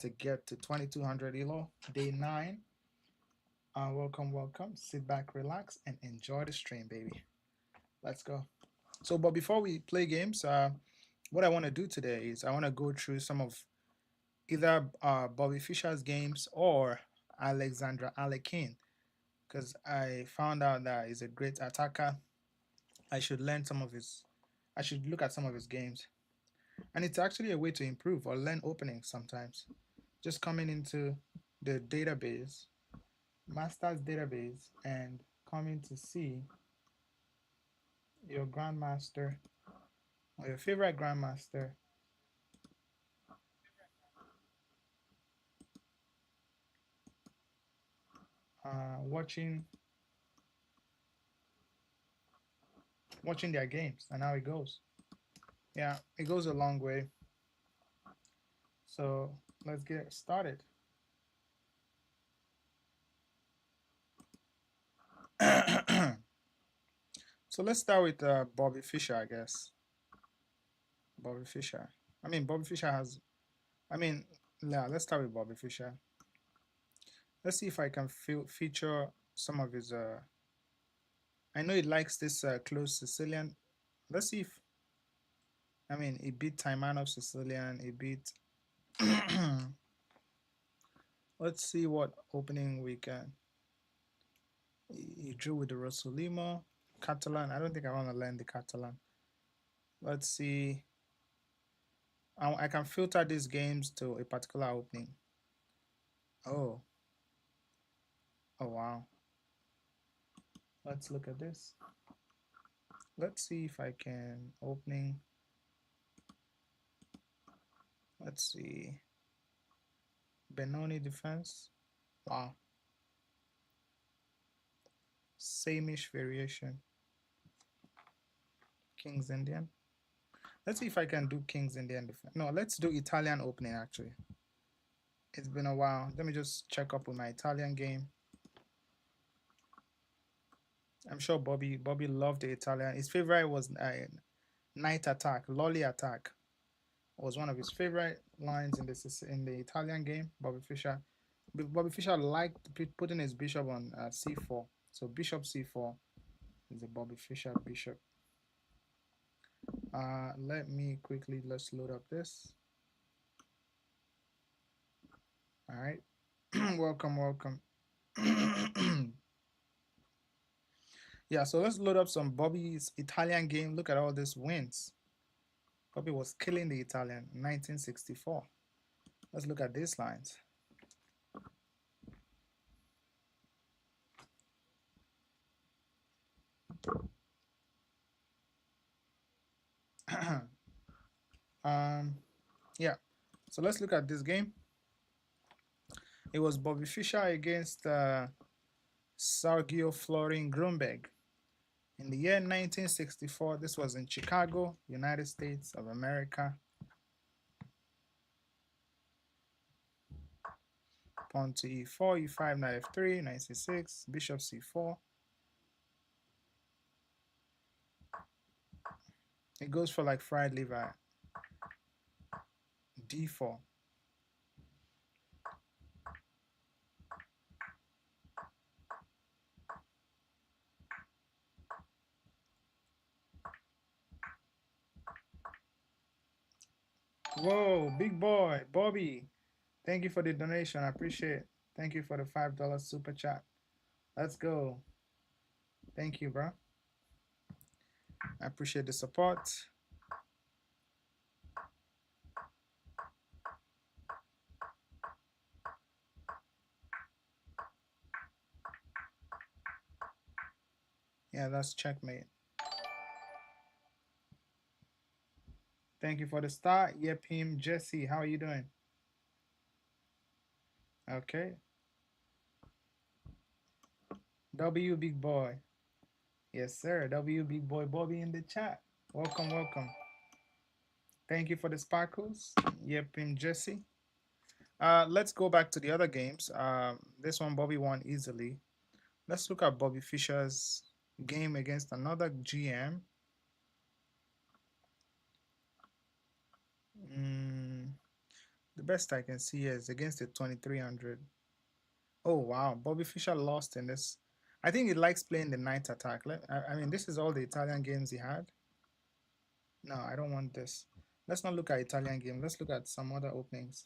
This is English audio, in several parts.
to get to 2200 ELO, day 9. Welcome, welcome. Sit back, relax, and enjoy the stream, baby. Let's go. So, but before we play games, what I want to do today is I want to go through some of either Bobby Fischer's games or Alexandra Alekhine, because I found out that he's a great attacker. I should learn some of his, I should look at some of his games. And it's actually a way to improve or learn openings sometimes. Just coming into the database, master's database, and coming to see your grandmaster or your favorite grandmaster watching their games and how it goes. Yeah, it goes a long way. So let's get started. So let's start with Bobby Fischer, I guess. Bobby Fischer. Bobby Fischer has. I mean, yeah. Let's start with Bobby Fischer. Let's see if I can feature some of his. I know he likes this close Sicilian. Let's see if. He beat Taimanov Sicilian. He beat. Let's see what opening we can. He drew with the Rosolimo. Catalan. I don't think I want to learn the Catalan. Let's see. I can filter these games to a particular opening. Oh. Oh, wow. Let's look at this. Let's see if I can opening. Let's see. Benoni defense. Wow. Same-ish variation. King's Indian. Let's see if I can do King's Indian defense. No, let's do Italian opening actually. It's been a while. Let me just check up with my Italian game. I'm sure Bobby loved the Italian. His favorite was Knight Attack, Lolly Attack. Was one of his favorite lines in the Italian game. Bobby Fischer. Bobby Fischer liked putting his bishop on c4. So bishop c4 is a Bobby Fischer bishop. Let me quickly, let's load up this. All right. Welcome, welcome. Yeah, so let's load up some Bobby's Italian game. Look at all these wins. Bobby was killing the Italian in 1964. Let's look at these lines. Yeah, so let's look at this game. It was Bobby Fischer against Sergio Florin Grunberg. In the year 1964, this was in Chicago, United States of America. Pawn to e4, e5, knight f3, knight c6, bishop c4. It goes for like fried liver. d4. Whoa, big boy, Bobby. Thank you for the donation. I appreciate it. Thank you for the $5 super chat. Let's go. Thank you, bro. I appreciate the support. Yeah, that's checkmate. Thank you for the start. Yep, him, Jesse. How are you doing? Okay. W big boy. Yes, sir. W big boy Bobby in the chat. Welcome, welcome. Thank you for the sparkles. Yep, him, Jesse. Let's go back to the other games. This one Bobby won easily. Let's look at Bobby Fischer's game against another GM. The best I can see is against the 2300. Oh wow, Bobby Fischer lost in this. I think he likes playing the knight attack. I mean, this is all the Italian games he had. No, I don't want this. Let's not look at Italian game. Let's look at some other openings.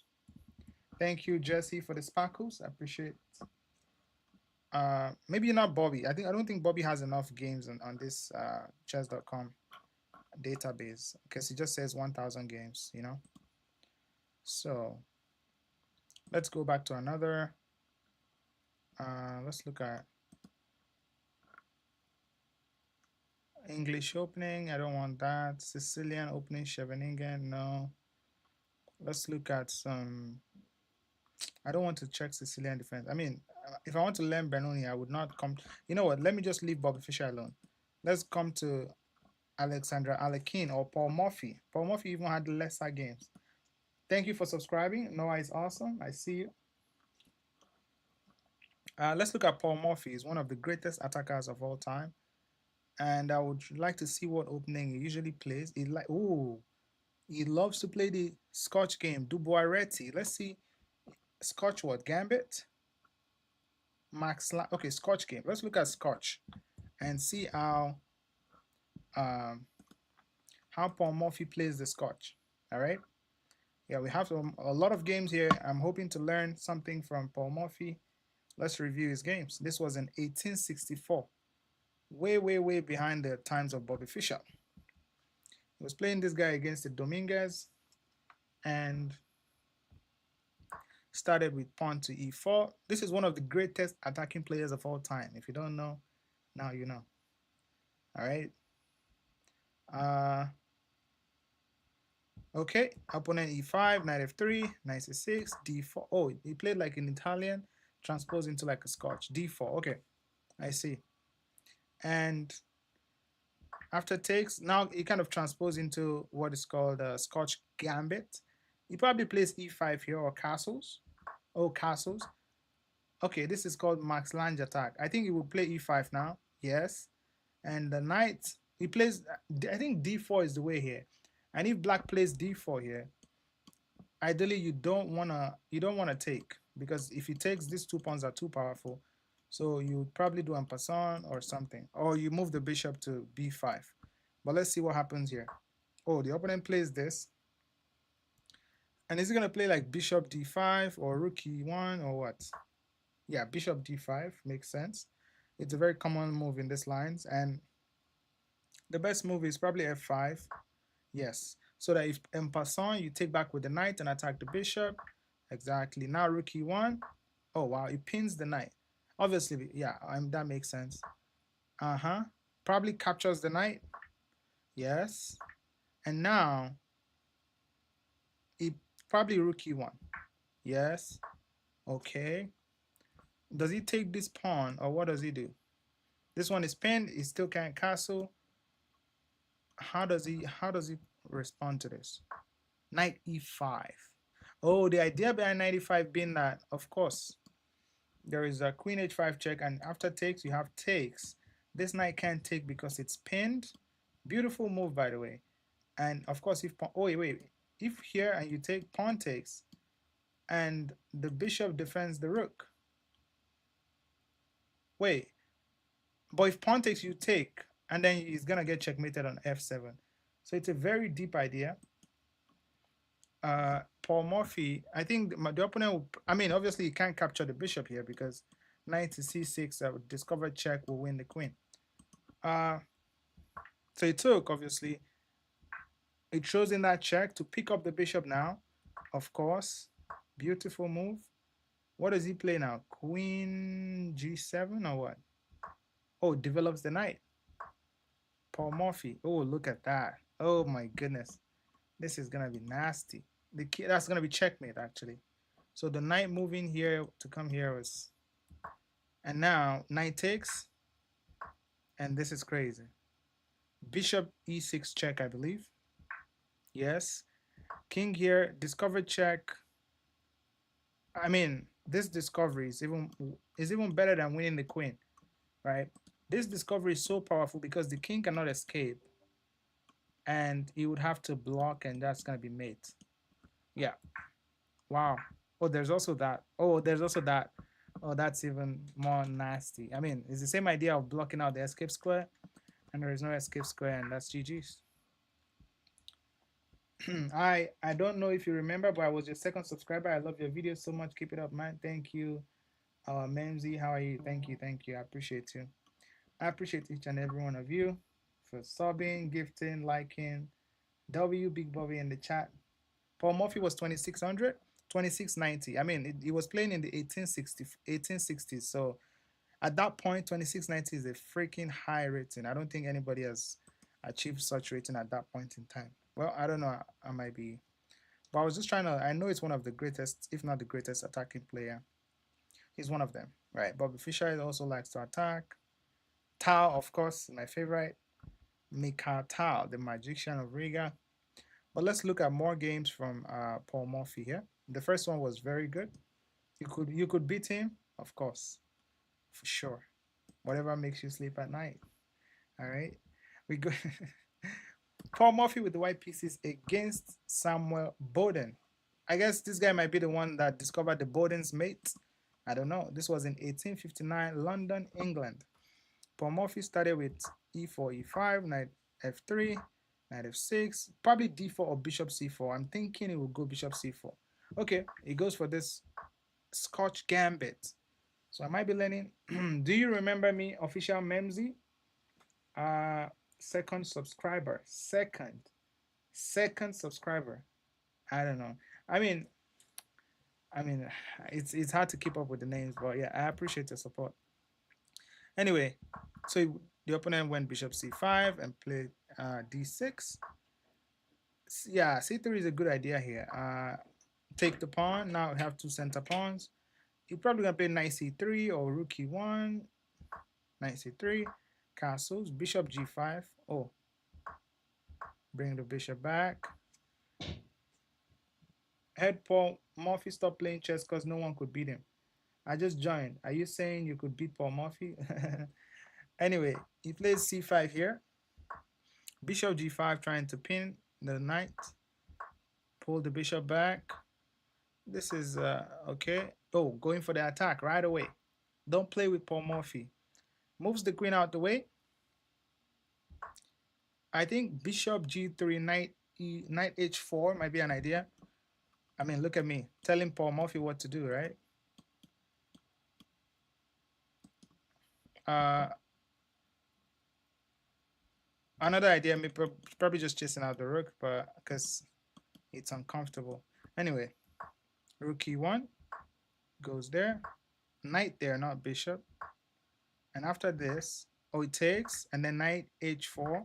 Thank you, Jesse, for the sparkles. I appreciate. Maybe not Bobby. I don't think Bobby has enough games on this chess.com database because he just says 1,000 games. You know. So let's go back to another. Let's look at English opening. I don't want that. Sicilian opening. Scheveningen. No. Let's look at some. I don't want to check Sicilian defense. I mean, if I want to learn Benoni, I would not come. You know what? Let me just leave Bobby Fischer alone. Let's come to Alexandra Alekhine or Paul Morphy. Paul Morphy even had lesser games. Thank you for subscribing. Noah is awesome. I see you. Let's look at Paul Morphy. He's one of the greatest attackers of all time. And I would like to see what opening he usually plays. He loves to play the Scotch game, Dubois-Reti. Let's see. Scotch what? Gambit? Okay, Scotch game. Let's look at Scotch and see how Paul Morphy plays the Scotch. All right. Yeah, we have a lot of games here. I'm hoping to learn something from Paul Morphy. Let's review his games. This was in 1864. Way behind the times of Bobby Fischer. He was playing this guy against the Dominguez and started with pawn to e4. This is one of the greatest attacking players of all time. If you don't know, now you know. All right. Okay, opponent e5, knight f3, knight c6, d4. Oh, he played like an Italian, transposed into like a Scotch. d4. Okay, I see. And after takes, now he kind of transposed into what is called a Scotch Gambit. He probably plays e5 here or castles. Oh, castles. Okay, this is called Max Lange attack. I think he will play e5 now. Yes. And the knight, he plays, I think d4 is the way here. And if black plays d4 here, ideally you don't wanna take, because if he takes, these 2 pawns are too powerful. So you would probably do en passant or something, or you move the bishop to b5. But let's see what happens here. Oh, the opponent plays this. And is he gonna play like bishop d5 or rook e1 or what? Yeah, bishop d5 makes sense. It's a very common move in these lines, and the best move is probably f5. Yes, so that if en passant you take back with the knight and attack the bishop. Exactly. Now rook e1. Oh wow, it pins the knight. Obviously, yeah, that makes sense. Probably captures the knight. Yes. And now it probably rook e1. Yes. Okay. Does he take this pawn or what does he do? This one is pinned. He still can't castle. How does he respond to this? Knight e5. Oh, the idea behind knight e5 being that, of course, there is a queen h5 check, and after takes you have takes. This knight can't take because it's pinned. Beautiful move, by the way. And of course, if wait, if here and you take, pawn takes, and the bishop defends the rook. Wait, but if pawn takes, you take, and then he's gonna get checkmated on f7. So it's a very deep idea. Paul Morphy, I think the opponent will, I mean, obviously you can't capture the bishop here because knight to c6, discovered check will win the queen. So he took, obviously. It shows in that check to pick up the bishop now, of course. Beautiful move. What does he play now? Queen g7 or what? Oh, develops the knight. Paul Morphy. Oh, look at that. Oh my goodness. This is gonna be nasty. That's gonna be checkmate actually. So the knight moving here to come here was, and now knight takes, and this is crazy. Bishop e6 check, I believe. Yes. King here, discovered check. I mean, this discovery is even better than winning the queen, right? This discovery is so powerful because the king cannot escape, and he would have to block, and that's gonna be mate. Yeah. Wow. Oh, there's also that. Oh, there's also that. Oh, that's even more nasty. I mean, it's the same idea of blocking out the escape square, and there is no escape square, and that's GG's. I don't know if you remember, but I was your second subscriber. I love your videos so much. Keep it up, man. Thank you. Memzi, how are you? Thank you, thank you. I appreciate you. I appreciate each and every one of you for subbing, gifting, liking. W Big Bobby in the chat. Paul Morphy was 2600, 2690. I mean, he was playing in the 1860s. So at that point, 2690 is a freaking high rating. I don't think anybody has achieved such rating at that point in time. Well, I don't know. I might be. But I was just trying to. I know it's one of the greatest, if not the greatest, attacking player. He's one of them, right? Bobby Fischer also likes to attack. Tao, of course, my favorite. Mika Tao, the magician of Riga. But let's look at more games from Paul Morphy here. The first one was very good. You could beat him, of course, for sure. Whatever makes you sleep at night. All right, we go. Paul Morphy with the white pieces against Samuel Bowden. I guess this guy might be the one that discovered the Bowden's mate. I don't know. This was in 1859, London, England. Paul Morphy started with e4, e5, knight f3, knight f6, probably d4 or bishop c4. I'm thinking it will go bishop c4. Okay, it goes for this Scotch Gambit. So I might be learning. Do you remember me, official Memzi? Second subscriber. Second subscriber. I don't know. I mean, it's hard to keep up with the names, but yeah, I appreciate the support. Anyway, so the opponent went bishop c5 and played d6. Yeah, c3 is a good idea here. Take the pawn. Now we have two center pawns. He's probably gonna play knight c3 or rook e1, knight c3, castles, bishop g5. Oh, bring the bishop back. Head Paul Morphy stop playing chess because no one could beat him. I just joined. Are you saying you could beat Paul Morphy? Anyway, he plays c5 here. Bishop g5 trying to pin the knight. Pull the bishop back. This is okay. Oh, going for the attack right away. Don't play with Paul Morphy. Moves the queen out the way. I think bishop g3, knight h4 might be an idea. I mean, look at me telling Paul Morphy what to do, right? Another idea, probably just chasing out the rook, but because it's uncomfortable. Anyway, rook e1 goes there. Knight there, not bishop. And after this, oh, it takes, and then knight h4.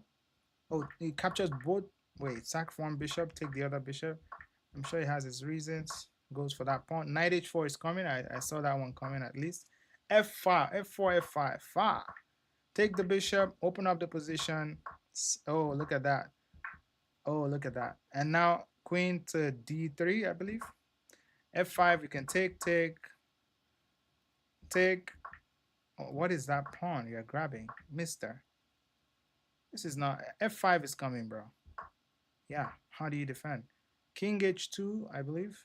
Oh, he captures both. Wait, sack one bishop, take the other bishop. I'm sure he has his reasons. Goes for that pawn. Knight h4 is coming. I saw that one coming at least. f5, f4, f5, far. Take the bishop, open up the position. Oh, look at that. Oh, look at that. And now queen to d3, I believe. f5, you can take. Oh, what is that pawn you're grabbing, mister? This is not. f5 is coming, bro. Yeah, how do you defend? King h2, I believe.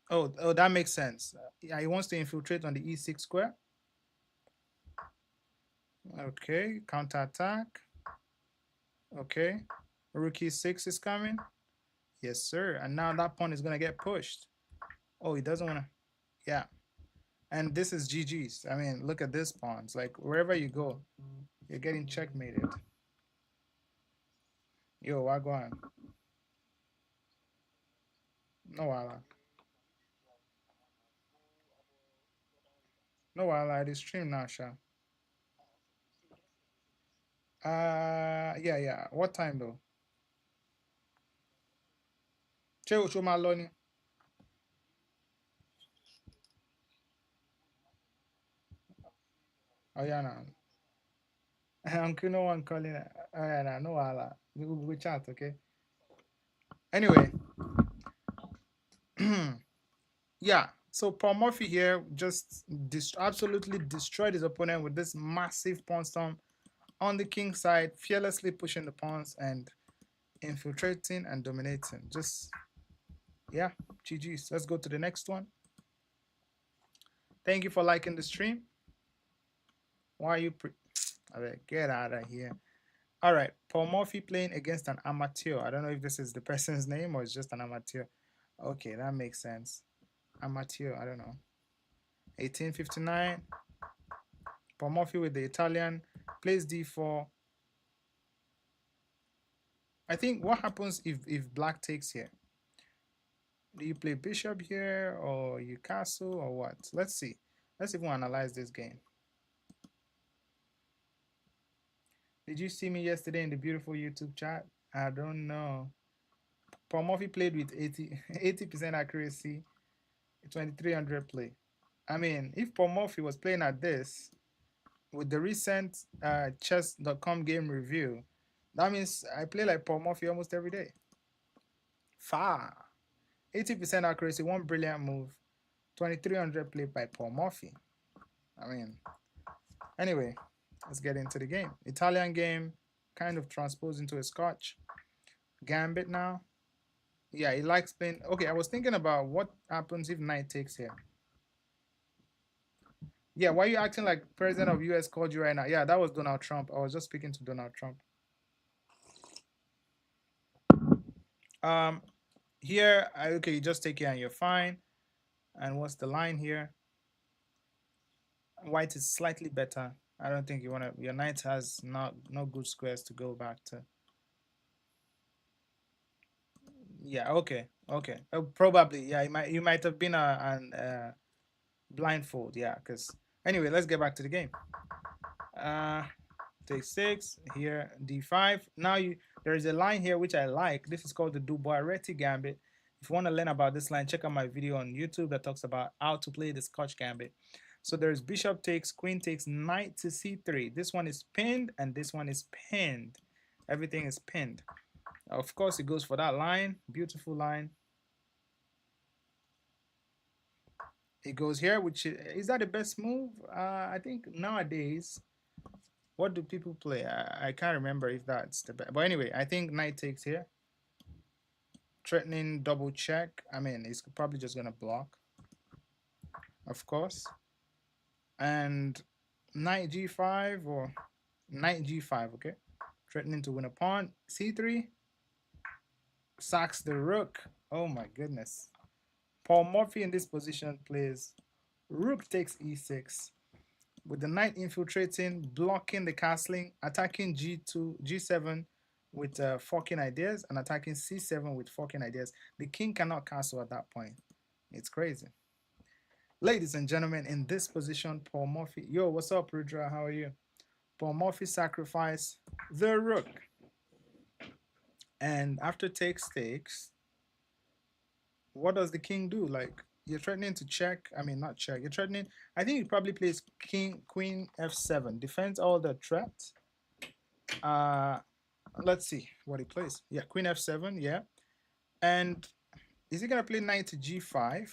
Oh, that makes sense. Yeah, he wants to infiltrate on the e6 square. Okay, counterattack. Okay, rook e6 is coming. Yes, sir. And now that pawn is going to get pushed. Oh, he doesn't want to. Yeah. And this is GG's. I mean, look at this pawn. It's like wherever you go, you're getting checkmated. Yo, I go on. No, wala. No, wala. I stream now, Sha. Yeah. What time though? Che ucho maloni. Oh yeah, nah. Uncle, no one calling. Oh yeah, nah. No, wala. We chat, okay? Anyway, yeah. So Paul Morphy here just absolutely destroyed his opponent with this massive pawn storm on the king side, fearlessly pushing the pawns, and infiltrating and dominating. Just, yeah, GG's. Let's go to the next one. Thank you for liking the stream. Why are you get out of here. All right, Paul Morphy playing against an amateur. I don't know if this is the person's name or it's just an amateur. Okay, that makes sense. Amateur, I don't know. 1859. Paul Morphy with the Italian plays d4. I think what happens if black takes here? Do you play bishop here or you castle or what? Let's see. Let's even analyze this game. Did you see me yesterday in the beautiful YouTube chat? I don't know. Paul Morphy played with 80% accuracy, 2300 play. I mean, if Paul Morphy was playing at this with the recent chess.com game review, that means I play like Paul Morphy almost every day. Far. 80% accuracy, one brilliant move, 2300 play by Paul Morphy. I mean, anyway, let's get into the game. Italian game, kind of transposed into a Scotch Gambit now. Yeah, he likes playing. Okay, I was thinking about what happens if knight takes here. Yeah, why are you acting like president of US called you right now? Yeah, that was Donald Trump. I was just speaking to Donald Trump. Here, okay, you just take it and you're fine. And what's the line here? White is slightly better. I don't think you want to. Your knight has no good squares to go back to. Yeah, okay. Probably, yeah. You might have been a blindfold, yeah. Because anyway, let's get back to the game. Take 6 here, d5. Now there is a line here which I like. This is called the Dubois-Reti Gambit. If you want to learn about this line, check out my video on YouTube that talks about how to play the Scotch Gambit. So there's bishop takes, queen takes, knight to c3. This one is pinned and this one is pinned. Everything is pinned. Of course, it goes for that line. Beautiful line. It goes here, which is that the best move? I think nowadays, what do people play? I can't remember if that's the best. But anyway, I think knight takes here. Threatening double check. I mean, it's probably just going to block, of course. And knight g5 or knight g5, okay? Threatening to win a pawn. c3. Sacks the rook. Oh my goodness. Paul Morphy in this position plays rook takes e6. With the knight infiltrating, blocking the castling, attacking g2, g7 with forking ideas, and attacking c7 with forking ideas. The king cannot castle at that point. It's crazy. Ladies and gentlemen, in this position, Paul Morphy. Yo, what's up, Rudra? How are you? Paul Morphy sacrificed the rook. And after takes, what does the king do? Like, you're threatening to check. I mean, not check. You're threatening. I think he probably plays queen f7. Defends all the threats. Let's see what he plays. Yeah, queen f7. Yeah. And is he going to play knight to g5?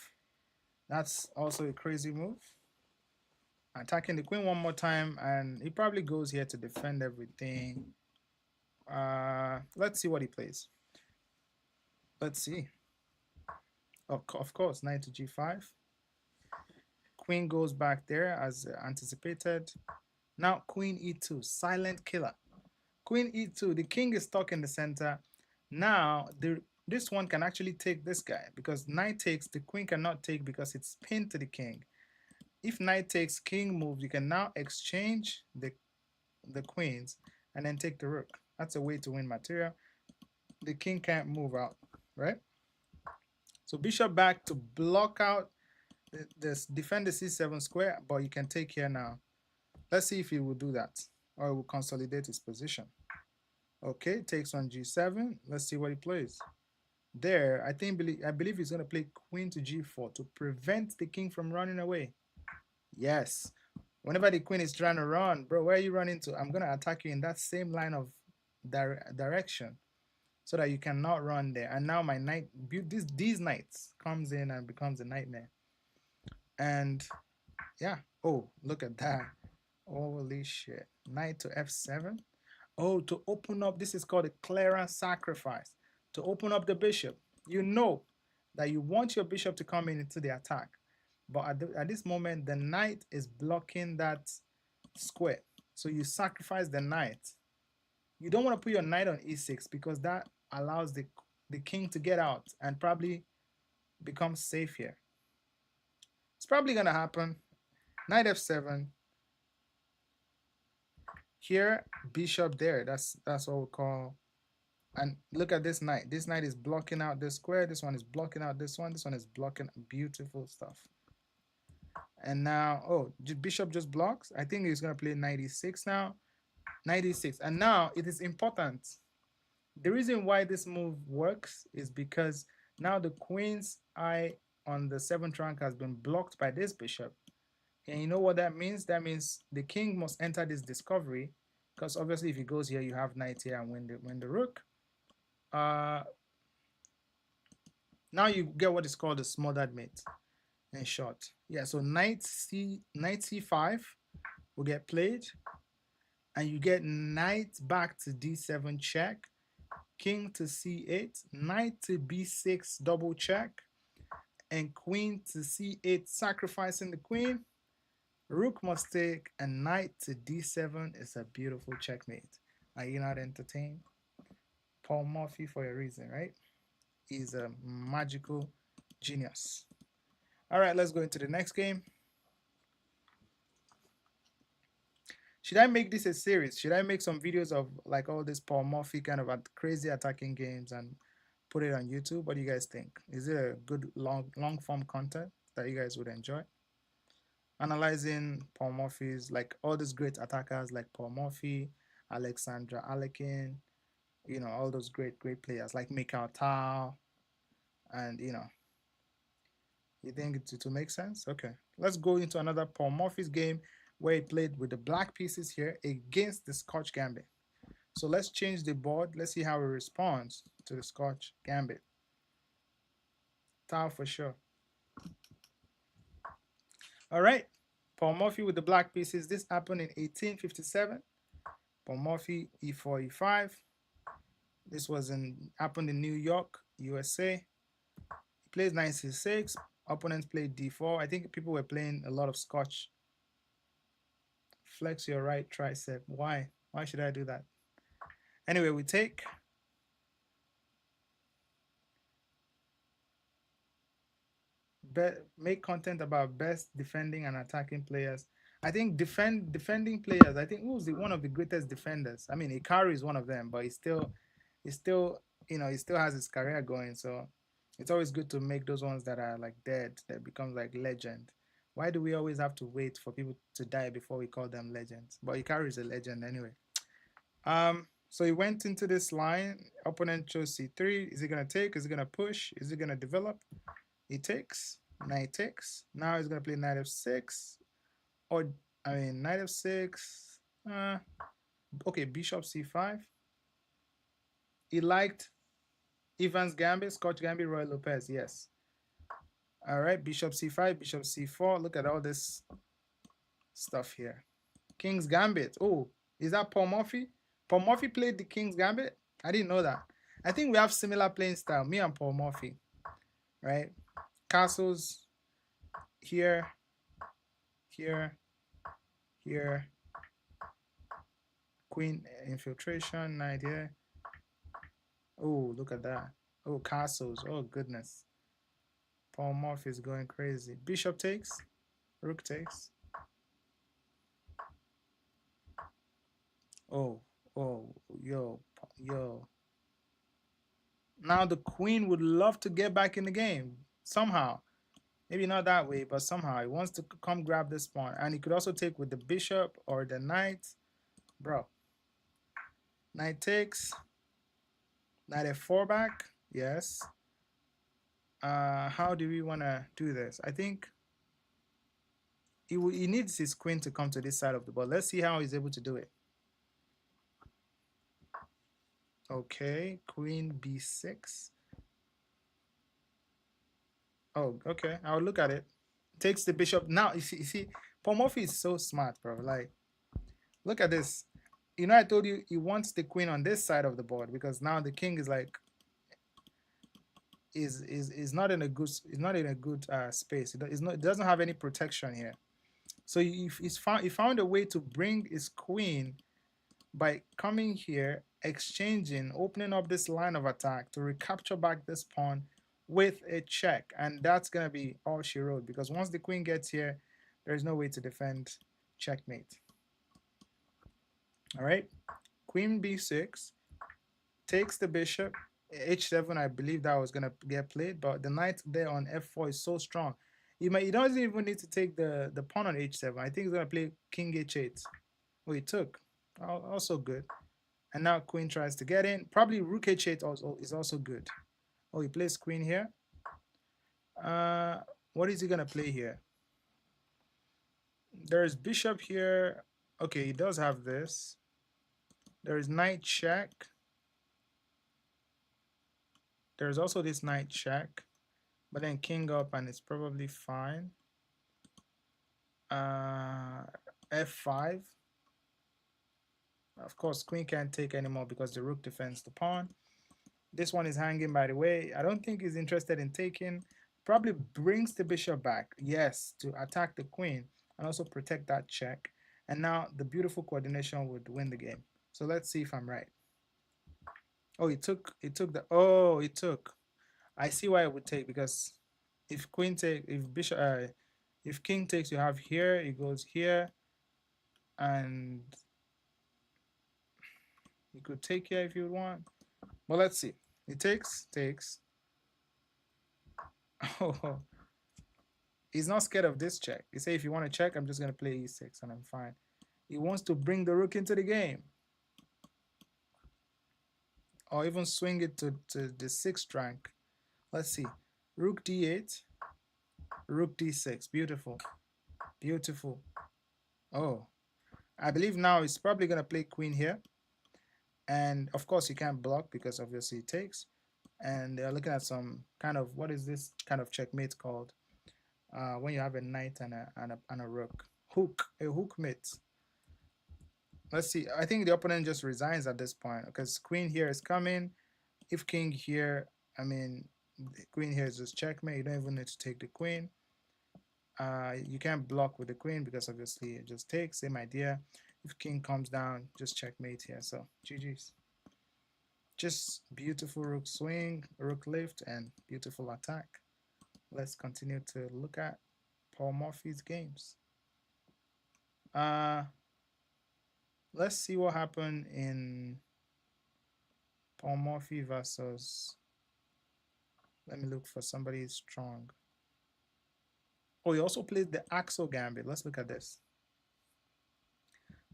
That's also a crazy move. Attacking the queen one more time. And he probably goes here to defend everything. Let's see what he plays. Let's see. Of course, knight to g5. Queen goes back there as anticipated. Now queen e2, silent killer. Queen e2, the king is stuck in the center. Now this one can actually take this guy because knight takes, the queen cannot take because it's pinned to the king. If knight takes, king moves, you can now exchange the queens and then take the rook. That's a way to win material. The king can't move out, right? So bishop back to block out this, defend the c7 square, but you can take here now. Let's see if he will do that or he will consolidate his position. Okay, takes on g7. Let's see what he plays. There, I believe he's going to play queen to g4 to prevent the king from running away. Yes. Whenever the queen is trying to run, bro, where are you running to? I'm going to attack you in that same line of direction so that you cannot run there. And now my knight, these knights comes in and becomes a nightmare. And yeah, oh, look at that. Holy shit. Knight to f7. Oh, to open up, this is called a clearance sacrifice. To open up the bishop, you know that you want your bishop to come in into the attack. But at this moment, the knight is blocking that square. So you sacrifice the knight. You don't want to put your knight on e6 because that allows the king to get out and probably become safe here. It's probably going to happen. Knight f7. Here, bishop there. That's what we call. And look at this knight. This knight is blocking out this square. This one is blocking out this one. This one is blocking. Beautiful stuff. And now, oh, bishop just blocks. I think he's going to play 96 now. 96. And now it is important. The reason why this move works is because now the queen's eye on the 7th rank has been blocked by this bishop. And you know what that means? That means the king must enter this discovery, because obviously if he goes here, you have knight here and win the rook. Now you get what is called a smothered mate in short. Yeah, so knight c5 will get played, and you get knight back to d7 check, king to c8, knight to b6 double check, and queen to c8 sacrificing the queen. Rook must take, and knight to d7 is a beautiful checkmate. Are you not entertained? Paul Morphy for a reason, right? He's a magical genius. All right, let's go into the next game. Should I make this a series? Should I make some videos of like all this Paul Morphy kind of crazy attacking games and put it on YouTube? What do you guys think? Is it a good long form content that you guys would enjoy? Analyzing Paul Morphy's, like all these great attackers like Paul Morphy, Alexandra Alekin, you know, all those great players like Mikhail Tal, and you know, you think it to make sense? Okay, let's go into another Paul Morphy's game where he played with the black pieces here against the Scotch Gambit. So let's change the board. Let's see how it responds to the Scotch Gambit. Tal for sure. All right, Paul Morphy with the black pieces. This happened in 1857. Paul Morphy, e4, e5. This happened in New York, USA. He plays 9c6. Opponents played d4. I think people were playing a lot of Scotch. Flex your right tricep. Why? Why should I do that? Anyway, we take. Make content about best defending and attacking players. I think defending players. I think who's one of the greatest defenders? I mean, Ikari is one of them, but he's still, you know, he still has his career going. So it's always good to make those ones that are like dead, that becomes like legend. Why do we always have to wait for people to die before we call them legends? But Ikari is a legend anyway. So he went into this line. Opponent chose c3. Is he gonna take? Is he gonna push? Is he gonna develop? He takes. Knight takes. Now he's gonna play knight f6, or I mean knight f6. Okay, bishop c5. He liked Evans Gambit, Scotch Gambit, Roy Lopez. Yes. All right, bishop c5, bishop c4. Look at all this stuff here. King's Gambit. Oh, is that Paul Morphy? Paul Morphy played the King's Gambit? I didn't know that. I think we have similar playing style, me and Paul Morphy, right? Castles here, here, here. Queen infiltration, knight here. Oh, look at that. Oh, castles. Oh, goodness. Paul Morphy is going crazy. Bishop takes. Rook takes. Oh, yo. Now the queen would love to get back in the game somehow. Maybe not that way, but somehow he wants to come grab this pawn. And he could also take with the bishop or the knight. Bro. Knight takes. Knight f4 back. Yes. How do we want to do this? I think he needs his queen to come to this side of the board. Let's see how he's able to do it. Okay, queen b6. Oh, okay. I'll look at it. Takes the bishop. Now, you see, Paul Morphy is so smart, bro. Like, look at this. you know, I told you he wants the queen on this side of the board because now the king is like is not in a good space. It doesn't have any protection here. So he found a way to bring his queen by coming here, exchanging, opening up this line of attack to recapture back this pawn with a check, and that's gonna be all she wrote because once the queen gets here, there's no way to defend checkmate. All right, queen b6 takes the bishop. H7, I believe that was gonna get played, but the knight there on f4 is so strong. He doesn't even need to take the pawn on h7. I think he's gonna play king h8. Oh, he took. Also good. And now queen tries to get in. Probably rook h8 also is also good. Oh, he plays queen here. What is he gonna play here? There's bishop here. Okay, he does have this. There's knight check. There's also this knight check, but then king up and it's probably fine. F5. Of course, queen can't take anymore because the rook defends the pawn. This one is hanging, by the way. I don't think he's interested in taking. Probably brings the bishop back, yes, to attack the queen and also protect that check. And now the beautiful coordination would win the game. So let's see if I'm right. Oh, he took the, oh, he took. I see why it would take, because if queen take, if bishop, if king takes, you have here, it goes here, and you could take here if you want. Well, let's see. It takes. Oh, he's not scared of this check. He say, if you want to check, I'm just going to play e6 and I'm fine. He wants to bring the rook into the game. Or even swing it to the 6th rank. Let's see. Rook d8. Rook d6. Beautiful. Beautiful. Oh. I believe now he's probably going to play queen here. And of course, you can't block because obviously it takes. And they're looking at some kind of, what is this kind of checkmate called? When you have a knight and a rook. A hook mate. Let's see. I think the opponent just resigns at this point because queen here is coming. If king here, I mean, the queen here is just checkmate. You don't even need to take the queen. You can't block with the queen because obviously it just takes. Same idea. If king comes down, just checkmate here. So GG's. Just beautiful rook swing, rook lift, and beautiful attack. Let's continue to look at Paul Morphy's games. Let's see what happened in Paul Morphy versus, let me look for somebody strong. Oh, he also played the Axel Gambit. Let's look at this.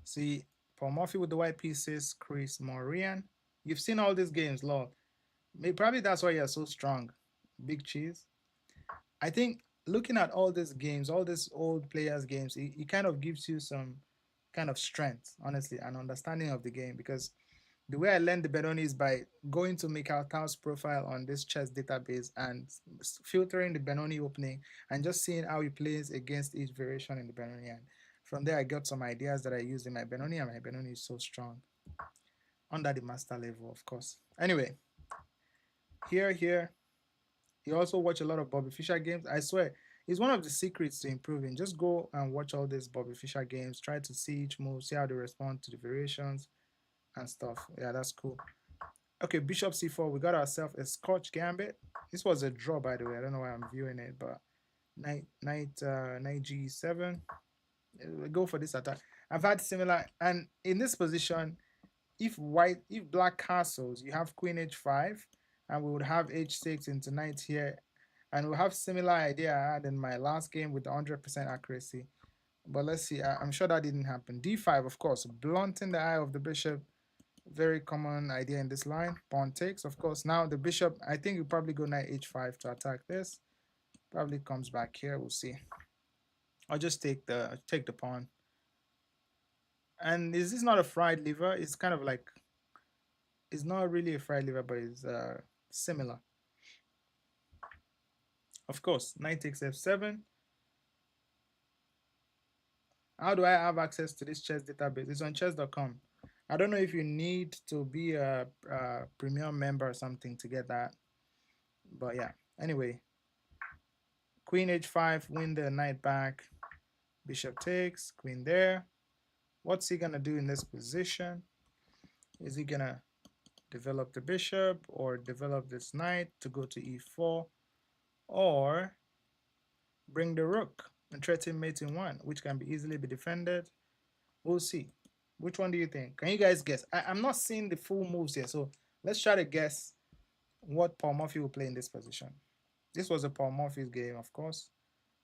See, Paul Morphy with the white pieces, Chris Morian. You've seen all these games, Lord. Maybe probably that's why you're so strong. Big cheese. I think looking at all these games, all these old players' games, it kind of gives you some kind of strength, honestly, and understanding of the game, because the way I learned the Benoni is by going to Mikhail Tao's profile on this chess database and filtering the Benoni opening and just seeing how he plays against each variation in the Benoni. And from there, I got some ideas that I used in my Benoni, and my Benoni is so strong. Under the master level, of course. Anyway, here. You also watch a lot of Bobby Fischer games. I swear, it's one of the secrets to improving. Just go and watch all these Bobby Fischer games. Try to see each move, see how they respond to the variations and stuff. Yeah, that's cool. Okay, Bishop C4. We got ourselves a Scotch Gambit. This was a draw, by the way. I don't know why I'm viewing it, but knight G7. We'll go for this attack. I've had similar, and in this position, if black castles, you have queen h5, and we would have h6 into knight here, and we'll have similar idea I had in my last game with 100% accuracy. But let's see. I'm sure that didn't happen. d5, of course, blunting the eye of the bishop. Very common idea in this line. Pawn takes, of course. Now the bishop, I think you probably go knight h5 to attack this. Probably comes back here. We'll see. I'll just take the pawn. And is this not a fried liver? It's kind of like, it's not really a fried liver, but it's similar. Of course, knight takes f7. How do I have access to this chess database? It's on chess.com. I don't know if you need to be a premium member or something to get that, but yeah. Anyway, queen h5, win the knight back. Bishop takes, queen there. What's he gonna do in this position? Is he gonna develop the bishop or develop this knight to go to e4, or bring the rook and threaten mate in one, which can be easily be defended? We'll see. Which one do you think? Can you guys guess? I'm not seeing the full moves here, so let's try to guess what Paul Morphy will play in this position. This was a Paul Morphy's game, of course.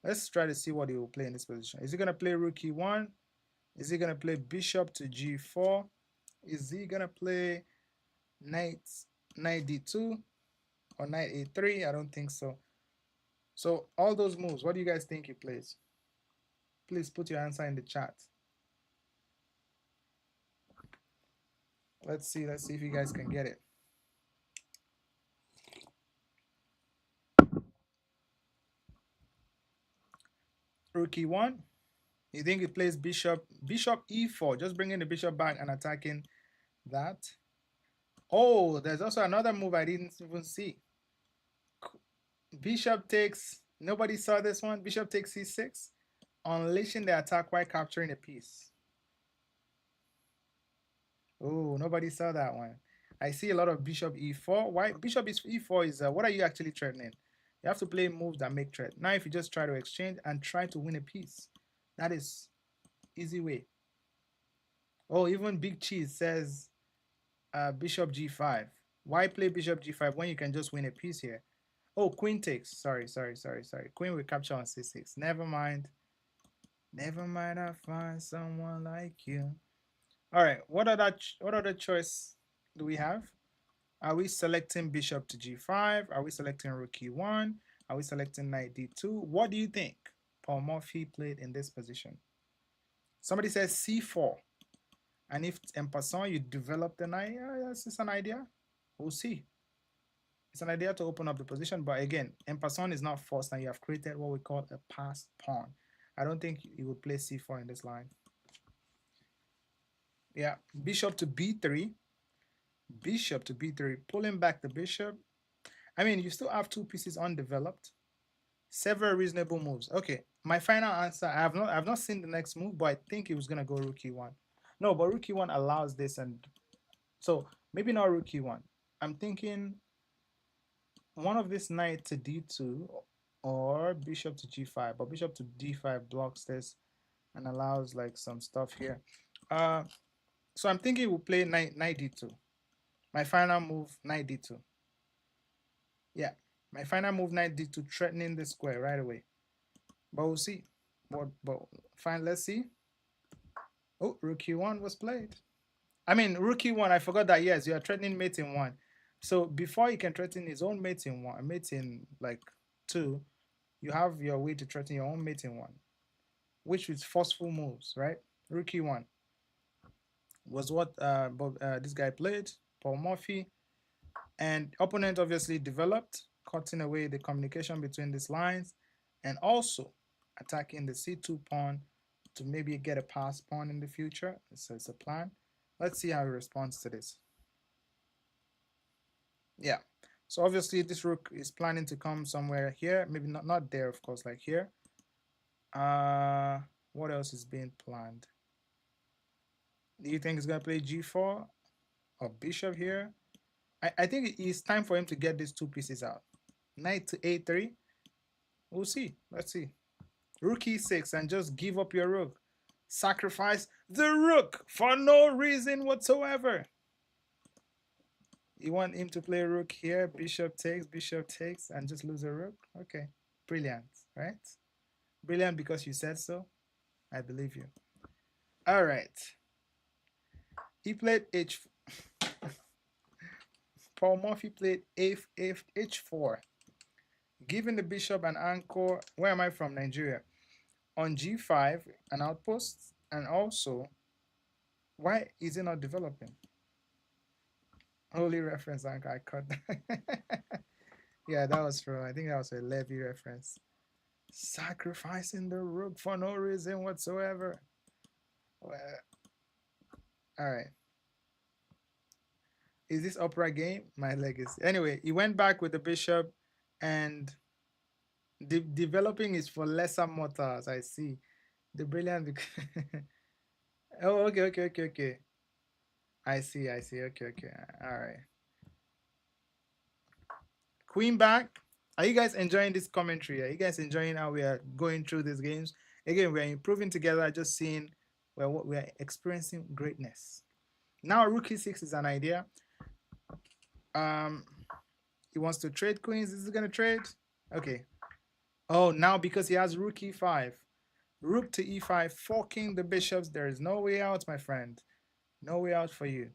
Let's try to see what he will play in this position. Is he going to play rook e1? Is he going to play bishop to g4? Is he going to play knight d2 or knight a3? I don't think so. So all those moves, what do you guys think he plays? Please put your answer in the chat. Let's see if you guys can get it. Rook e1. You think he plays bishop e4, just bringing the bishop back and attacking that? Oh, there's also another move I didn't even see. Bishop takes, nobody saw this one. Bishop takes c6, unleashing the attack while capturing a piece. Oh, nobody saw that one. I see a lot of bishop e4. Why bishop is e4 is what are you actually threatening? You have to play moves that make threat. Now if you just try to exchange and try to win a piece, that is easy way. Oh, even Big Cheese says bishop g5. Why play bishop g5 when you can just win a piece here? Oh, queen takes. Sorry. Queen will capture on c6. Never mind. Never mind, I find someone like you. All right, what other choice do we have? Are we selecting bishop to g5? Are we selecting rook e1? Are we selecting knight d2? What do you think Paul Morphy played in this position? Somebody says c4. And if en passant you develop the knight, yes, it's an idea. We'll see. It's an idea to open up the position, but again, en passant is not forced, and you have created what we call a passed pawn. I don't think you would play c4 in this line. Yeah, bishop to b3. Bishop to b3, pulling back the bishop. I mean, you still have two pieces undeveloped. Several reasonable moves. Okay, my final answer. I've not seen the next move, but I think he was gonna go rook e1. No, but rook e1 allows this, and so maybe not rook e1. I'm thinking one of this knight to d2 or bishop to g5, but bishop to d5 blocks this and allows like some stuff here. So I'm thinking we'll play knight d2. My final move, knight d2. Yeah, my final move, knight d2, threatening the square right away. But we'll see. But fine, let's see. Oh, rook e1 was played. I mean, rook e1, I forgot that, yes, you are threatening mate in one. So before you can threaten his own mate in one, mate in like two, you have your way to threaten your own mate in one, which is forceful moves, right? Rook e1 was what this guy played, Paul Morphy. And opponent obviously developed, cutting away the communication between these lines, and also attacking the c2 pawn to maybe get a pass pawn in the future. So it's a plan. Let's see how he responds to this. Yeah. So obviously this rook is planning to come somewhere here. Maybe not there, of course, like here. What else is being planned? Do you think he's gonna play g4 or bishop here? I think it's time for him to get these two pieces out. Knight to a3. We'll see. Let's see. Rook e6 and just give up your rook. Sacrifice the rook for no reason whatsoever. You want him to play rook here, bishop takes, and just lose a rook? Okay, brilliant, right? Brilliant because you said so. I believe you. All right. He played Paul Morphy played h4, giving the bishop an anchor. Where am I from? Nigeria. On g5, an outpost, and also, why is it not developing? Holy reference, anchor. I caught that. Yeah, that was from, I think that was a Levy reference. Sacrificing the rook for no reason whatsoever. Well, all right. Is this opera game? My legacy. Anyway, he went back with the bishop, and developing is for lesser mortals. I see. The brilliant. Oh, okay, okay, okay, okay. I see, I see. Okay, okay. All right. Queen back. Are you guys enjoying this commentary? Are you guys enjoying how we are going through these games? Again, we are improving together, just seeing well what we are experiencing greatness. Now, rook e6 is an idea. Um, he wants to trade queens. Is he gonna trade? Okay. Oh, now because he has rook e5, rook to e5, forking the bishops. There is no way out, my friend. No way out for you.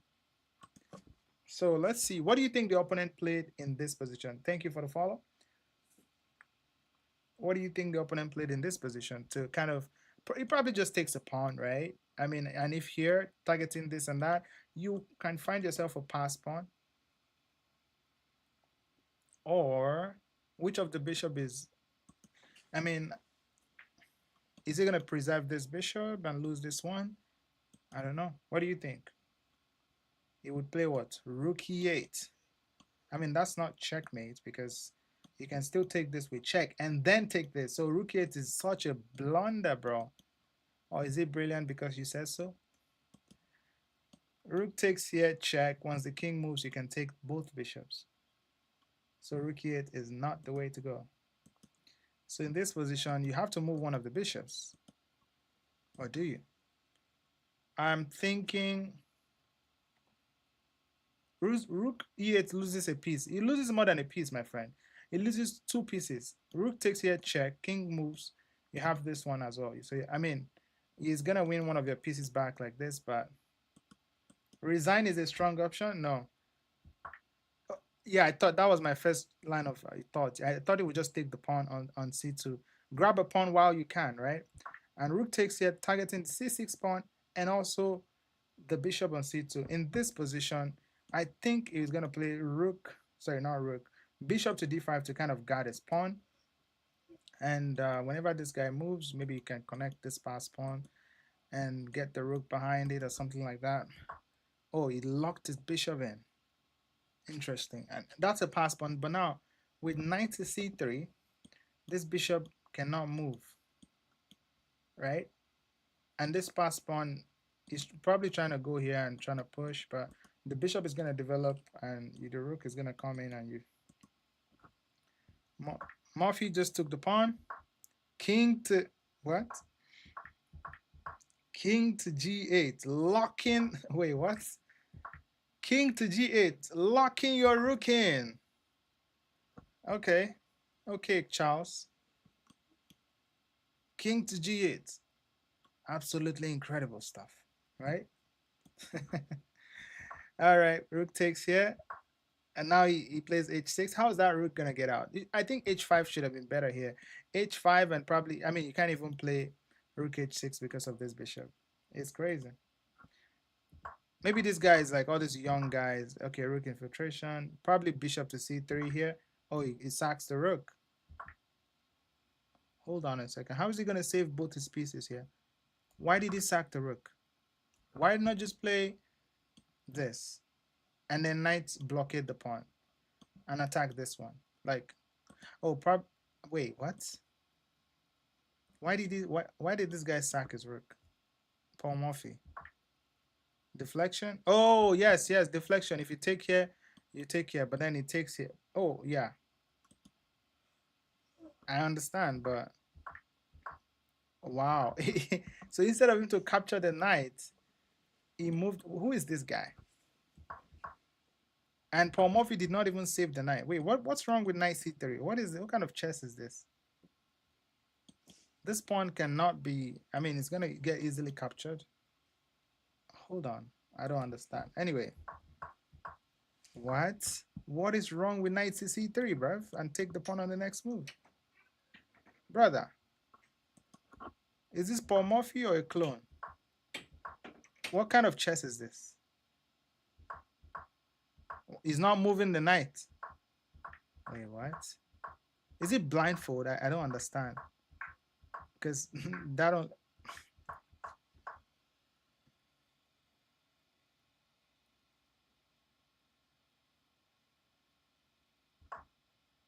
So let's see. What do you think the opponent played in this position? Thank you for the follow. What do you think the opponent played in this position to kind of, he probably just takes a pawn, right? I mean, and if here, targeting this and that, you can find yourself a pass pawn. Or which of the bishop is, I mean, is he going to preserve this bishop and lose this one? I don't know. What do you think? He would play what? Rook e8. I mean, that's not checkmate because you can still take this with check and then take this. So rook e8 is such a blunder, bro. Or is it brilliant because you said so? Rook takes here, check. Once the king moves, you can take both bishops. So rook e8 is not the way to go. So in this position, you have to move one of the bishops. Or do you? I'm thinking rook e8 loses a piece. It loses more than a piece, my friend. It loses 2 pieces. Rook takes here, check. King moves. You have this one as well. So, I mean, he's going to win one of your pieces back like this, but resign is a strong option? No. Yeah, I thought that was my first line of thought. I thought it would just take the pawn on c2. Grab a pawn while you can, right? And rook takes here, targeting c6 pawn and also the bishop on c2. In this position, I think he's going to play rook, sorry, not rook, bishop to d5 to kind of guard his pawn. And whenever this guy moves, maybe you can connect this pass pawn and get the rook behind it or something like that. Oh, he locked his bishop in. Interesting. And that's a pass pawn. But now, with knight to c3, this bishop cannot move, right? And this pass pawn is probably trying to go here and trying to push, but the bishop is going to develop and the rook is going to come in and you... Morphy just took the pawn. King to... what? King to g8. Locking... wait, what? King to g8. Locking your rook in. Okay. Okay, Charles. King to g8. Absolutely incredible stuff, right? All right, rook takes here. And now he plays h6. How is that rook going to get out? I think h5 should have been better here. h5 and probably, I mean, you can't even play rook h6 because of this bishop. It's crazy. Maybe this guy is like all these young guys. Okay, rook infiltration. Probably bishop to c3 here. Oh, he sacks the rook. Hold on a second. How is he going to save both his pieces here? Why did he sack the rook? Why not just play this? And then knight blockade the pawn and attack this one. Like, oh, wait, what? Why did this guy sack his rook? Paul Morphy. Deflection? Oh, yes, deflection. If you take here, you take here, but then he takes here. Oh, yeah. I understand, but wow. So instead of him to capture the knight, he moved. Who is this guy? And Paul Morphy did not even save the knight. Wait, what's wrong with knight c3? What kind of chess is this? This pawn cannot be, I mean, it's going to get easily captured. Hold on. I don't understand. Anyway. What? What is wrong with knight to c3, bruv? And take the pawn on the next move. Brother. Is this Paul Morphy or a clone? What kind of chess is this? He's not moving the knight. Wait, what? Is it blindfold? I don't understand. Because that don't...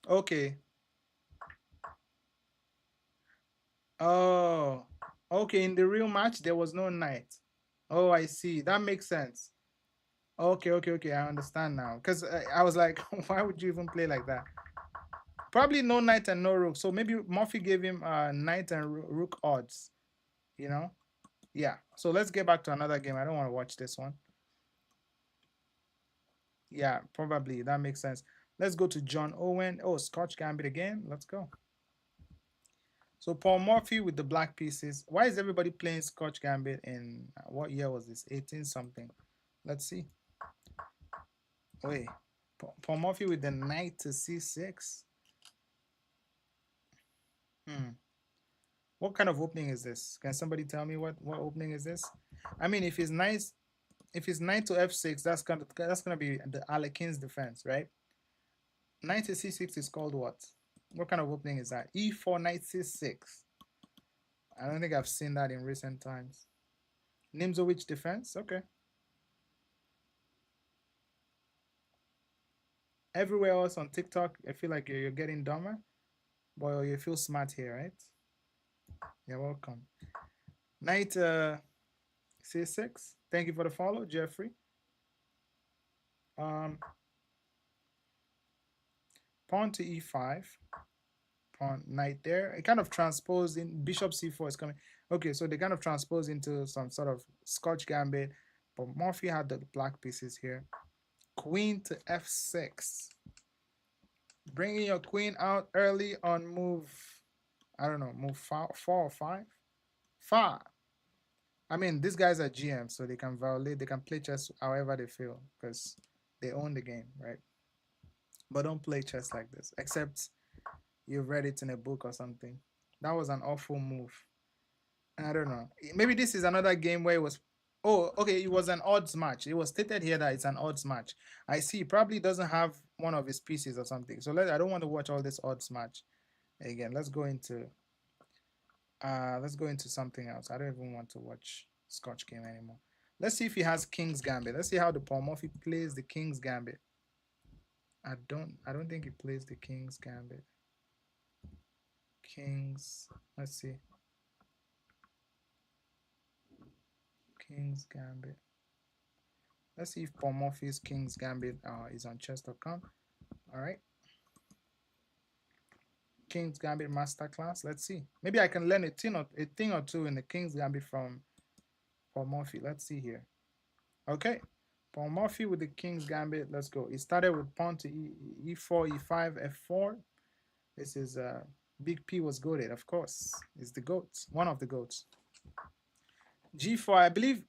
Okay. Oh, okay. In the real match, there was no knight. Oh, I see. That makes sense. Okay, okay, okay. I understand now. Because I was like, why would you even play like that? Probably no knight and no rook. So maybe Morphy gave him knight and rook odds. You know? Yeah. So let's get back to another game. I don't want to watch this one. Yeah, probably. That makes sense. Let's go to John Owen. Oh, Scotch Gambit again. Let's go. So Paul Morphy with the black pieces. Why is everybody playing Scotch Gambit in what year was this? 18 something. Let's see. Wait. Paul Morphy with the knight to c6. What kind of opening is this? Can somebody tell me what opening is this? I mean, if it's knight to f6, that's gonna be the Alekin's defense, right? Knight to c6 is called what? What kind of opening is that? E4 knight c6. I don't think I've seen that in recent times. Nimzowitsch defense, okay. Everywhere else on TikTok, I feel like you're getting dumber, but you feel smart here, right? You're welcome. Knight c6. Thank you for the follow, Jeffrey. Pawn to e5. Pawn knight there. It kind of transposed in bishop c4 is coming. Okay, so they kind of transpose into some sort of Scotch Gambit, but Morphy had the black pieces here. Queen to f6. Bringing your queen out early on move, I don't know, move 4 or 5? 5. I mean, these guys are GM, so they can violate, they can play chess however they feel because they own the game, right? But don't play chess like this, except you've read it in a book or something. That was an awful move. I don't know. Maybe this is another game where it was. Oh, okay. It was an odds match. It was stated here that it's an odds match. I see. Probably doesn't have one of his pieces or something. So I don't want to watch all this odds match again. Let's go into something else. I don't even want to watch Scotch game anymore. Let's see if he has King's Gambit. Let's see how the Paul Morphy plays the King's Gambit. I don't think he plays the King's Gambit. King's. Let's see. King's Gambit. Let's see if Paul Morphy's King's Gambit is on chess.com. All right. King's Gambit Masterclass. Let's see. Maybe I can learn a thing or two in the King's Gambit from Paul Morphy. Let's see here. Okay. Paul Morphy with the King's Gambit. Let's go. It started with pawn to e4, e5, f4. This is Big P was goated, of course. It's the goats. One of the goats. g4, I believe.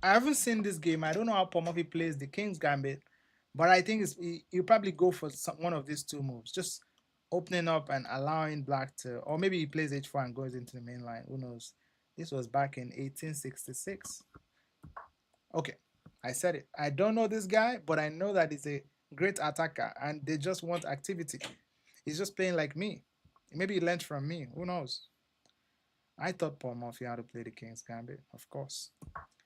I haven't seen this game. I don't know how Paul Morphy plays the King's Gambit, but I think he'll probably go for one of these two moves. Just opening up and allowing black to, or maybe he plays h4 and goes into the main line. Who knows? This was back in 1866. Okay, I said it. I don't know this guy, but I know that he's a great attacker and they just want activity. He's just playing like me. Maybe he learned from me. Who knows? I thought Paul Morphy had to play the King's Gambit, of course.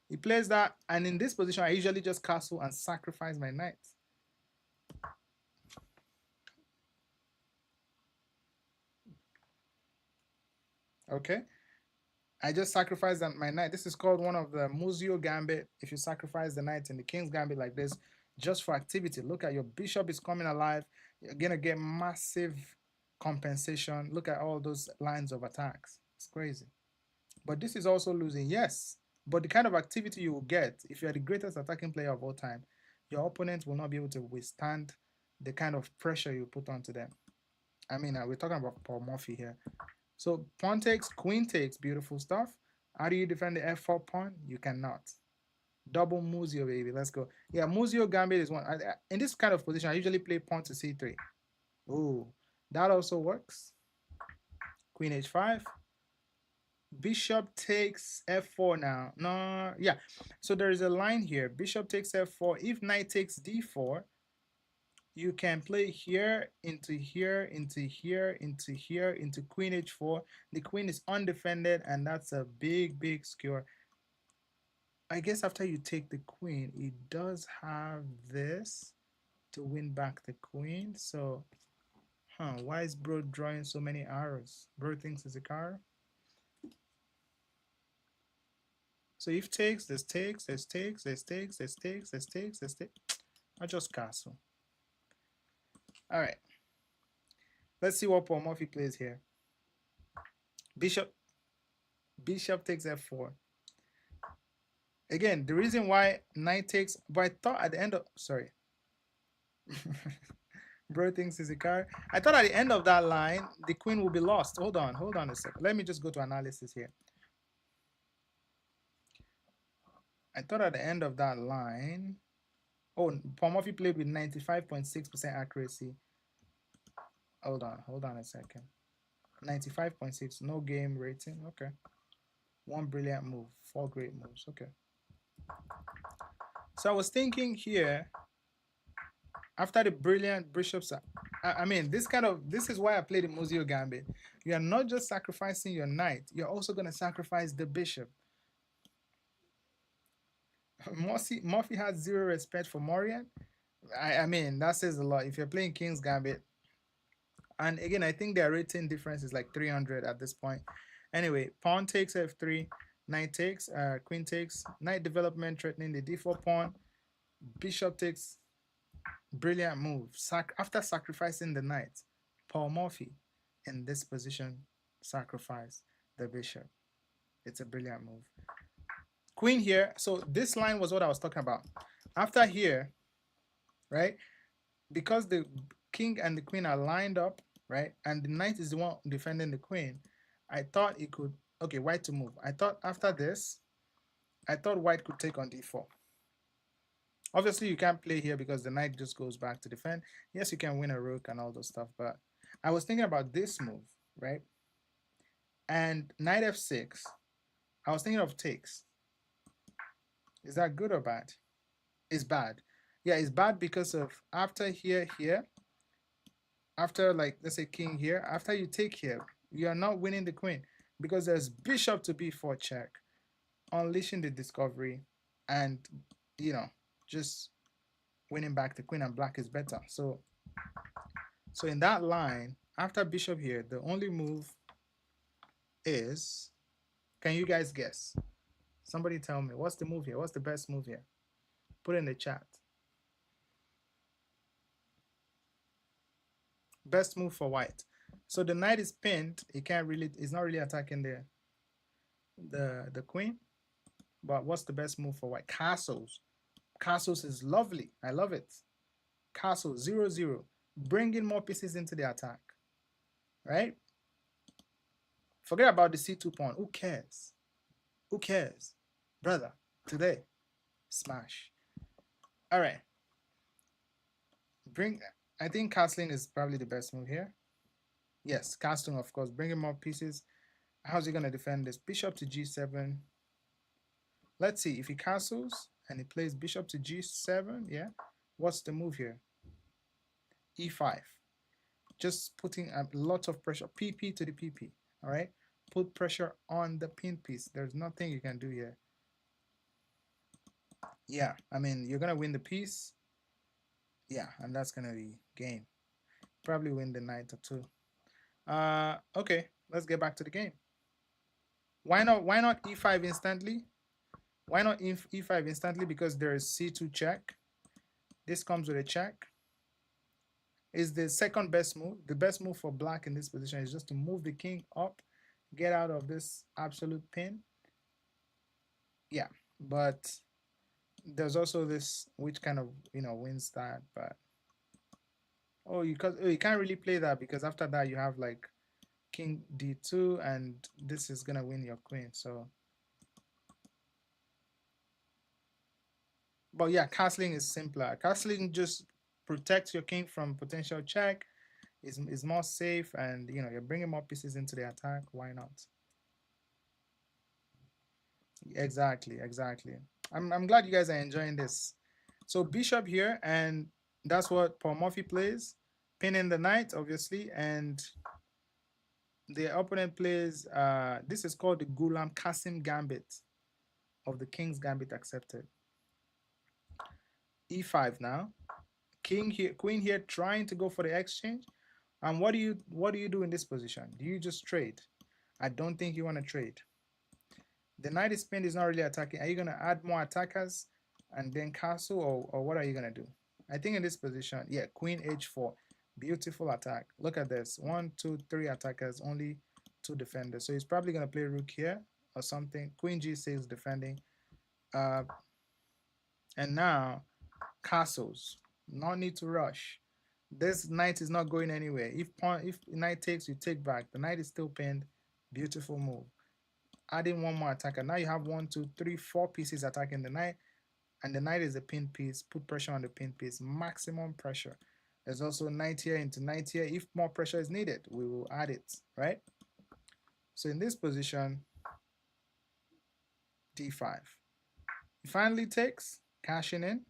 He plays that, and in this position, I usually just castle and sacrifice my knight. Okay, I just sacrificed my knight. This is called one of the Muzio Gambit. If you sacrifice the knight in the King's Gambit like this, just for activity. Look at your bishop is coming alive. You're gonna get massive compensation. Look at all those lines of attacks. It's crazy. But this is also losing, yes. But the kind of activity you will get, if you're the greatest attacking player of all time, your opponent will not be able to withstand the kind of pressure you put onto them. I mean, we're talking about Paul Morphy here. So pawn takes, queen takes, beautiful stuff. How do you defend the f4 pawn? You cannot. Double Muzio, baby. Let's go. Yeah, Muzio Gambit is one. In this kind of position, I usually play pawn to c3. Ooh, that also works. Queen h5. Bishop takes f4 now. No, yeah. So there is a line here. Bishop takes f4. If knight takes d4, you can play here, into here, into here, into here, into queen h4. The queen is undefended, and that's a big, big skewer. I guess after you take the queen, it does have this to win back the queen. So Why is bro drawing so many arrows? Bro thinks it's a car. So if takes, there's takes, there's takes, there's takes, there's takes, there's takes, there's takes. I just castle. All right. Let's see what Paul Morphy plays here. Bishop takes f4. Again, the reason why knight takes, but I thought at the end of, sorry. Bro thinks it's a car. I thought at the end of that line, the queen will be lost. Hold on a second. Let me just go to analysis here. I thought at the end of that line, oh, Paul Morphy played with 95.6% accuracy. Hold on a second. 95.6, no game rating. Okay. One brilliant move, 4 great moves. Okay. So I was thinking here, after the brilliant bishops, I mean, this is why I played the Muzio Gambit. You are not just sacrificing your knight, you're also going to sacrifice the bishop. Morphy has 0 respect for Morian. I mean, that says a lot. If you're playing King's Gambit, and again, I think their rating difference is like 300 at this point. Anyway, pawn takes f3, knight takes, queen takes, knight development threatening the d4 pawn, bishop takes, brilliant move. After sacrificing the knight, Paul Morphy in this position sacrifice the bishop. It's a brilliant move. Queen here. So this line was what I was talking about. After here, right? Because the king and the queen are lined up, right? And the knight is the one defending the queen. I thought it could, okay, white to move. I thought after this, I thought white could take on d4. Obviously, you can't play here because the knight just goes back to defend. Yes, you can win a rook and all those stuff, but I was thinking about this move, right? And knight f6, I was thinking of takes. Is that good or bad? It's bad. Yeah, it's bad because of after here, after like, let's say king here, after you take here, you are not winning the queen because there's bishop to b4 check, unleashing the discovery, and, you know, just winning back the queen, and black is better. So in that line, after bishop here, the only move is, can you guys guess? Somebody tell me, what's the move here? What's the best move here? Put it in the chat. Best move for white. So the knight is pinned. He can't really, he's not really attacking the queen. But what's the best move for white? Castles. Castles is lovely. I love it. Castle 0-0. Bringing more pieces into the attack. Right? Forget about the c2 pawn. Who cares? Who cares? Brother, today, smash. All right. I think castling is probably the best move here. Yes, castling, of course. Bringing more pieces. How's he going to defend this? Bishop to g7. Let's see. If he castles and he plays bishop to g7, yeah. What's the move here? e5. Just putting a lot of pressure. pp to the pp. All right. Put pressure on the pin piece. There's nothing you can do here. Yeah, I mean, you're going to win the piece. Yeah, and that's going to be game. Probably win the knight or two. Okay, let's get back to the game. Why not e5 instantly? Why not e5 instantly? Because there is c2 check. This comes with a check. Is the second best move. The best move for black in this position is just to move the king up, get out of this absolute pin. Yeah, but there's also this, which kind of, you know, wins that, but you can't really play that because after that you have like king d2 and this is gonna win your queen. So, but yeah, castling is simpler. Castling just protects your king from potential check. Is more safe, and you know, you're bringing more pieces into the attack. Why not? Exactly. I'm glad you guys are enjoying this. So bishop here, and that's what Paul Morphy plays, pinning the knight, obviously, and the opponent plays, this is called the Ghulam Qasim Gambit of the King's Gambit accepted. e5 now. King here, queen here, trying to go for the exchange. And what do you do in this position? Do you just trade? I don't think you want to trade. The knight is pinned is not really attacking. Are you going to add more attackers and then castle, or what are you going to do? I think in this position, yeah, queen h4. Beautiful attack. Look at this. 1, 2, 3 attackers, only 2 defenders. So he's probably going to play rook here or something. Queen g6 defending. And now castles. No need to rush. This knight is not going anywhere. If knight takes, you take back. The knight is still pinned. Beautiful move. Adding one more attacker. Now you have 1, 2, 3, 4 pieces attacking the knight, and the knight is a pinned piece. Put pressure on the pinned piece. Maximum pressure. There's also knight here into knight here. If more pressure is needed, we will add it, right? So in this position, d5. He finally takes, cashing in.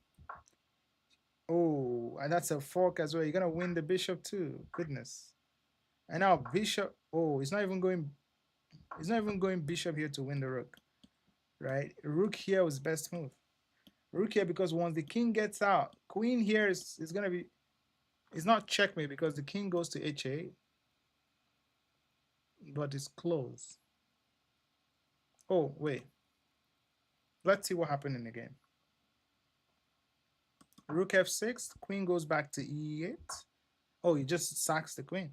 Oh, and that's a fork as well. You're gonna win the bishop too. Goodness. And now bishop. Oh, it's not even going. It's not even going bishop here to win the rook, right? Rook here was best move. Rook here because once the king gets out, queen here is gonna be. It's not checkmate because the king goes to h8, but it's close. Oh wait. Let's see what happened in the game. Rook f6, queen goes back to e8. Oh, he just sacks the queen.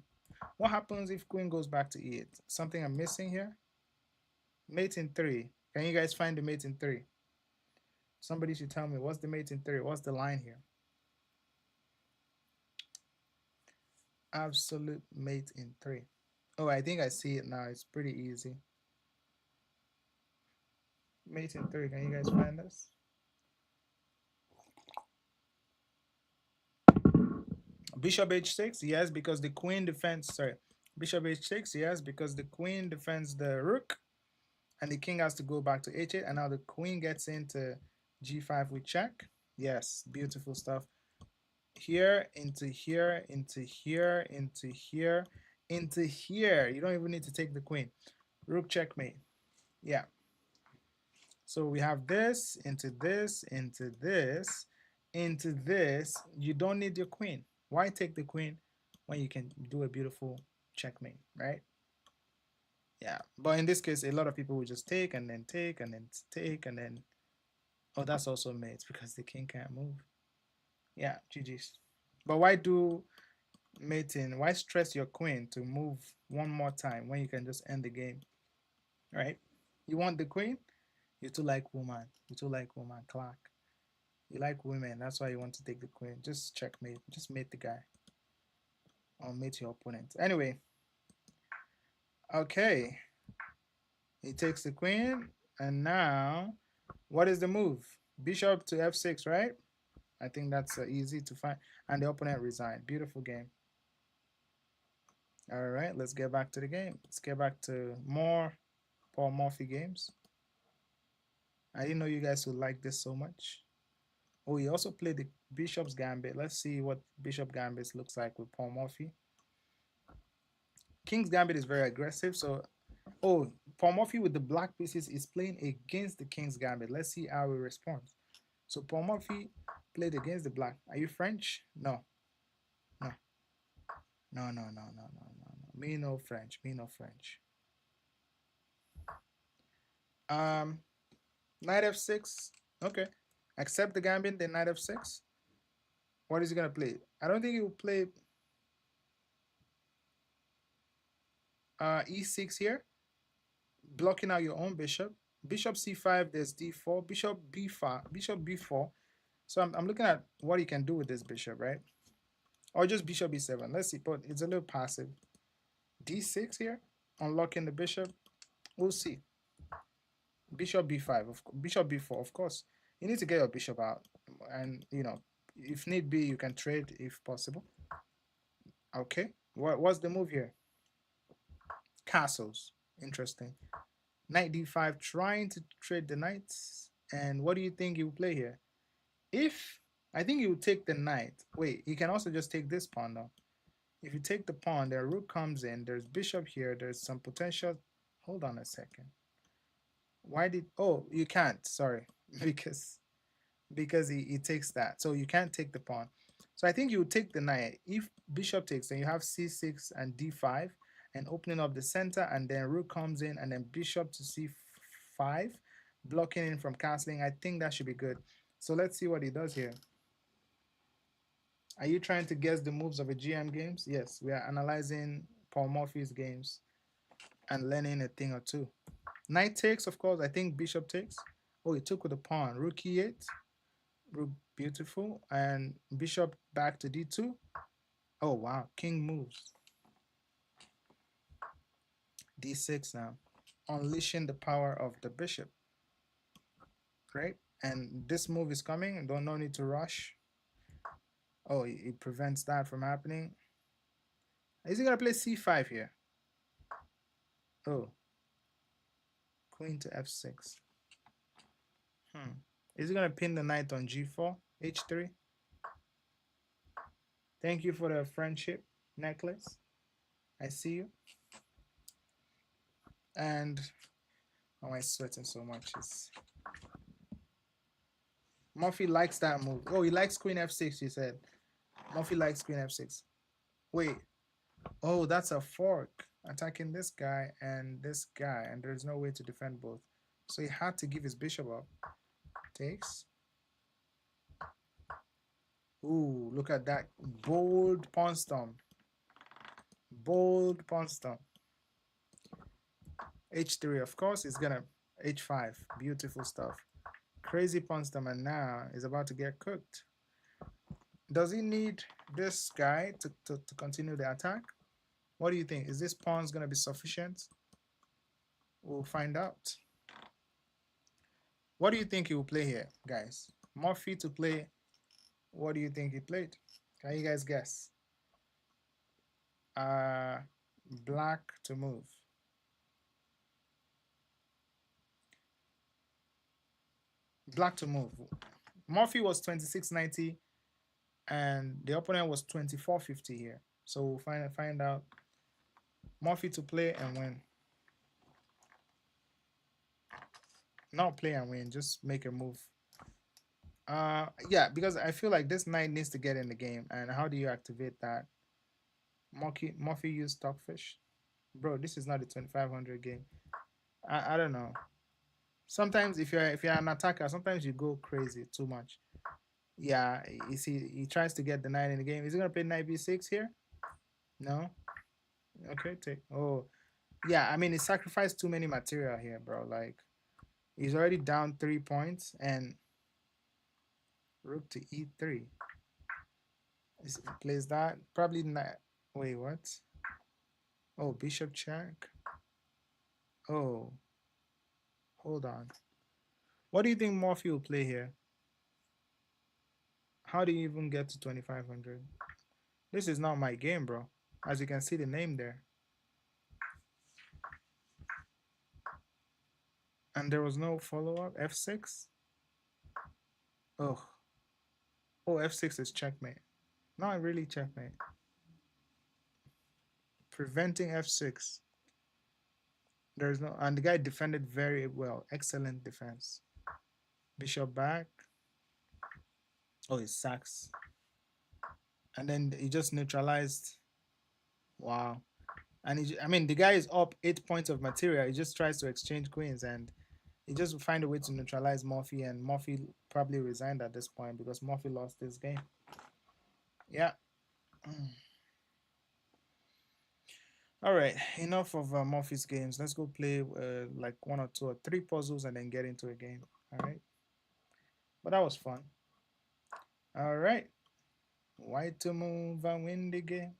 What happens if queen goes back to e8? Something I'm missing here? Mate in 3. Can you guys find the mate in 3? Somebody should tell me what's the mate in 3? What's the line here? Absolute mate in 3. Oh, I think I see it now. It's pretty easy. Mate in 3. Can you guys find this? Bishop h6, yes, because the queen defends. Sorry, bishop h6, yes, because the queen defends the rook, and the king has to go back to h8, and now the queen gets into g5 with check. Yes, beautiful stuff. Here into here into here into here into here. You don't even need to take the queen. Rook checkmate. Yeah. So we have this into this into this into this. You don't need your queen. Why take the queen when you can do a beautiful checkmate, right? Yeah. But in this case, a lot of people will just take and then take and then take and then. Oh, that's also mates because the king can't move. Yeah, GG's. But why do mating? Why stress your queen to move one more time when you can just end the game, right? You want the queen? You too like woman. You too like woman, Clark. You like women. That's why you want to take the queen. Just checkmate. Just mate the guy. Or mate your opponent. Anyway. Okay. He takes the queen. And now, what is the move? Bishop to f6, right? I think that's easy to find. And the opponent resigned. Beautiful game. All right, let's get back to the game. Let's get back to more Paul Morphy games. I didn't know you guys would like this so much. Oh, he also played the Bishop's Gambit. Let's see what Bishop Gambit looks like with Paul Morphy. King's Gambit is very aggressive. So, oh, Paul Morphy with the black pieces is playing against the King's Gambit. Let's see how he responds. So Paul Morphy played against the black. Are you French? No. No. No, no, no, no, no, no, no. Me no French. Me no French. Knight f6. Okay. Accept the gambit, then knight f6. What is he going to play? I don't think he will play e6 here. Blocking out your own bishop. Bishop c5, there's d4. Bishop b5. Bishop b4. So I'm looking at what he can do with this bishop, right? Or just bishop b7. Let's see, but it's a little passive. d6 here. Unlocking the bishop. We'll see. Bishop b5. Bishop b4, of course. You need to get your bishop out. And, you know, if need be, you can trade if possible. Okay. What's the move here? Castles. Interesting. Knight d5, trying to trade the knights. And what do you think he will play here? I think he will take the knight. Wait, he can also just take this pawn though. If you take the pawn, the rook comes in. There's bishop here. There's some potential. Hold on a second. Why did... Oh, you can't. Sorry. Because he takes that. So you can't take the pawn. So I think you would take the knight. If bishop takes, then you have c6 and d5, and opening up the center, and then rook comes in, and then bishop to c5, blocking in from castling. I think that should be good. So let's see what he does here. Are you trying to guess the moves of a GM games? Yes, we are analyzing Paul Morphy's games and learning a thing or two. Knight takes, of course. I think bishop takes. Oh, he took with a pawn. Rook e8. Rook, beautiful. And bishop back to d2. Oh, wow. King moves. d6 now. Unleashing the power of the bishop. Great. And this move is coming. No need to rush. Oh, it prevents that from happening. Is he going to play c5 here? Oh. Queen to f6. Is he going to pin the knight on g4? h3? Thank you for the friendship necklace. I see you. And why am I sweating so much? Morphy likes that move. Oh, he likes queen f6, he said. Morphy likes queen f6. Wait. Oh, that's a fork. Attacking this guy, and there's no way to defend both. So he had to give his bishop up. Takes. Ooh, look at that. Bold pawn storm. Bold pawn storm. h3, of course, is gonna h5. Beautiful stuff. Crazy pawn storm, and now is about to get cooked. Does he need this guy to continue the attack? What do you think? Is this pawn's gonna be sufficient? We'll find out. What do you think he will play here, guys? Morphy to play. What do you think he played? Can you guys guess? Black to move. Black to move. Morphy was 2690 and the opponent was 2450 here. So we'll find out. Morphy to play and win. Not play and win, just make a move. Yeah, because I feel like this knight needs to get in the game. And how do you activate that? Morphy used Stockfish. Bro, this is not a 2500 game. I don't know. Sometimes if you're an attacker, sometimes you go crazy too much. Yeah, you see, he tries to get the knight in the game. Is he gonna play knight b6 here? No. Okay, take. Oh, yeah. I mean, he sacrificed too many material here, bro. Like, he's already down 3 points, and rook to e3. He plays that. Probably not. Wait, what? Oh, bishop check. Oh, hold on. What do you think Morphy will play here? How do you even get to 2500? This is not my game, bro. As you can see the name there. And there was no follow-up. f6. Oh, f6 is checkmate. Not really checkmate. Preventing f6. There's no, and the guy defended very well. Excellent defense. Bishop back. Oh, he sacks. And then he just neutralized. Wow. And I mean, the guy is up 8 points of material. He just tries to exchange queens, and he just find a way to neutralize Morphy, and Morphy probably resigned at this point because Morphy lost this game. Yeah. All right, enough of Morphy's games. Let's go play like 1 or 2 or 3 puzzles and then get into a game. All right. But that was fun. All right. White to move and win the game.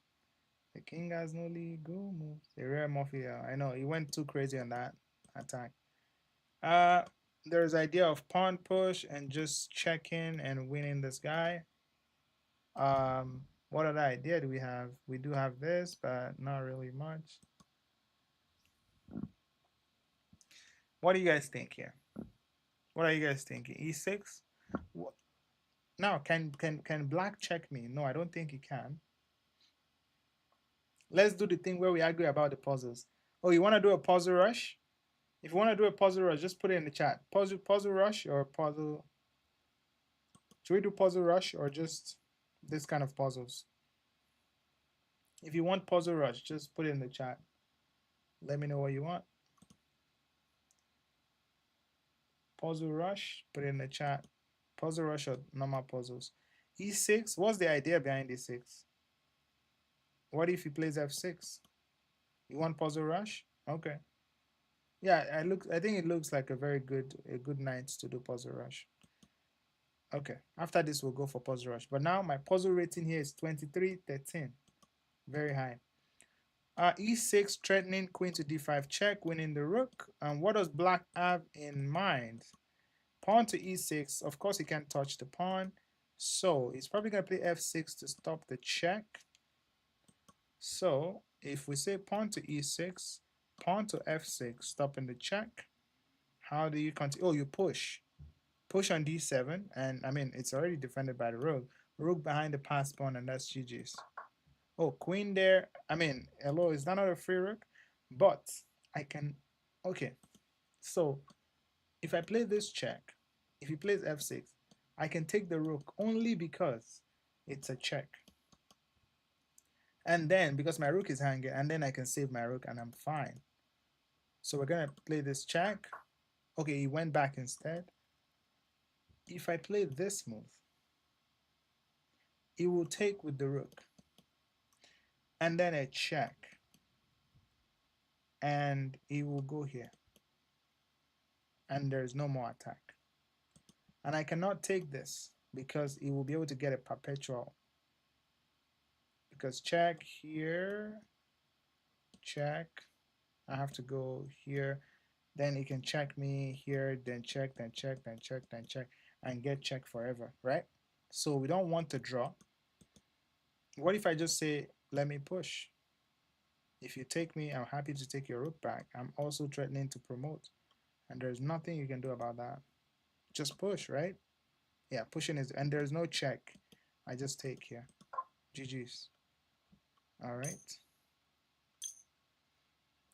The king has no legal moves. The rare Morphy. I know he went too crazy on that attack. There's idea of pawn push and just checking and winning this guy. What other idea do we have? We do have this, but not really much. What do you guys think here? What are you guys thinking? E6? What? Now, can black check me? No, I don't think he can. Let's do the thing where we argue about the puzzles. Oh, you want to do a puzzle rush? If you want to do a puzzle rush, just put it in the chat. Puzzle rush or puzzle. Should we do puzzle rush or just this kind of puzzles. If you want puzzle rush, just put it in the chat. Let me know what you want. Puzzle rush, put it in the chat. Puzzle rush or normal puzzles. E6, what's the idea behind E6? What if he plays F6? You want puzzle rush? Okay. Yeah, I think it looks like a good night to do puzzle rush. Okay. After this, we'll go for puzzle rush. But now my puzzle rating here is 23-13. Very high. E6 threatening queen to D5 check, winning the rook. And what does black have in mind? Pawn to E6. Of course, he can't touch the pawn. So he's probably going to play F6 to stop the check. So if we say pawn to E6, pawn to F6, stopping the check, how do you continue? Oh, you push. Push on D7. And I mean, it's already defended by the rook. Rook behind the pass pawn, and that's GG's. Oh, queen there. I mean, hello, is that not a free rook? But I can, okay. So if I play this check, if he plays F6, I can take the rook only because it's a check. And then, because my rook is hanging, and then I can save my rook and I'm fine. So we're going to play this check. Okay, he went back instead. If I play this move, he will take with the rook. And then a check. And he will go here. And there's no more attack. And I cannot take this because he will be able to get a perpetual. Because check here, check. I have to go here. Then he can check me here, then check, then check, then check, then check, and get check forever, right? So we don't want to draw. What if I just say, let me push? If you take me, I'm happy to take your rook back. I'm also threatening to promote. And there's nothing you can do about that. Just push, right? Yeah, pushing is, and there's no check. I just take here. GG's. All right.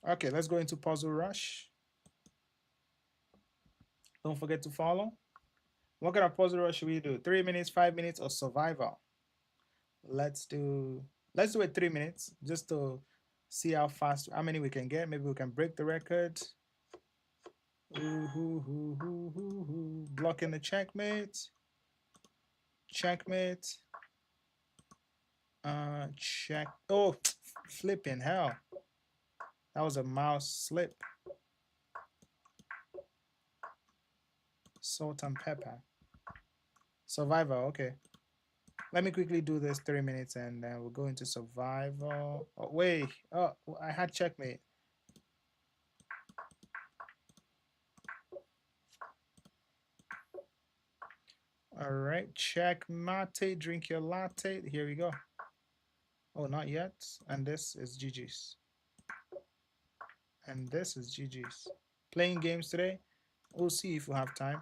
Okay, let's go into puzzle rush. Don't forget to follow. What kind of puzzle rush should we do? 3 minutes, 5 minutes, or survival? Let's do it 3 minutes just to see how fast, how many we can get. Maybe we can break the record. Blocking the checkmate. Checkmate. Check. Oh, flipping hell. That was a mouse slip. Salt and pepper. Survival, okay. Let me quickly do this 3 minutes and then we'll go into survival. Oh, wait. Oh, I had checkmate. All right, checkmate, drink your latte. Here we go. Oh, not yet. And this is GG's. And this is GG's. Playing games today. We'll see if we have time.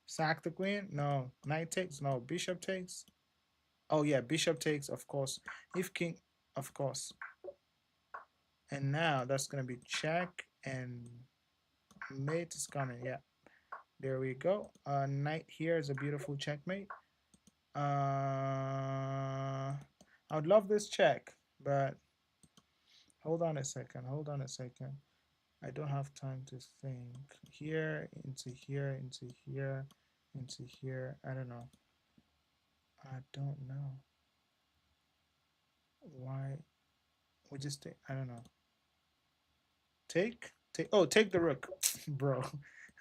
Sack the queen? No. Knight takes? No. Bishop takes? Oh, yeah. Bishop takes, of course. If king, of course. And now that's going to be check and mate is coming. Yeah. There we go. Knight here is a beautiful checkmate. I would love this check, but hold on a second. Hold on a second. I don't have time to think. Here, into here, into here, into here. I don't know. I don't know. Why? We just take, I don't know. Take? Oh, take the rook. Bro,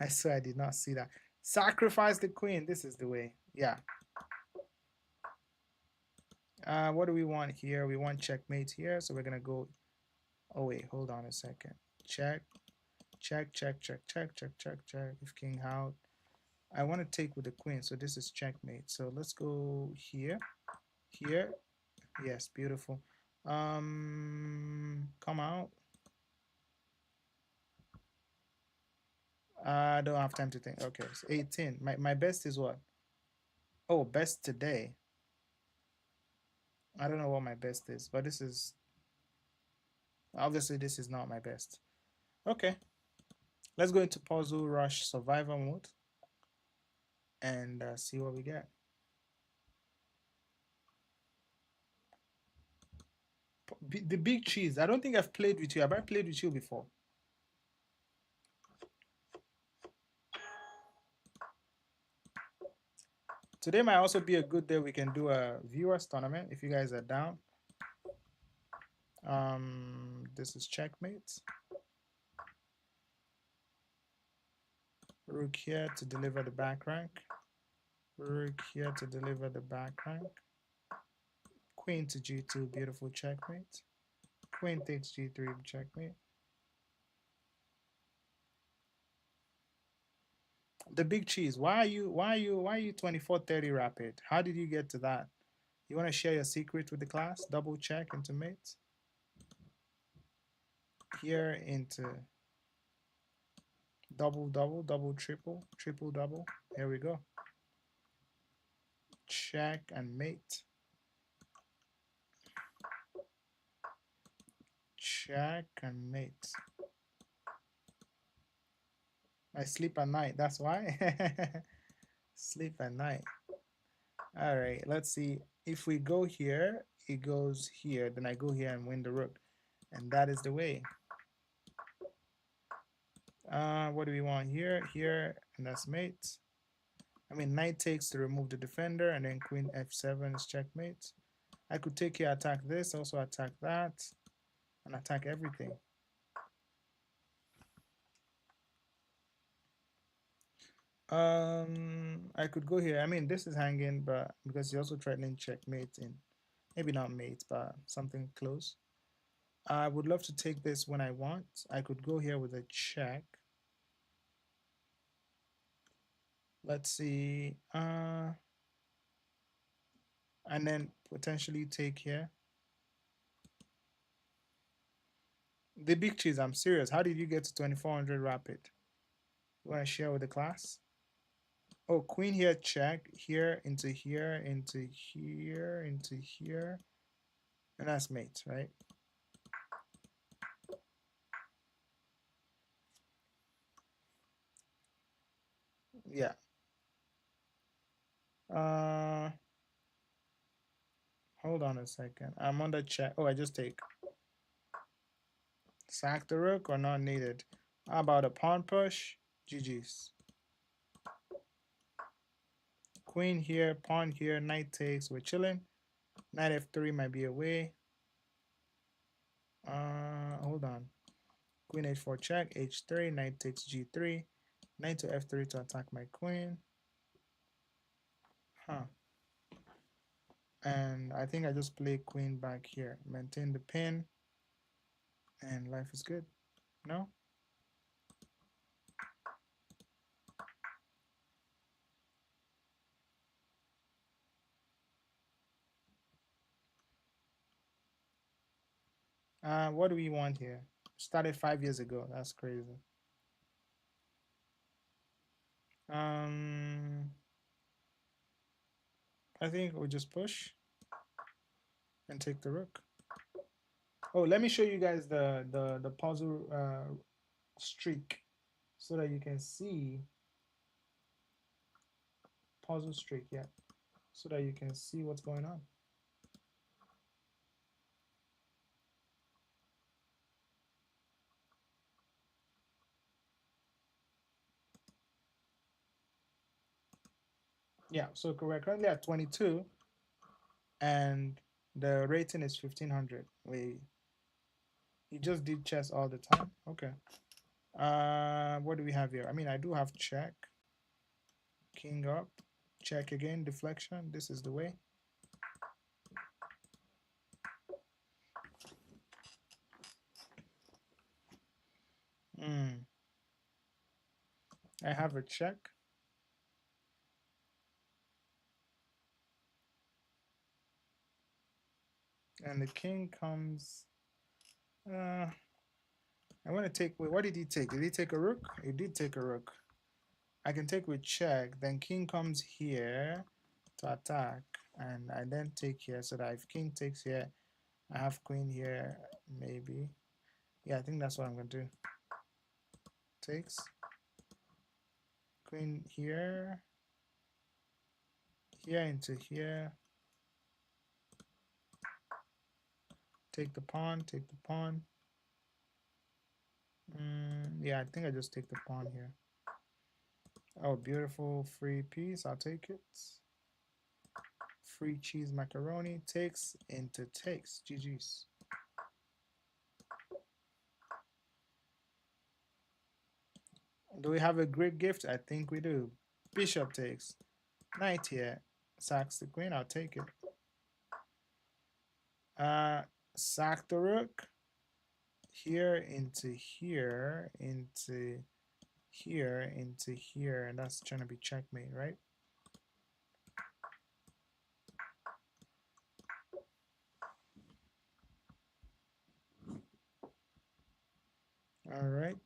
I swear I did not see that. Sacrifice the queen. This is the way. Yeah. What do we want here? We want checkmate here. So we're going to go. Oh, wait. Hold on a second. Check. Check, check, check, check, check, check, check. If king out. I want to take with the queen. So this is checkmate. So let's go here. Here. Yes, beautiful. Come out. I don't have time to think. Okay, so 18. My best is what? Oh, best today. I don't know what my best is, but this is obviously this is not my best. Okay. Let's go into puzzle rush survival mode. and see what we get. The big cheese. I don't think I've played with you. Have I played with you before? Today might also be a good day. We can do a viewers tournament if you guys are down. This is checkmate. Rook here to deliver the back rank. Rook here to deliver the back rank. Queen to g2, beautiful checkmate. Queen takes g3, checkmate. The big cheese. Why are you 2430 rapid? How did you get to that? You want to share your secret with the class? Double check into mates. Here into double, double, double, triple, triple, double. Here we go. Check and mate. Check and mate. I sleep at night. That's why. Sleep at night. All right. Let's see. If we go here, it goes here. Then I go here and win the rook. And that is the way. What do we want here? Here, and that's mate. I mean, knight takes to remove the defender, and then queen f7 is checkmate. I could take here, attack this, also attack that, and attack everything. I could go here. I mean, this is hanging, but because you're also threatening checkmate in, maybe not mate, but something close. I would love to take this when I want. I could go here with a check. Let's see. And then potentially take here. The big cheese, I'm serious. How did you get to 2400 rapid? You want to share with the class? Oh, queen here, check, here, into here, into here, into here. And that's mate, right? Yeah. Hold on a second. I'm on the check. Oh, I just take. Sack the rook or not needed. How about a pawn push? GG's. Queen here, pawn here, knight takes. We're chilling. Knight f3 might be away. Hold on. Queen h4 check, h3, knight takes g3. Knight to f3 to attack my queen. Huh. And I think I just play queen back here. Maintain the pin. And life is good. No? What do we want here? Started 5 years ago. That's crazy. I think we'll just push and take the rook. Oh, let me show you guys the puzzle streak so that you can see puzzle streak, yeah, so that you can see what's going on. Yeah, so we're currently at 22 and the rating is 1500. Wait, you just did chess all the time? Okay. What do we have here? I mean, I do have check, king up, check again, deflection. This is the way. I have a check. And the king comes. I want to take. Wait, what did he take? Did he take a rook? He did take a rook. I can take with check. Then king comes here to attack, and I then take here. So that if king takes here, I have queen here. Maybe. Yeah, I think that's what I'm gonna do. Takes. Queen here. here into here. Take the pawn, take the pawn. Yeah, I think I just take the pawn here. Oh, beautiful free piece. I'll take it. Free cheese macaroni. Takes into takes. GG's. Do we have a great gift? I think we do. Bishop takes. Knight here. Sacks the queen. I'll take it. Sack the rook. Here into here. Into here. Into here. And that's trying to be checkmate, right? All right.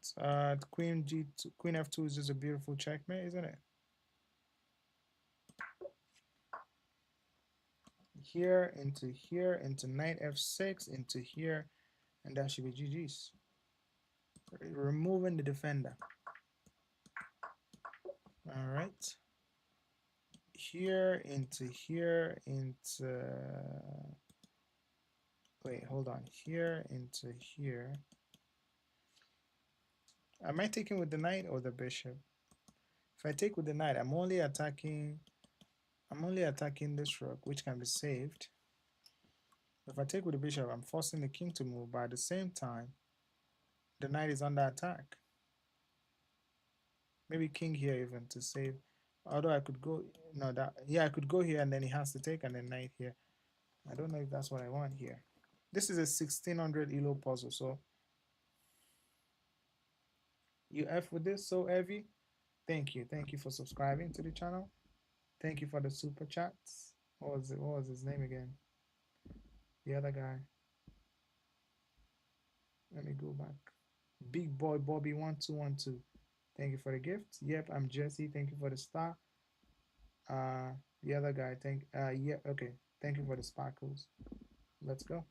Queen G2, Queen F2 is just a beautiful checkmate, isn't it? Here into knight F6 into here, and that should be GG's. Removing the defender. All right. Here into here into. Wait, hold on. Here into here. Am I taking with the knight or the bishop? If I take with the knight, I'm only attacking this rook, which can be saved. If I take with the bishop, I'm forcing the king to move, but at the same time, the knight is under attack. Maybe king here even to save. Although I could go, no, that, yeah, I could go here and then he has to take and then knight here. I don't know if that's what I want here. This is a 1600 ELO puzzle, so you F with this so heavy. Thank you for subscribing to the channel. Thank you for the super chats. What was his name again? The other guy. Let me go back. Big boy Bobby 1212. Thank you for the gift. Yep, I'm Jesse. Thank you for the star. The other guy, yeah, okay. Thank you for the sparkles. Let's go.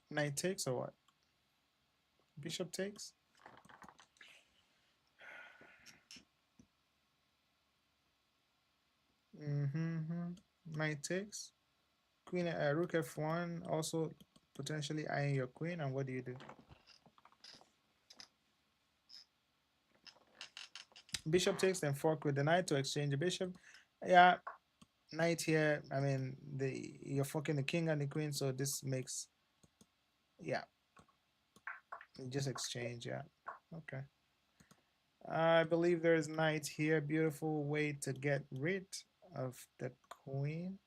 Knight takes or what? Bishop takes. Knight takes. Queen, rook f1, also potentially eyeing your queen. And what do you do? Bishop takes, then fork with the knight to exchange the bishop. Yeah, knight here. I mean, you're forking the king and the queen, so this makes, yeah, you just exchange. Yeah, okay. I believe there is knight here. Beautiful way to get rid of the queen.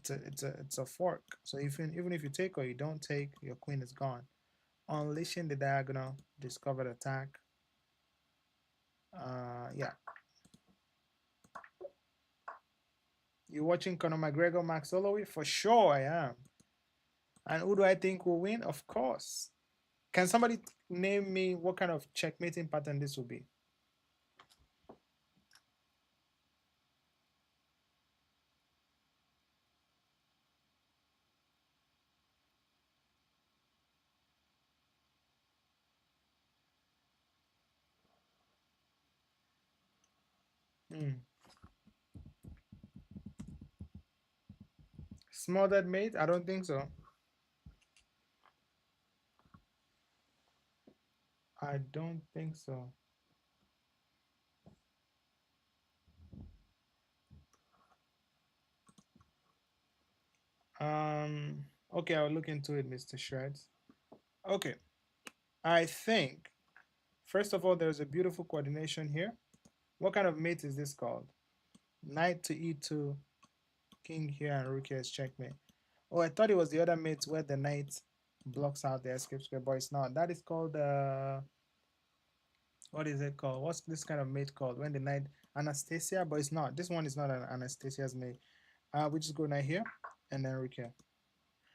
It's a fork. So even if you take or you don't take, your queen is gone. Unleashing the diagonal, discovered attack. Yeah. You watching Conor McGregor, Max Holloway? For sure I am. And who do I think will win? Of course. Can somebody name me what kind of checkmating pattern this will be? Smothered mate? I don't think so. I don't think so. Okay, I'll look into it, Mr. Shreds. Okay. I think, first of all, there's a beautiful coordination here. What kind of mate is this called? Knight to e2, king here, and rook here is checkmate. Oh, I thought it was the other mate where the knight blocks out the escape square, but it's not. That is called, what is it called? What's this kind of mate called? When the knight, Anastasia, but it's not. This one is not an Anastasia's mate. We just go knight here, and then rook here.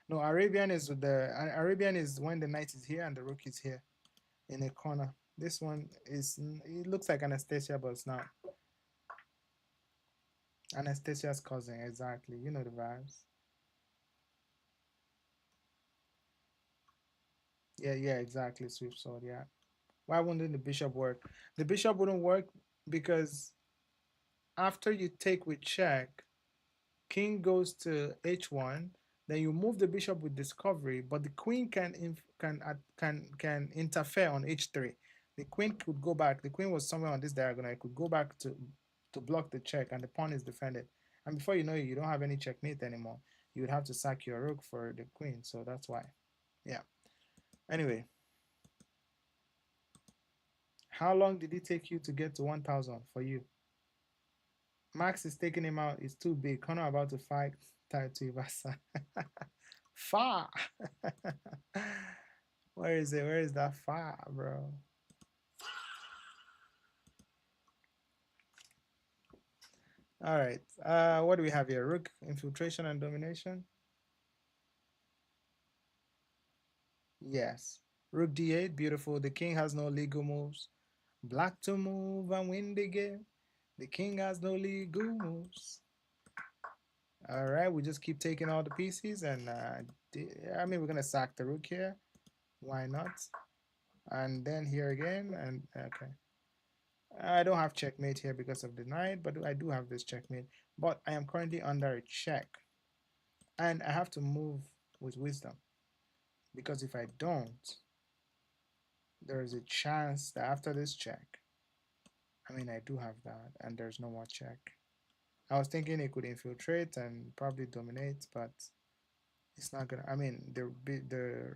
No, Arabian is when the knight is here and the rook is here in a corner. This one is, it looks like Anastasia, but it's not. Anastasia's cousin, exactly. You know the vibes. Yeah, exactly. Swift sword, yeah. Why wouldn't the bishop work? The bishop wouldn't work because after you take with check, king goes to h1, then you move the bishop with discovery, but the queen can interfere on h3. The queen could go back. The queen was somewhere on this diagonal. It could go back to block the check, and the pawn is defended. And before you know it, you don't have any checkmate anymore. You would have to sack your rook for the queen. So that's why. Yeah. Anyway, how long did it take you to get to 1,000 for you? Max is taking him out. It's too big. Connor about to fight Taito Ivasa. Far. Where is it? Where is that far, bro? All right. What do we have here? Rook infiltration and domination. Yes. Rook d8. Beautiful. The king has no legal moves. Black to move and win the game. The king has no legal moves. All right. We just keep taking all the pieces, and I mean, we're gonna sack the rook here. Why not? And then here again, and okay. I don't have checkmate here because of the knight, but I do have this checkmate. But I am currently under a check, and I have to move with wisdom, because if I don't, there is a chance that after this check, I mean, I do have that, and there's no more check. I was thinking it could infiltrate and probably dominate, but it's not gonna. I mean, the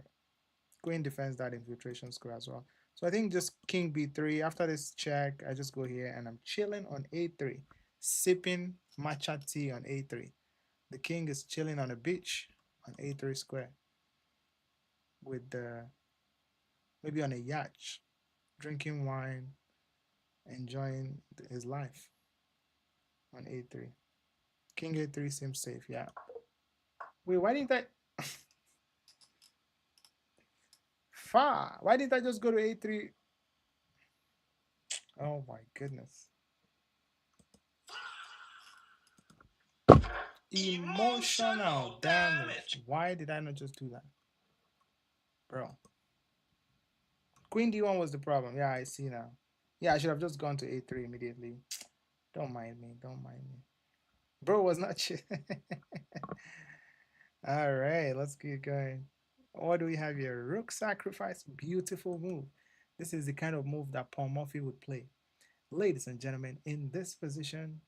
queen defends that infiltration square as well. So I think just king b3. After this check, I just go here and I'm chilling on a3, sipping matcha tea on a3. The king is chilling on a beach on a3 square with maybe on a yacht, drinking wine, enjoying his life on a3. King a3 seems safe, yeah. Wait, why didn't I? Far. Why didn't I just go to a3? Oh my goodness. Emotional damage. Why did I not just do that? Bro. Queen d1 was the problem. Yeah, I see now. Yeah, I should have just gone to a3 immediately. Don't mind me. Don't mind me. Bro was not shit. All right, let's keep going. What do we have here? Rook sacrifice. Beautiful move. This is the kind of move that Paul Morphy would play. Ladies and gentlemen, in this position,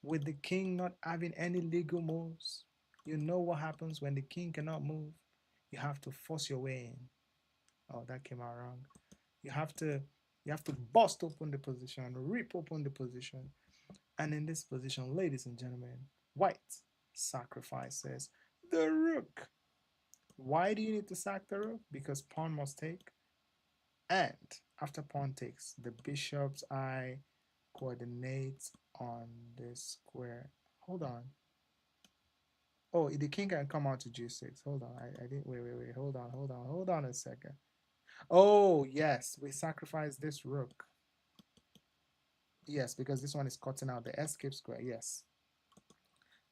with the king not having any legal moves, you know what happens when the king cannot move. You have to force your way in. Oh, that came out wrong. You have to bust open the position, rip open the position. And in this position, ladies and gentlemen, white sacrifices the rook. Why do you need to sack the rook? Because pawn must take. And after pawn takes, the bishop's eye coordinates on this square. Hold on. Oh, the king can come out to g6. Hold on. I didn't. Wait. Hold on a second. Oh, yes. We sacrifice this rook. Yes, because this one is cutting out the escape square. Yes.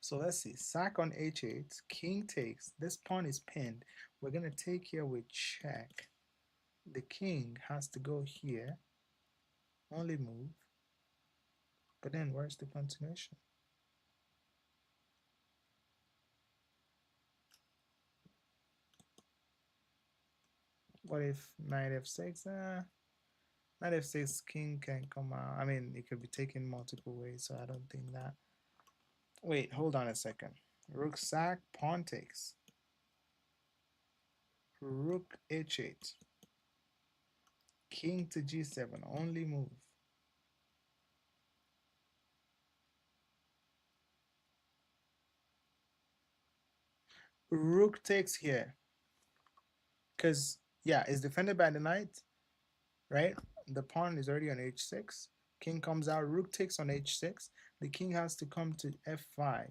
So let's see. Sack on h8. King takes. This pawn is pinned. We're going to take here with check. The king has to go here. Only move. But then where's the continuation? What if knight f6? Knight f6, king can come out. I mean, it could be taken multiple ways, so I don't think that. Wait, hold on a second. Rook sack, pawn takes. Rook h8. King to g7, only move. Rook takes here. Because, yeah, it's defended by the knight, right? The pawn is already on h6. King comes out, rook takes on h6. The king has to come to f5.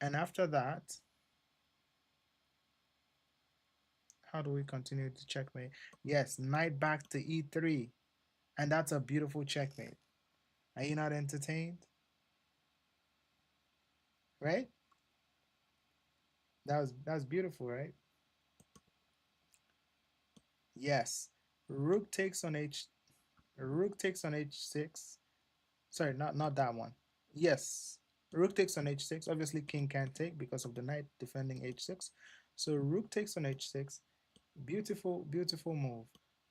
And after that, how do we continue to checkmate? Yes, knight back to e3. And that's a beautiful checkmate. Are you not entertained? Right? That's beautiful, right? Yes. Rook takes on h. Rook takes on h6. Sorry, not that one. Yes, rook takes on h6. Obviously, king can't take because of the knight defending h6. So rook takes on h6. Beautiful, beautiful move.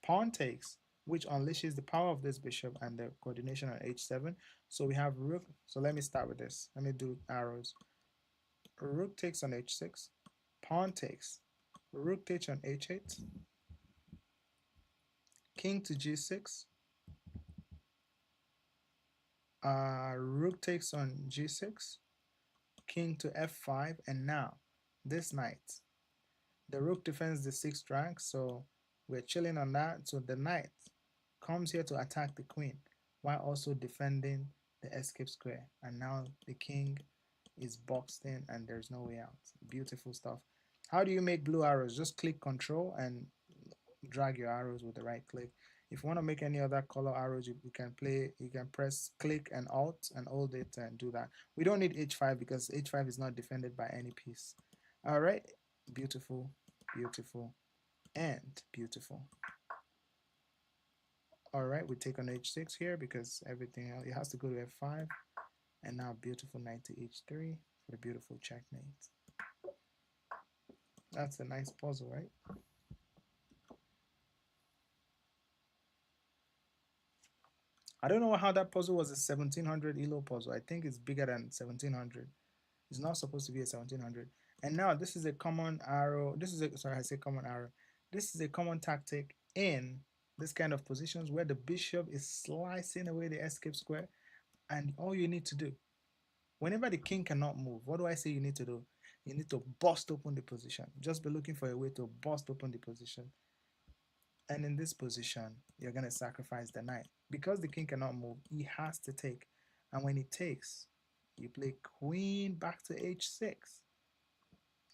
Pawn takes, which unleashes the power of this bishop and the coordination on h7. So we have rook. So let me start with this. Let me do arrows. Rook takes on h6. Pawn takes. Rook takes on h8. King to g6. Rook takes on g6. King to f5. And now this knight. The rook defends the 6th rank, so we're chilling on that. So the knight comes here to attack the queen while also defending the escape square. And now the king is boxed in and there's no way out. Beautiful stuff. How do you make blue arrows? Just click control and drag your arrows with the right click. If you want to make any other color arrows, you can press click and alt and hold it and do that. We don't need h5 because h5 is not defended by any piece. All right, beautiful, beautiful, and beautiful. All right, we take on h6 here because everything else, it has to go to f5. And now beautiful knight to h3 for the beautiful checkmate. That's a nice puzzle, right? I don't know how that puzzle was a 1700 ELO puzzle. I think it's bigger than 1700. It's not supposed to be a 1700. And now this is a common arrow. This is a, sorry, I say common arrow. This is a common tactic in this kind of positions where the bishop is slicing away the escape square. And all you need to do, whenever the king cannot move, what do I say you need to do? You need to bust open the position. Just be looking for a way to bust open the position. And in this position, you're going to sacrifice the knight. Because the king cannot move, he has to take. And when he takes, you play queen back to h6.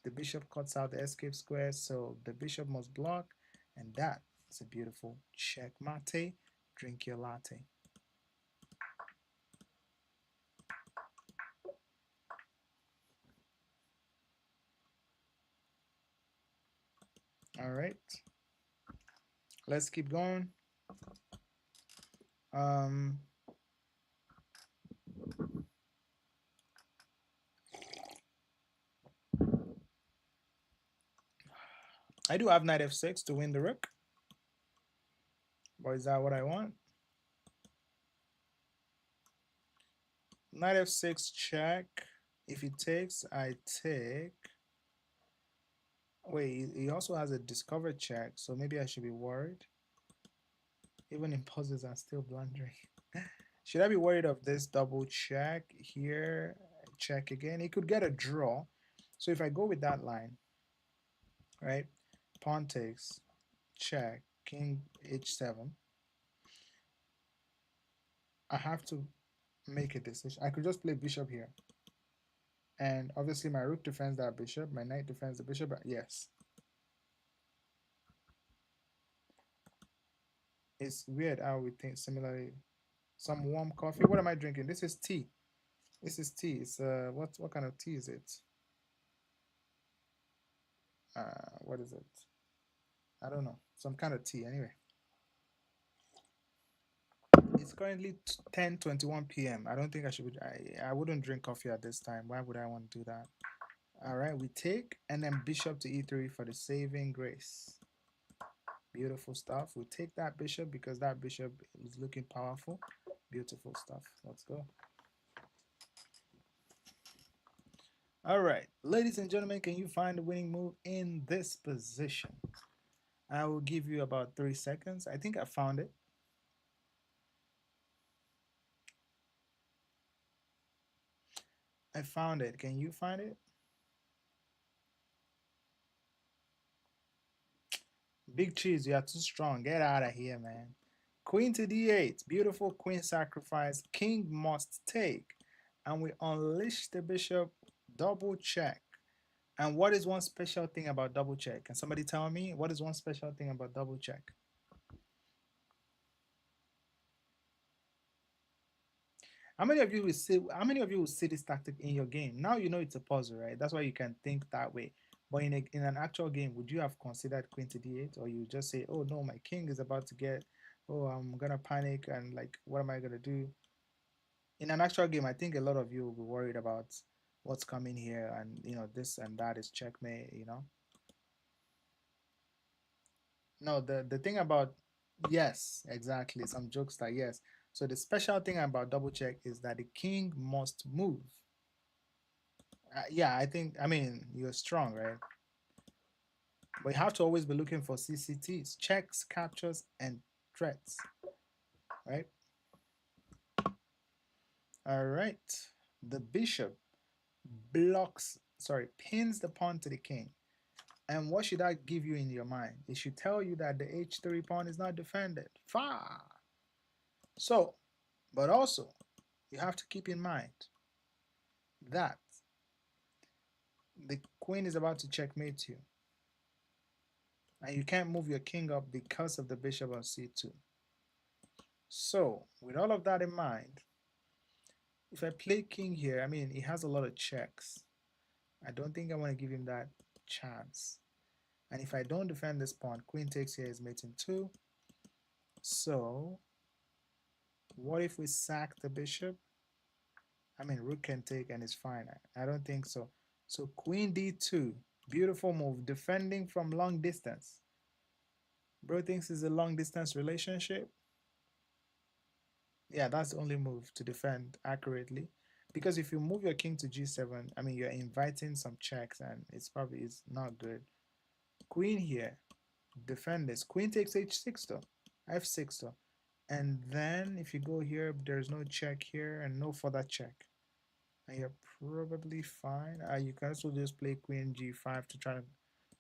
The bishop cuts out the escape square, so the bishop must block. And that is a beautiful checkmate. Drink your latte. All right. Let's keep going. I do have knight f6 to win the rook. But is that what I want? Knight f6 check. If he takes, I take. Wait, he also has a discovered check, so maybe I should be worried. Even in puzzles, I'm still blundering. Should I be worried of this double check here? Check again. He could get a draw. So if I go with that line, right? Pawn takes, check, king h7. I have to make a decision. I could just play bishop here. And obviously my rook defends that bishop. My knight defends the bishop. Yes. It's weird how we think similarly. Some warm coffee. What am I drinking? This is tea. This is tea. It's what kind of tea is it? What is it? I don't know. Some kind of tea anyway. It's currently 10:21 p.m. I don't think I should be, I wouldn't drink coffee at this time. Why would I want to do that? All right, we take and then bishop to e3 for the saving grace. Beautiful stuff. We take that bishop because that bishop is looking powerful. Beautiful stuff. Let's go. All right, ladies and gentlemen, can you find the winning move in this position? I will give you about 3 seconds. I think I found it. I found it. Can you find it? Big cheese, you are too strong. Get out of here, man. Queen to d8. Beautiful queen sacrifice. King must take. And we unleash the bishop. Double check. And what is one special thing about double check? Can somebody tell me what is one special thing about double check? How many of you will see this tactic in your game? Now you know it's a puzzle, right? That's why you can think that way. But in an actual game, would you have considered queen to d8, or you just say, oh no, my king is about to get, oh, I'm gonna panic and like, what am I gonna do? In an actual game, I think a lot of you will be worried about what's coming here, and this and that is checkmate. No, the thing about, yes, exactly. Some jokes that, yes. So the special thing about double check is that the king must move. Yeah, I mean, you're strong, right? But you have to always be looking for CCTs, checks, captures, and threats, right? All right. The bishop pins the pawn to the king. And what should that give you in your mind? It should tell you that the h3 pawn is not defended. Far. So, but also, you have to keep in mind that the queen is about to checkmate you. And you can't move your king up because of the bishop on c2. So, with all of that in mind, if I play king here, I mean, he has a lot of checks. I don't think I want to give him that chance. And if I don't defend this pawn, queen takes here is mating 2. So, what if we sack the bishop? I mean, rook can take and it's fine. I don't think so. So, queen d2. Beautiful move, defending from long distance. Bro thinks it's a long distance relationship. Yeah, that's the only move to defend accurately. Because if you move your king to g7, I mean, you're inviting some checks and it's probably is not good. Queen here, defend this. Queen takes h6 though, f6 though. And then if you go here, there's no check here and no further check. And you're probably fine. You can also just play queen g5 to try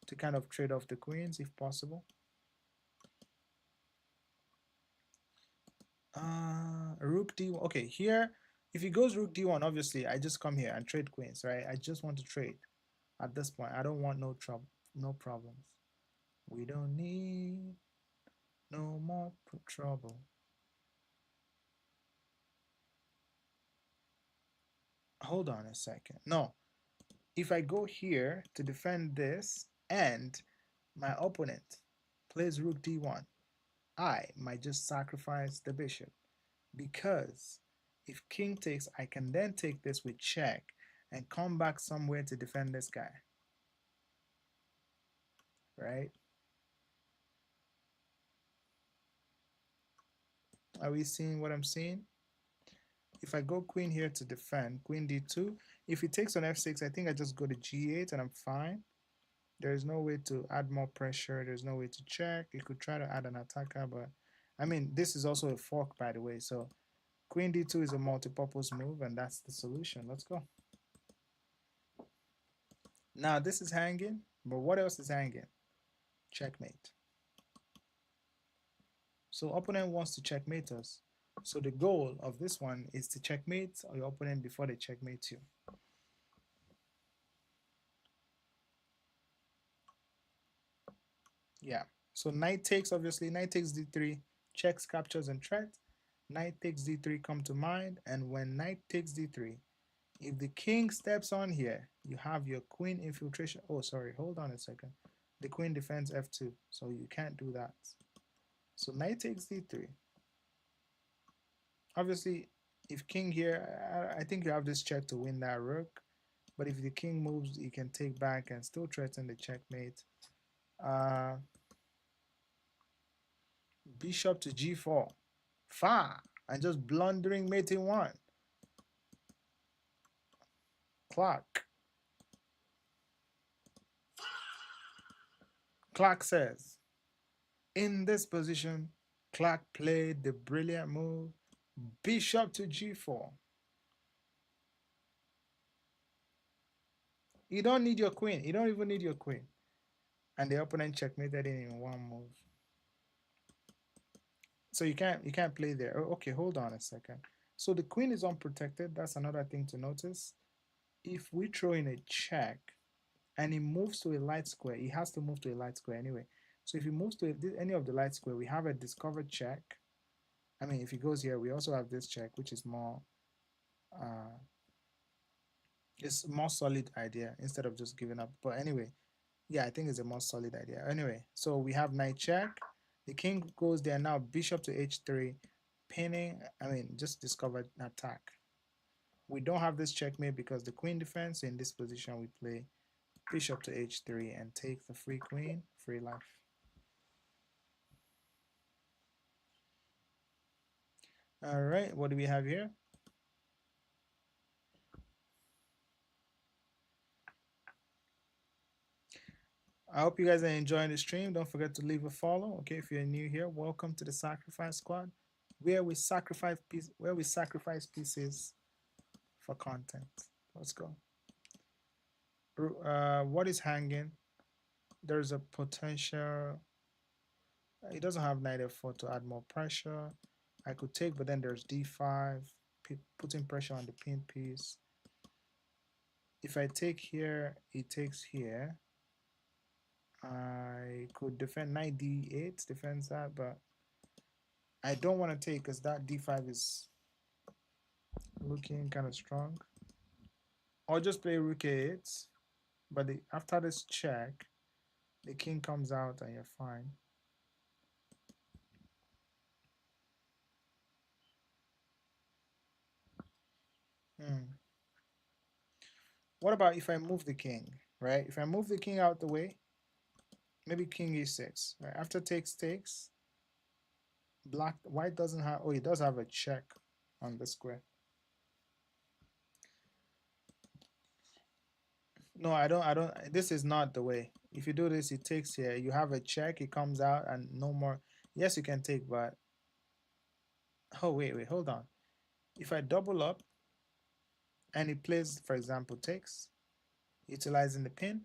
to kind of trade off the queens if possible. Rook d1. Okay, here, if he goes rook d1, obviously I just come here and trade queens, right? I just want to trade at this point. I don't want no trouble, no problems. We don't need no more trouble. Hold on a second. No, if I go here to defend this and my opponent plays rook d1, I might just sacrifice the bishop, because if king takes, I can then take this with check and come back somewhere to defend this guy, right? Are we seeing what I'm seeing? If I go queen here to defend, queen d2, if he takes on f6, I think I just go to g8 and I'm fine. There's no way to add more pressure. There's no way to check. You could try to add an attacker, but I mean, this is also a fork, by the way. So queen d2 is a multi-purpose move, and that's the solution. Let's go. Now, this is hanging, but what else is hanging? Checkmate. So opponent wants to checkmate us. So the goal of this one is to checkmate your opponent before they checkmate you. Yeah. So knight takes, obviously, knight takes d3, checks, captures, and threat. Knight takes d3 come to mind, and when knight takes d3, if the king steps on here, you have your queen infiltration. Oh, sorry, hold on a second. The queen defends f2, so you can't do that. So knight takes d3. Obviously, if king here, I think you have this check to win that rook. But if the king moves, you can take back and still threaten the checkmate. Bishop to g4. Far. And just blundering mate in one. Clark. Clark says, in this position, Clark played the brilliant move, bishop to g4. You don't need your queen. You don't even need your queen. And the opponent checkmated in one move. So you can't play there. Oh, okay, hold on a second. So the queen is unprotected. That's another thing to notice. If we throw in a check and he moves to a light square, he has to move to a light square anyway. So if he moves to any of the light square, we have a discovered check. I mean, if he goes here, we also have this check, which is more, it's more solid idea instead of just giving up. But anyway, Yeah, I think it's a more solid idea. Anyway, so we have knight check. The king goes there now. Bishop to h3, pinning. I mean, just discovered attack. We don't have this checkmate because the queen defense. In this position, we play bishop to h3 and take the free queen, free life. All right, what do we have here? I hope you guys are enjoying the stream. Don't forget to leave a follow. Okay, if you're new here, welcome to the Sacrifice Squad, where we sacrifice pieces for content. Let's go. What is hanging? There's a potential. It doesn't have knight f4 to add more pressure. I could take, but then there's d5, putting pressure on the pin piece. If I take here, it takes here. I could defend knight d8, defends that, but I don't want to take because that d5 is looking kind of strong. Or just play rook a8, but after this check, the king comes out and you're fine. What about if I move the king, right? If I move the king out the way, maybe king e6, right? After takes, white doesn't have, oh, it does have a check on the square. No, I don't, this is not the way. If you do this, it takes here, you have a check, it comes out and no more. Yes, you can take, but, oh, wait, hold on. If I double up and it plays, for example, takes, utilizing the pin,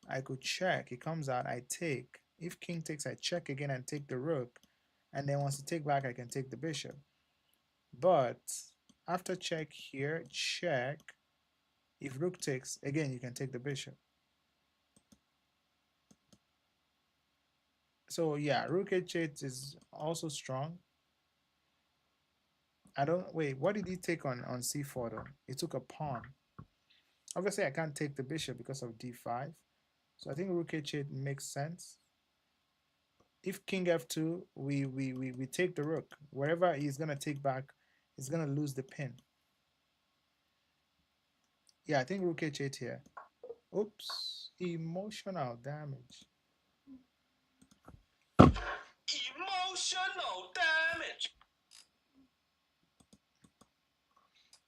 I could check, it comes out, I take. If king takes, I check again and take the rook. And then once to take back, I can take the bishop. But after check here, check. If rook takes, again, you can take the bishop. So yeah, rook h8 is also strong. I don't, wait, what did he take on c4 though? He took a pawn. Obviously, I can't take the bishop because of d5. So I think rook h8 makes sense. If king f2, we take the rook. Wherever he's going to take back, he's going to lose the pin. Yeah, I think rook h8 here. Oops, emotional damage. Emotional damage.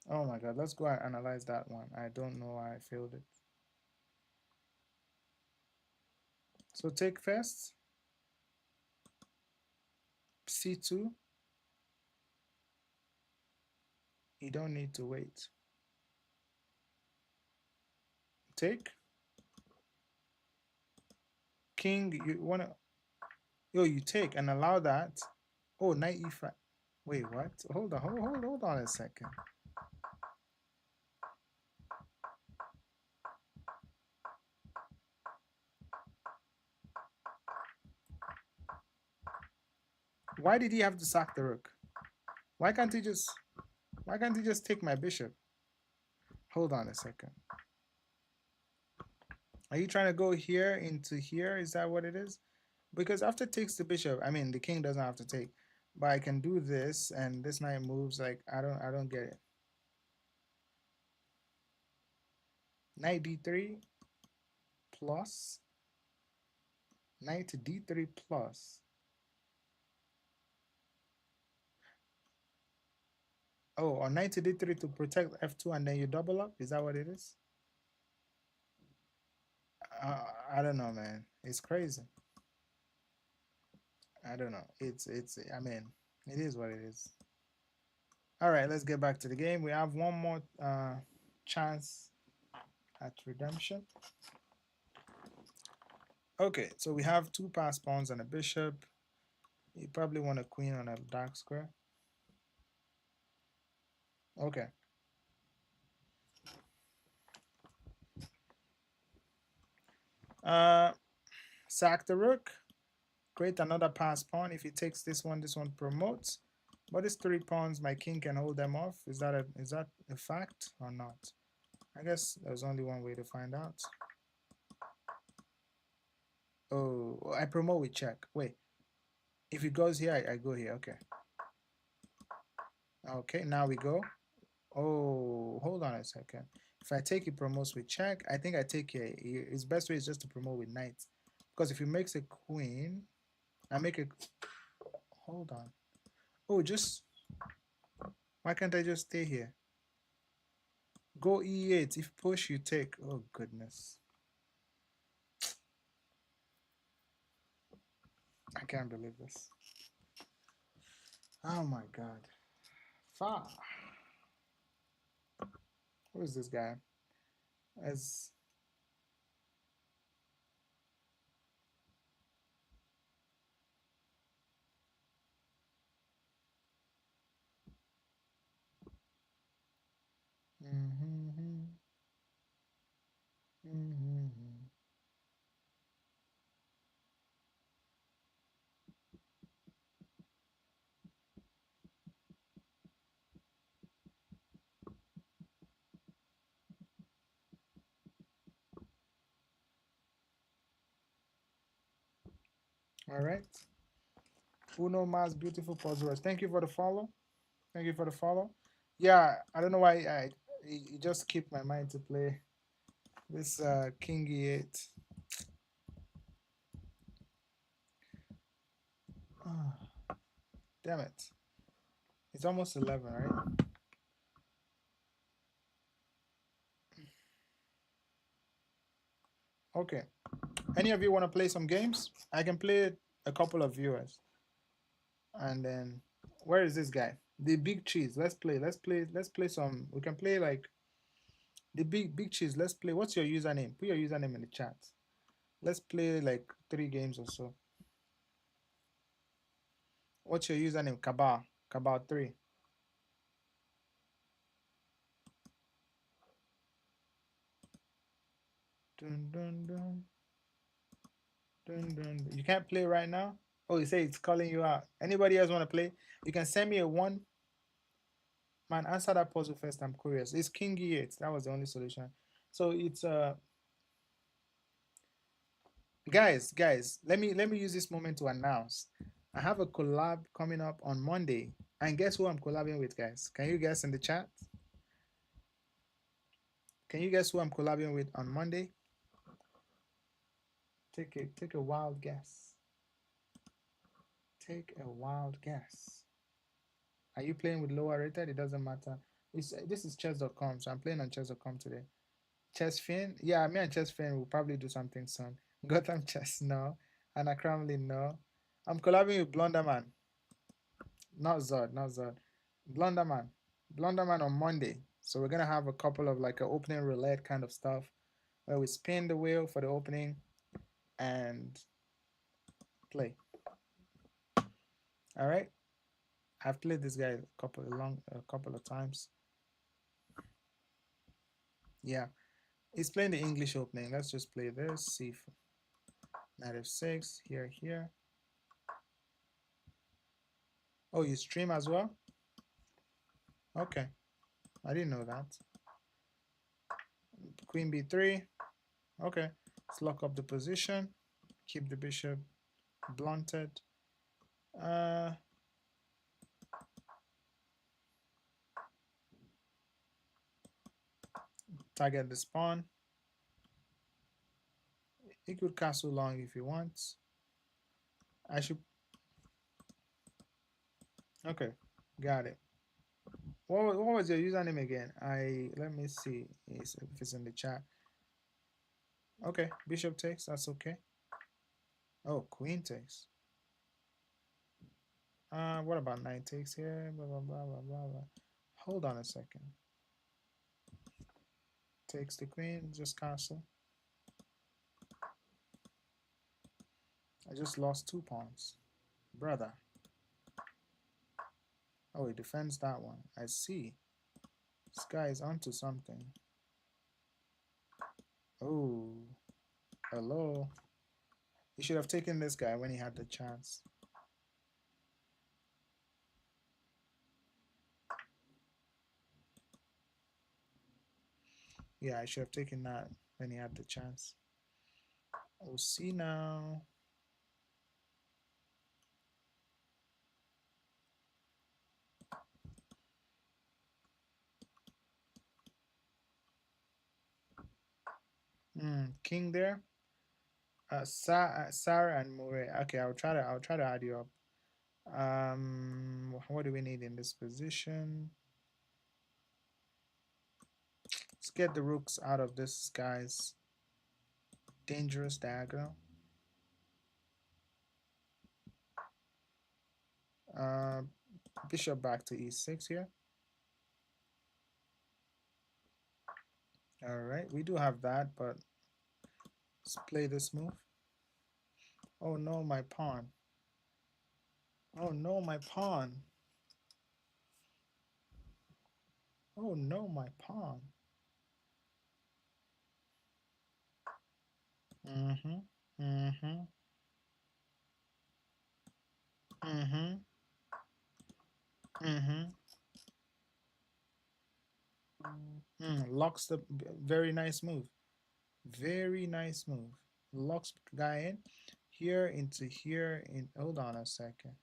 Oh my god, let's go and analyze that one. I don't know why I failed it. So take first. C2. You don't need to wait. Take. King, you wanna, yo, you take and allow that. Oh, knight e5. Wait, what? Hold on, hold on a second. Why did he have to sack the rook? Why can't he just take my bishop? Hold on a second. Are you trying to go here into here? Is that what it is? Because after takes the bishop, I mean the king doesn't have to take, but I can do this and this knight moves. Like I don't get it. Knight d3 plus knight to d3 plus. Oh, or knight to d3 to protect f2 and then you double up. Is that what it is? I don't know, man. It's crazy. I don't know. It's. I mean, it is what it is. All right, let's get back to the game. We have one more chance at redemption. Okay, so we have two pass pawns and a bishop. You probably want a queen on a dark square. Okay. Sack the rook. Create another pass pawn. If he takes this one promotes. But these three pawns, my king can hold them off. Is that a fact or not? I guess there's only one way to find out. Oh, I promote with check. Wait, if it goes here, I go here. Okay. Okay, now we go. Oh, hold on a second. If I take it promotes with check, I think I take a. Its best way is just to promote with knight, because if he makes a queen, I make a. Hold on. Oh, just why can't I just stay here? Go e8. If push, you take. Oh goodness, I can't believe this. Oh my god. Far. Who is this guy? As mm-hmm, mm-hmm. All right. Uno Mas beautiful puzzlers. Thank you for the follow. Thank you for the follow. Yeah, I don't know why it just keep my mind to play this King E8. Oh, damn it. It's almost 11, right? Okay. Any of you want to play some games? I can play a couple of viewers. And then where is this guy? The big cheese. Let's play. Let's play some. We can play like the big cheese. Let's play. What's your username? Put your username in the chat. Let's play like 3 games or so. What's your username? Cabal. Cabal 3. Dun, dun, dun, dun, dun. You can't play right now? Oh, you say it's calling you out. Anybody else want to play? You can send me a one. Man, answer that puzzle first. I'm curious. It's King E8. That was the only solution. So it's guys, let me use this moment to announce. I have a collab coming up on Monday. And guess who I'm collabing with, guys? Can you guess in the chat? Can you guess who I'm collabing with on Monday? Take a wild guess. Take a wild guess. Are you playing with lower rated? It doesn't matter. This is chess.com, so I'm playing on chess.com today. Chess Fin? Yeah, me and Chess Fin will probably do something soon. Gotham Chess, no. Anna Cramley, no. I'm collabing with Blunderman. Not Zod, not Zod. Blunderman. Blunderman on Monday. So we're gonna have a couple of like an opening roulette kind of stuff where we spin the wheel for the opening and play. All right. I've played this guy a couple of times. Yeah, he's playing the English opening. Let's just play this. See if knight f6 here. Oh, you stream as well? Okay, I didn't know that. Queen b3. Okay, let's lock up the position. Keep the bishop blunted. Target the pawn. He could castle long if he wants. I should. Okay, got it. What was your username again? Let me see if it's in the chat. Okay, bishop takes. That's okay. Oh, queen takes. What about knight takes here? Blah blah blah blah blah blah. Hold on a second. Takes the queen. Just castle. I just lost 2 pawns, brother. Oh, he defends that one. I see. This guy is onto something. Oh, hello. He should have taken this guy when he had the chance. Yeah, I should have taken that when he had the chance. We'll see now. King there. Sarah and Murray. Okay, I'll try to add you up. What do we need in this position? Let's get the rooks out of this guy's dangerous diagonal. Bishop back to e6 here. All right, we do have that, but let's play this move. Oh no, my pawn. Oh no, my pawn. Oh no, my pawn. Mm-hmm. Mm-hmm. Mm-hmm. Mm-hmm. Locks the very nice move. Very nice move. Locks guy in here into here in hold on a second.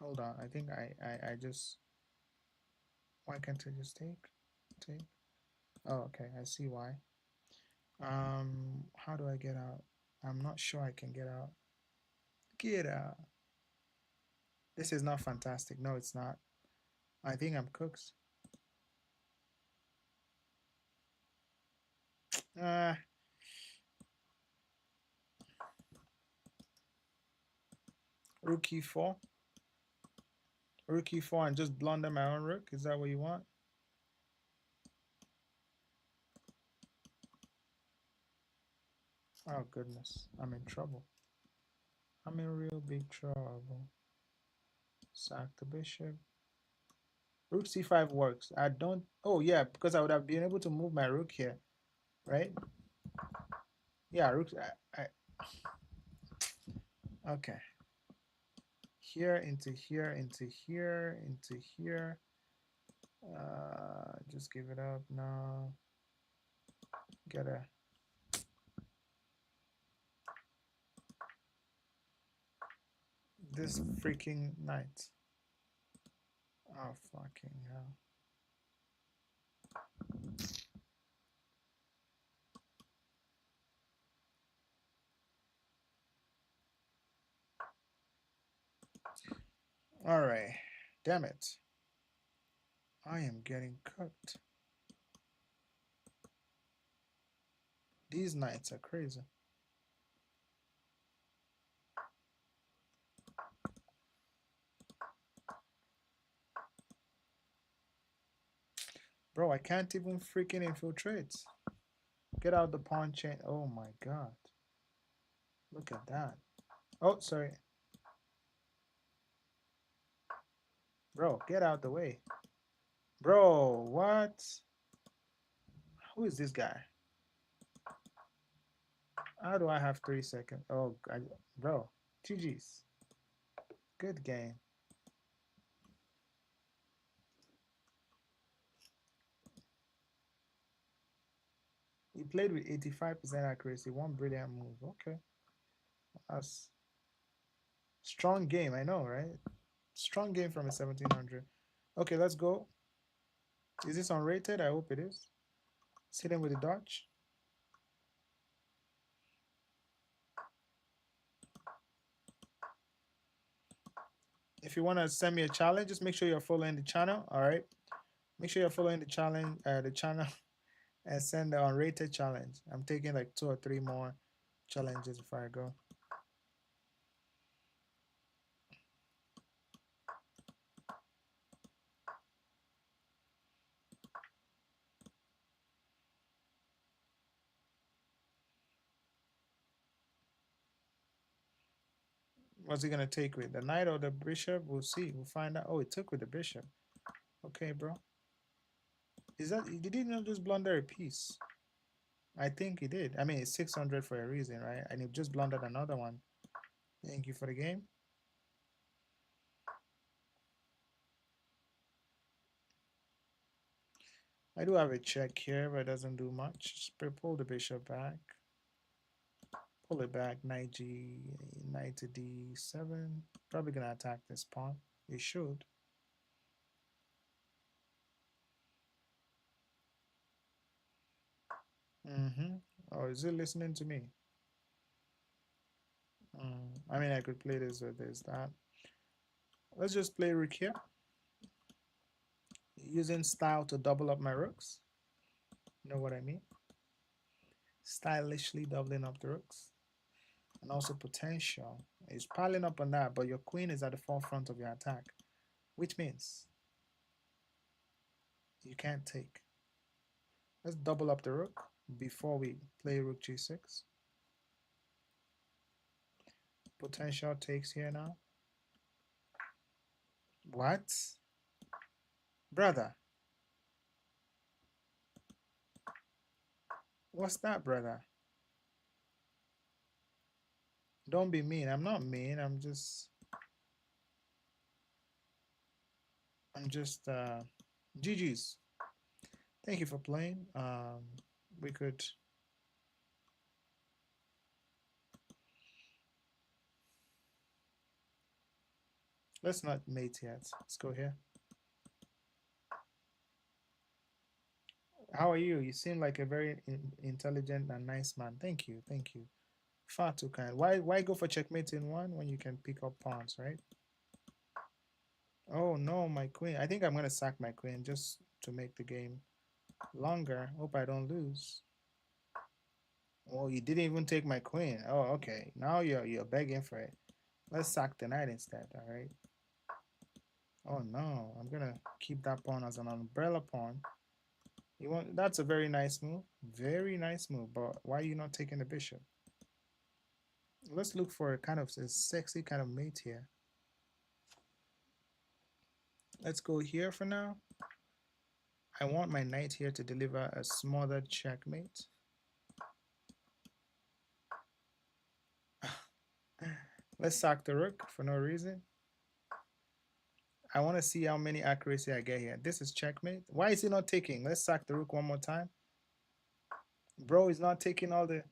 Hold on. I think I just why can't I just take? Oh, okay. I see why. How do I get out? I'm not sure I can get out. Get out. This is not fantastic. No, it's not. I think I'm cooked. Uh, rook e4. Rook e4 and just blunder my own rook. Is that what you want? Oh, goodness. I'm in trouble. I'm in real big trouble. Sack the bishop. Rook c5 works. I don't... Oh, yeah, because I would have been able to move my rook here, right? Yeah, rook... Okay. Here, into here, into here, into here. Just give it up now. Get a... This freaking knight. Oh, fucking hell. All right. Damn it. I am getting cooked. These knights are crazy. Bro, I can't even freaking infiltrate. Get out the pawn chain. Oh my god. Look at that. Oh, sorry. Bro, get out the way. Bro, what? Who is this guy? How do I have 3 seconds? Oh, bro. GG's. Good game. He played with 85% accuracy. One brilliant move. Okay. That's strong game. I know, right? Strong game from a 1700. Okay, let's go. Is this unrated? I hope it is. Let's hit him with a dodge. If you want to send me a challenge, just make sure you're following the channel. All right. Make sure you're following the challenge, and send the unrated challenge. I'm taking like 2 or 3 more challenges before I go. What's he gonna take with the knight or the bishop? We'll see. We'll find out. Oh, it took with the bishop. Okay, bro. Is that did he not just blunder a piece? I think he did. I mean, it's 600 for a reason, right? And he just blundered another one. Thank you for the game. I do have a check here, but it doesn't do much. Just pull the bishop back. Pull it back, knight to d7. Probably gonna attack this pawn. It should. Oh, is it listening to me? I mean, I could play this with this, that. Let's just play rook here. Using style to double up my rooks. You know what I mean? Stylishly doubling up the rooks. And also potential. It's piling up on that, but your queen is at the forefront of your attack. Which means you can't take. Let's double up the rook before we play rook g6. Potential takes here now. What? Brother. What's that, brother? Don't be mean. I'm not mean. I'm just GG's. Thank you for playing. We could let's not mate yet. Let's go here. How are you? You seem like a very intelligent and nice man. Thank you. Thank you. Far too kind. Why go for checkmate in one when you can pick up pawns, right? Oh no, my queen. I think I'm gonna sack my queen just to make the game longer. Hope I don't lose. Oh, you didn't even take my queen. Oh, okay. Now you're begging for it. Let's sack the knight instead, alright? Oh no, I'm gonna keep that pawn as an umbrella pawn. You want that's a very nice move. Very nice move, but why are you not taking the bishop? Let's look for a kind of a sexy kind of mate here. Let's go here for now. I want my knight here to deliver a smothered checkmate. Let's sack the rook for no reason. I want to see how many accuracy I get here. This is checkmate. Why is he not taking? Let's sack the rook one more time. Bro is not taking all the...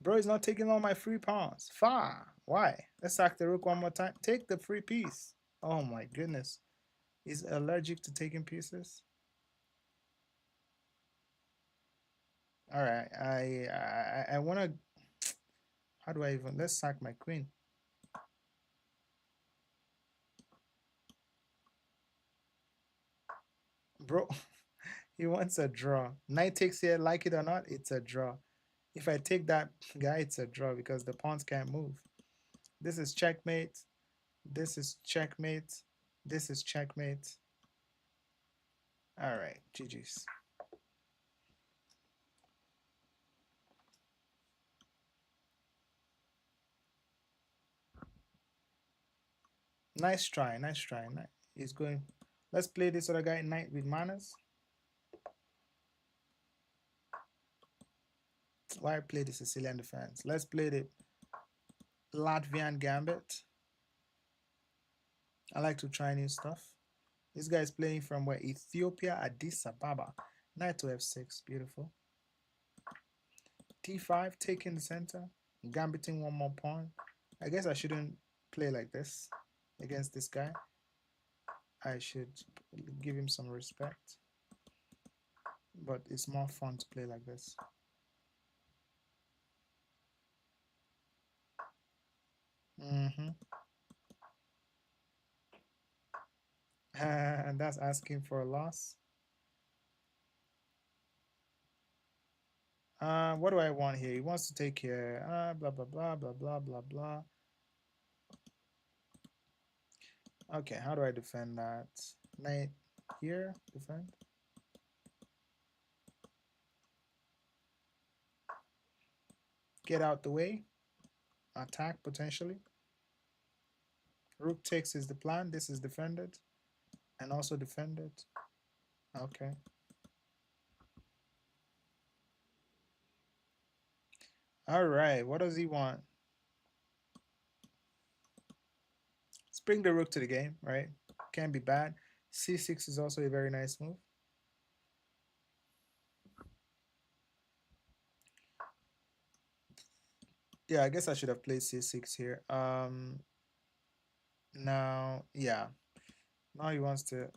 Bro is not taking all my free pawns. Far. Why? Let's sack the rook one more time. Take the free piece. Oh my goodness. He's allergic to taking pieces. All right. I want to... How do I even... Let's sack my queen. Bro, he wants a draw. Knight takes here, like it or not, it's a draw. If I take that guy, it's a draw because the pawns can't move. This is checkmate. This is checkmate. This is checkmate. All right, GG's. Nice try, nice try. He's going. Let's play this other guy, knight with manners. Why play the Sicilian defense? Let's play the Latvian Gambit. I like to try new stuff. This guy is playing from where? Ethiopia, Addis Ababa. Knight to f6, beautiful. t5, taking the center, gambiting one more pawn. I guess I shouldn't play like this against this guy. I should give him some respect. But it's more fun to play like this. And that's asking for a loss. What do I want here? He wants to take here. Blah, blah, blah, blah, blah, blah, blah. Okay, how do I defend that? Knight here, defend. Get out the way. Attack potentially. Rook takes is the plan. This is defended. And also defended. Okay. All right, what does he want? Let's bring the rook to the game, right? Can't be bad. c6 is also a very nice move. Yeah, I guess I should have played c6 here. Now, yeah. Now he wants to.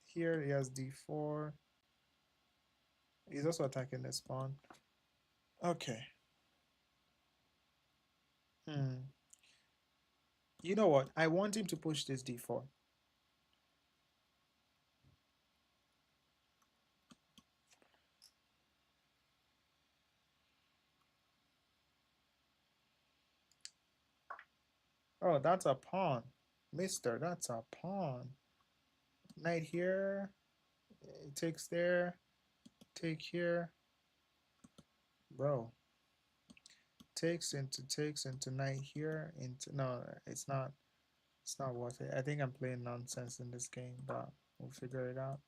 Here he has d4. He's also attacking the pawn. Okay. Hmm. You know what? I want him to push this d4. Oh, that's a pawn. Mister, that's a pawn. Knight here. It takes there. Take here. Bro. Takes into knight here. Into no, it's not. It's not worth it. I think I'm playing nonsense in this game, but we'll figure it out.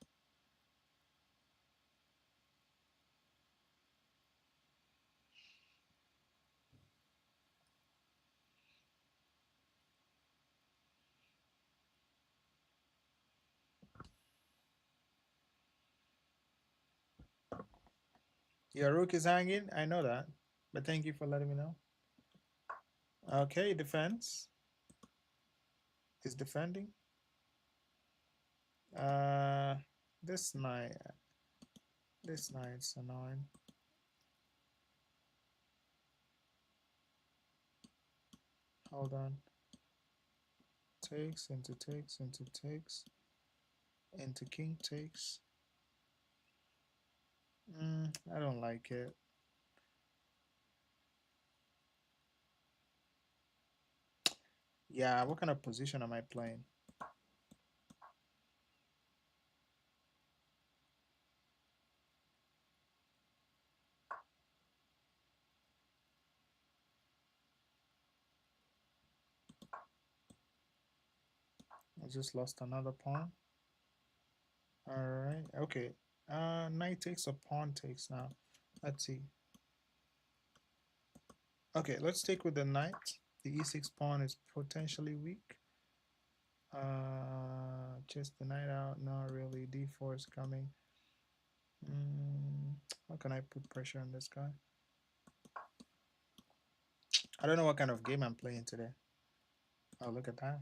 Your rook is hanging. I know that, but thank you for letting me know. Okay, defense is defending. Uh, this knight, this knight's annoying. Hold on. Takes into takes into takes into king takes. I don't like it. Yeah, what kind of position am I playing? I just lost another pawn. All right. Okay. Knight takes or pawn takes now. Let's see. Okay, let's take with the knight. The e6 pawn is potentially weak. Just the knight out. Not really. d4 is coming. How can I put pressure on this guy? I don't know what kind of game I'm playing today. Oh, look at that.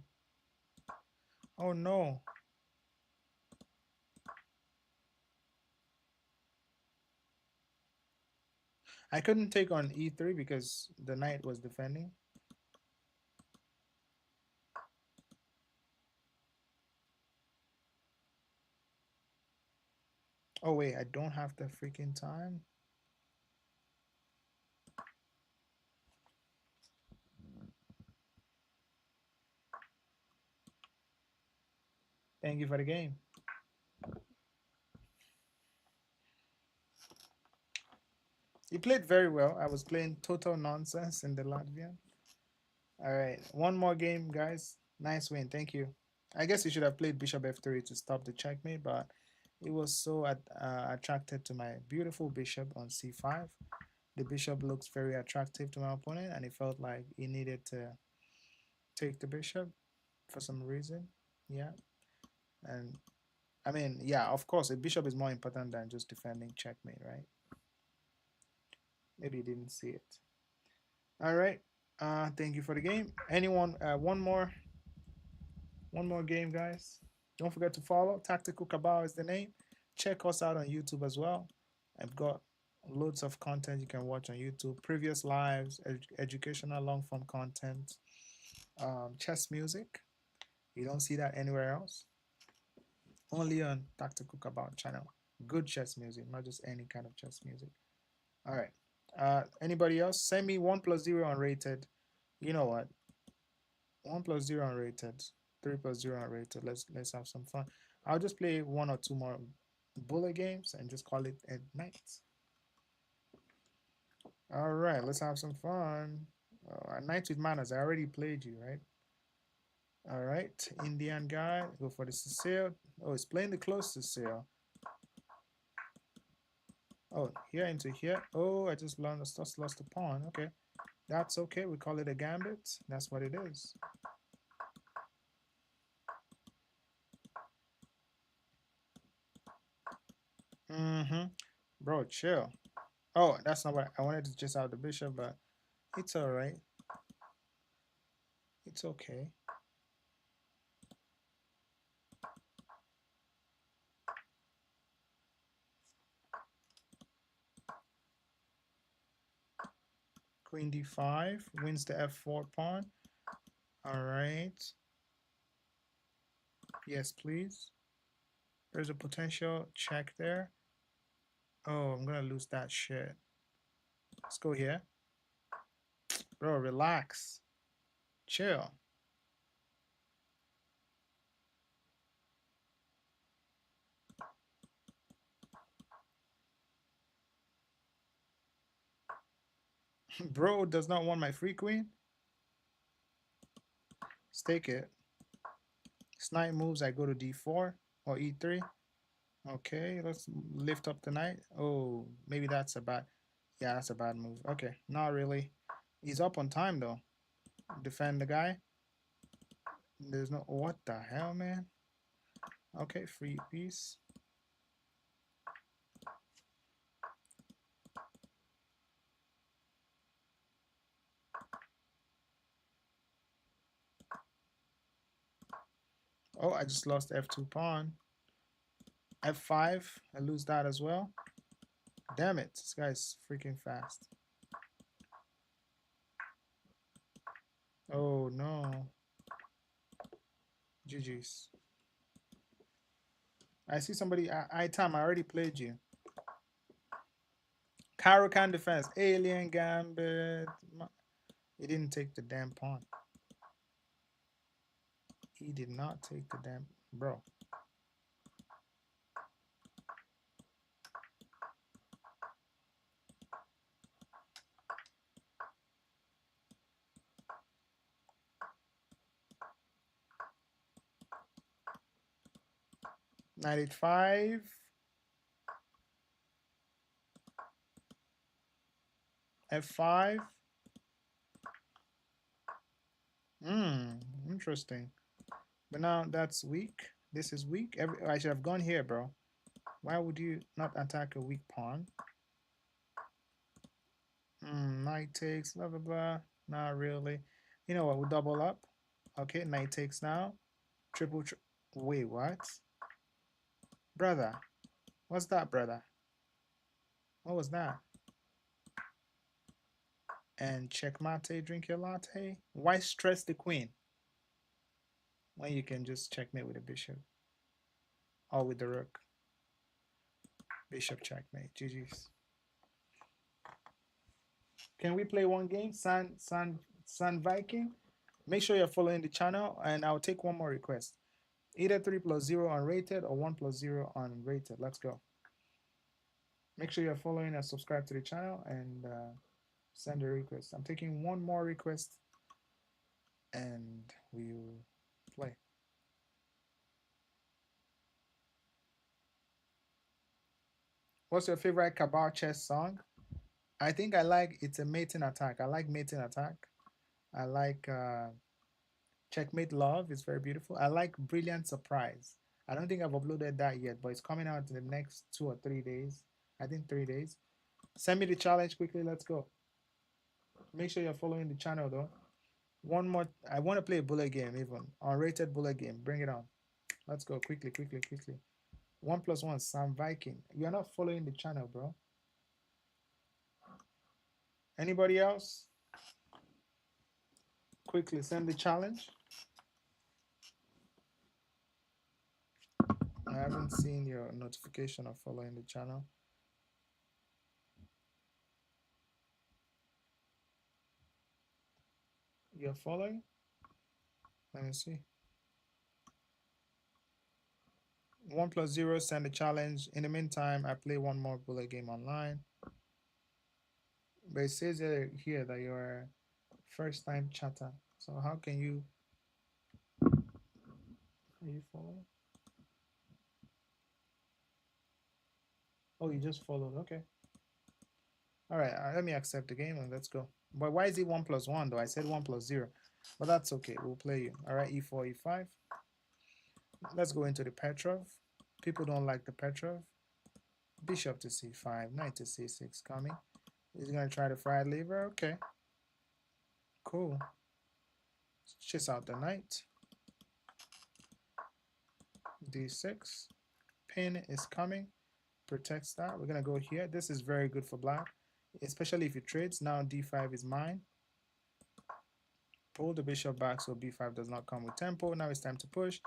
Oh no. I couldn't take on e3 because the knight was defending. Oh wait, I don't have the freaking time. Thank you for the game. He played very well. I was playing total nonsense in the Latvian. All right, one more game, guys. Nice win. Thank you. I guess he should have played bishop f3 to stop the checkmate, but he was so attracted to my beautiful bishop on c5. The bishop looks very attractive to my opponent, and he felt like he needed to take the bishop for some reason. Yeah, and I mean, yeah, of course, a bishop is more important than just defending checkmate, right? Maybe he didn't see it. All right. Thank you for the game. Anyone? One more game, guys. Don't forget to follow. Tactical Cabal is the name. Check us out on YouTube as well. I've got loads of content you can watch on YouTube. Previous lives, educational long form content, chess music. You don't see that anywhere else. Only on Tactical Cabal channel. Good chess music, not just any kind of chess music. All right. Anybody else? Send me 1+0 unrated. You know what? 1+0 unrated. 3+0 unrated. Let's have some fun. I'll just play one or two more bullet games and just call it a night. All right, let's have some fun. A night with manners. I already played you, right? All right, Indian guy. Go for the Cecile. Oh, it's playing the close Cecile. Oh, here into here. Oh, I just lost a pawn. Okay, that's okay. We call it a gambit. That's what it is. Bro, chill. Oh, that's not what I wanted to just out the bishop, but it's all right. It's okay. Queen d5 wins the f4 pawn. All right. Yes, please. There's a potential check there. Oh, I'm gonna lose that shit. Let's go here. Bro, relax. Chill. Bro does not want my free queen. Let's take it. Knight moves, I go to d4 or e3. Okay, let's lift up the knight. Oh, maybe that's a bad... Yeah, that's a bad move. Okay, not really. He's up on time, though. Defend the guy. There's no... What the hell, man? Okay, free piece. Oh, I just lost f2 pawn. f5, I lose that as well. Damn it, this guy's freaking fast. Oh, no. GG's. I see somebody... Tom, I already played you. Caro-Can defense. Alien Gambit. He didn't take the damn pawn. He did not take the damn... Bro. Knight 5. f5. Interesting. But now that's weak. This is weak. I should have gone here, bro. Why would you not attack a weak pawn? Knight takes, blah, blah, blah. Not really. You know what? We'll double up. Okay, knight takes now. Triple. Wait, what? Brother. What's that, brother? What was that? And checkmate, drink your latte. Why stress the queen when you can just checkmate with a bishop or with the rook? Bishop checkmate. GG's. Can we play one game? San Viking. Make sure you're following the channel, and I'll take one more request. Either 3+0 unrated or 1+0 unrated. Let's go. Make sure you're following and subscribe to the channel and send a request. I'm taking one more request and we'll play. What's your favorite Cabal chess song? I think I like It's a Mating Attack. I like Mating Attack. I like Checkmate Love. It's very beautiful. I like Brilliant Surprise. I don't think I've uploaded that yet, but it's coming out in the next 2 or 3 days. I think 3 days. Send me the challenge quickly. Let's go. Make sure you're following the channel, though. One more. I want to play a bullet game, even. Unrated bullet game. Bring it on. Let's go. Quickly, quickly, quickly. 1+1. Sam Viking. You're not following the channel, bro. Anybody else? Quickly send the challenge. I haven't seen your notification of following the channel. You're following? Let me see. 1+0, send the challenge. In the meantime, I play one more bullet game online. But it says here that you're first time chatter. So how can you... Are you following? Oh, you just followed. Okay. All right. Let me accept the game and let's go. But why is it 1+1 though? I said 1+0. But that's okay. We'll play you. All right. E4, E5. Let's go into the Petrov. People don't like the Petrov. Bishop to c5, knight to c6 coming. He's gonna try to fried lever. Okay, cool. Let's chase out the knight. d6. Pin is coming. Protects that. We're gonna go here. This is very good for black, especially if it trades. Now d5 is mine. Pull the bishop back so b5 does not come with tempo. Now it's time to push.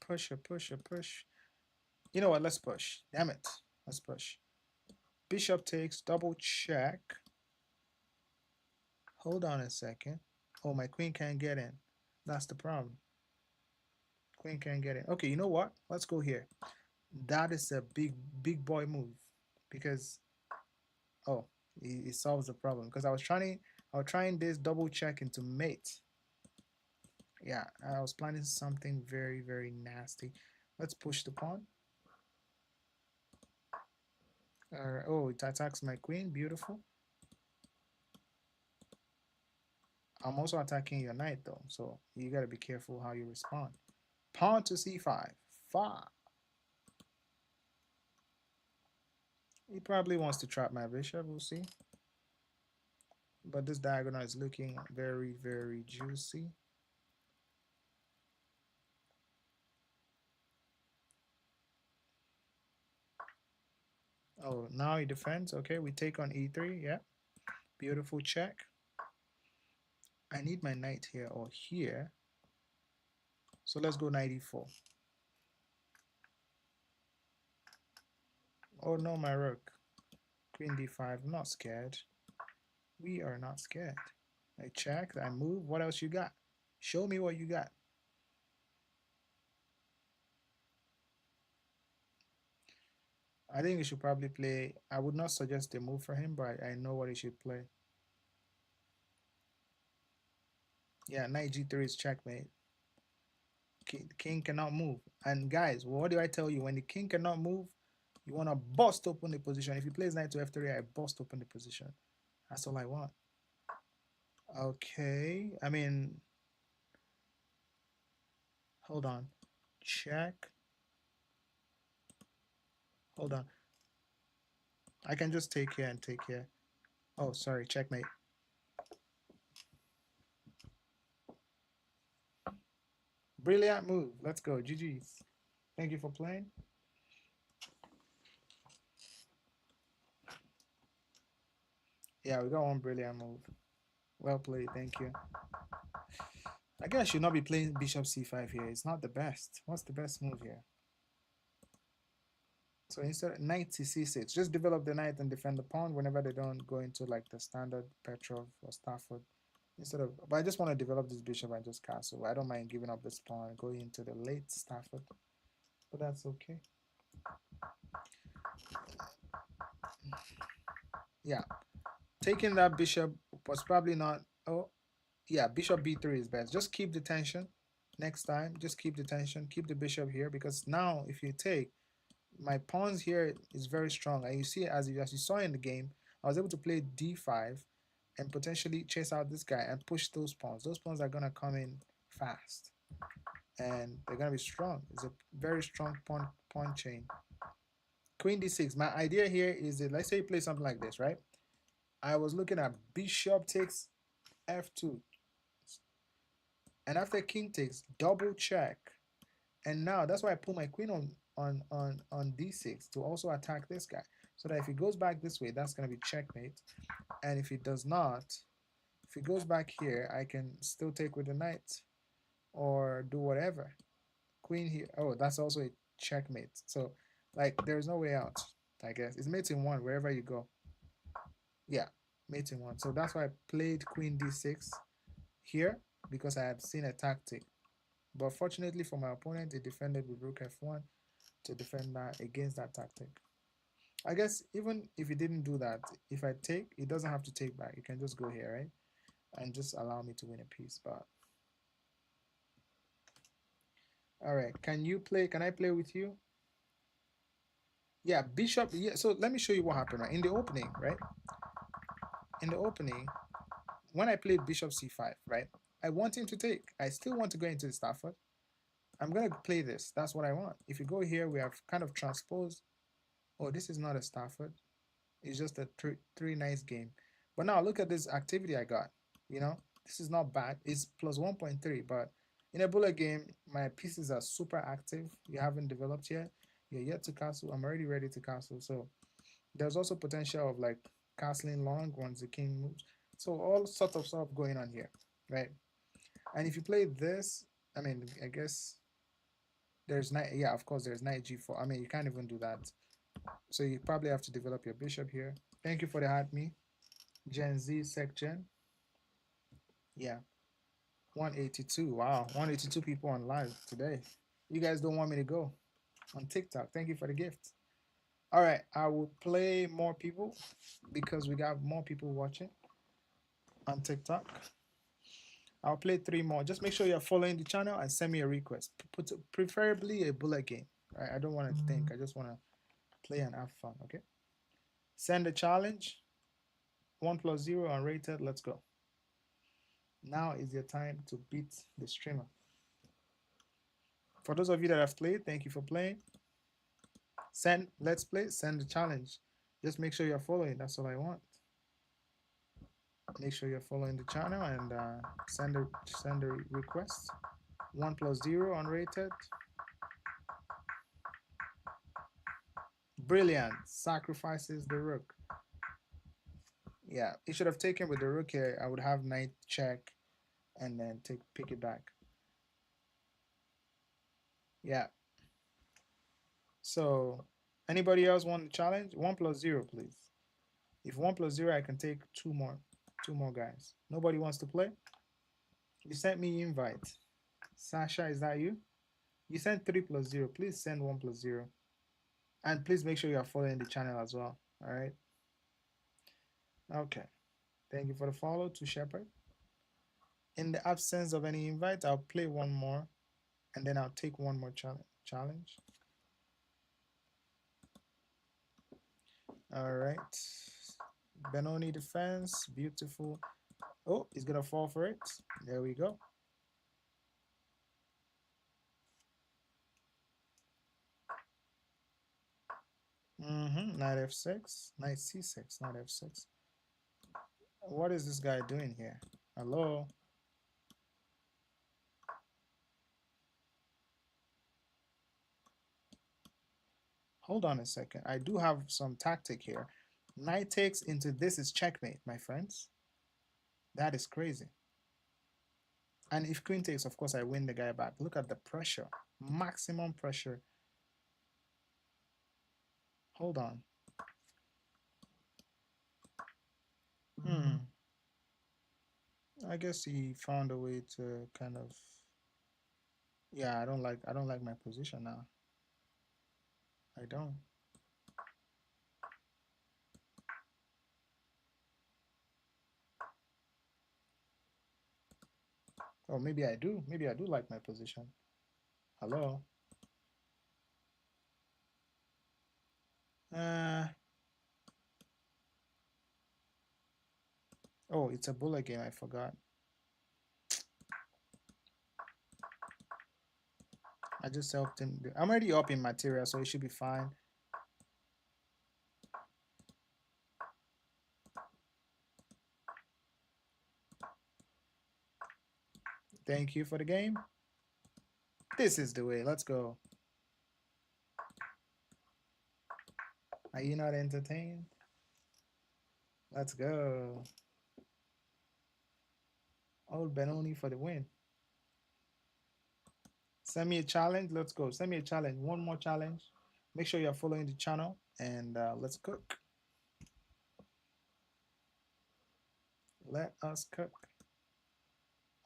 Push. You know what? Let's push. Damn it. Let's push. Bishop takes, double check. Hold on a second. Oh, my queen can't get in. That's the problem. Queen can't get in. Okay, you know what? Let's go here. That is a big boy move because oh, it solves the problem. Because I was trying this double check into mate. Yeah, I was planning something very nasty. Let's push the pawn. Oh, it attacks my queen. Beautiful. I'm also attacking your knight though, so you gotta be careful how you respond. Pawn to c5. 5. He probably wants to trap my bishop, we'll see. But this diagonal is looking very juicy. Oh, now he defends. Okay, we take on e3. Yeah, beautiful check. I need my knight here or here. So let's go knight e4. Oh no, my rook. Queen d5. I'm not scared. We are not scared. I check, I move. What else you got? Show me what you got. I think he should probably play. I would not suggest a move for him, but I know what he should play. Yeah, knight g3 is checkmate. King cannot move. And guys, what do I tell you? When the king cannot move, you want to bust open the position. If he plays knight to f3, I bust open the position. That's all I want. Okay, I mean, hold on. Check. Hold on. I can just take here and take here. Oh, sorry, checkmate. Brilliant move. Let's go. GG's. Thank you for playing. Yeah, we got one brilliant move. Well played. Thank you. I guess I should not be playing bishop c5 here. It's not the best. What's the best move here? So instead of knight to c6, just develop the knight and defend the pawn whenever they don't go into like the standard Petrov or Stafford. Instead of, but I just want to develop this bishop and just castle. I don't mind giving up this pawn and going into the late Stafford, but that's okay. Yeah, taking that bishop was probably not. Oh, yeah, bishop b3 is best. Just keep the tension. Next time, just keep the tension. Keep the bishop here because now if you take, my pawns here is very strong, and you see as you saw in the game, I was able to play d5 and potentially chase out this guy and push those pawns. Those pawns are gonna come in fast and they're gonna be strong. It's a very strong pawn chain. Queen d6. My idea here is that let's say you play something like this, right? I was looking at bishop takes f2, and after king takes, double check, and now that's why I put my queen on d6 to also attack this guy, so that if he goes back this way, that's going to be checkmate, and if he does not, if he goes back here, I can still take with the knight or do whatever. Queen here. Oh, that's also a checkmate. So like there's no way out, I guess. It's mate in one wherever you go. Yeah, mate in one. So that's why I played queen d6 here, because I had seen a tactic. But fortunately for my opponent, he defended with rook f1 to defend that against that tactic. I guess even if he didn't do that, if I take, he doesn't have to take back. You can just go here, right? And just allow me to win a piece. But all right, can you play? Can I play with you? Yeah, bishop. Yeah, so let me show you what happened, right? In the opening, right? In the opening, when I played bishop c5, right? I want him to take. I still want to go into the Stafford. I'm going to play this. That's what I want. If you go here, we have kind of transposed. Oh, this is not a Stafford. It's just a three nice game. But now look at this activity I got. You know, this is not bad. It's plus 1.3, but in a bullet game, my pieces are super active. You haven't developed yet. You're yet to castle. I'm already ready to castle. So there's also potential of like castling long once the king moves. So all sorts of stuff going on here, right? And if you play this, I mean, I guess there's knight. Yeah, of course, there's knight g4. I mean, you can't even do that. So you probably have to develop your bishop here. Thank you for the hat, me. Gen Z, Sec Gen. Yeah, 182. Wow, 182 people on live today. You guys don't want me to go on TikTok. Thank you for the gift. All right, I will play more people because we got more people watching on TikTok. I'll play 3 more. Just make sure you're following the channel and send me a request. Preferably a bullet game. Right? I don't want to think. I just want to play and have fun. Okay. Send a challenge. 1+0 unrated. Let's go. Now is your time to beat the streamer. For those of you that have played, thank you for playing. Send. Let's play. Send the challenge. Just make sure you're following. That's all I want. Make sure you're following the channel and send a request. 1+0 unrated. Brilliant. Sacrifices the rook. Yeah, he should have taken with the rook here. I would have knight check and then pick it back. Yeah. So anybody else want to challenge? 1+0, please. If 1+0, I can take two more guys. Nobody wants to play? You sent me invite. Sasha, is that you? You sent 3+0. Please send 1+0. And please make sure you are following the channel as well. All right. Okay. Thank you for the follow to Shepherd. In the absence of any invite, I'll play one more and then I'll take one more challenge. All right. Benoni defense. Beautiful. Oh, he's going to fall for it. There we go. Knight f6. Knight c6. Knight f6. What is this guy doing here? Hello? Hold on a second. I do have some tactic here. Knight takes into this is checkmate, my friends. That is crazy. And if queen takes, of course, I win the guy back. Look at the pressure. Maximum pressure. Hold on. I guess he found a way to kind of. Yeah, I don't like my position now. I don't. Oh, maybe I do. Maybe I do like my position. Hello? Oh, it's a bullet game. I forgot. I just helped him. I'm already up in material, so it should be fine. Thank you for the game. This is the way. Let's go. Are you not entertained? Let's go. Old Benoni for the win. Send me a challenge. Let's go. Send me a challenge. One more challenge. Make sure you're following the channel and let's cook. Let us cook.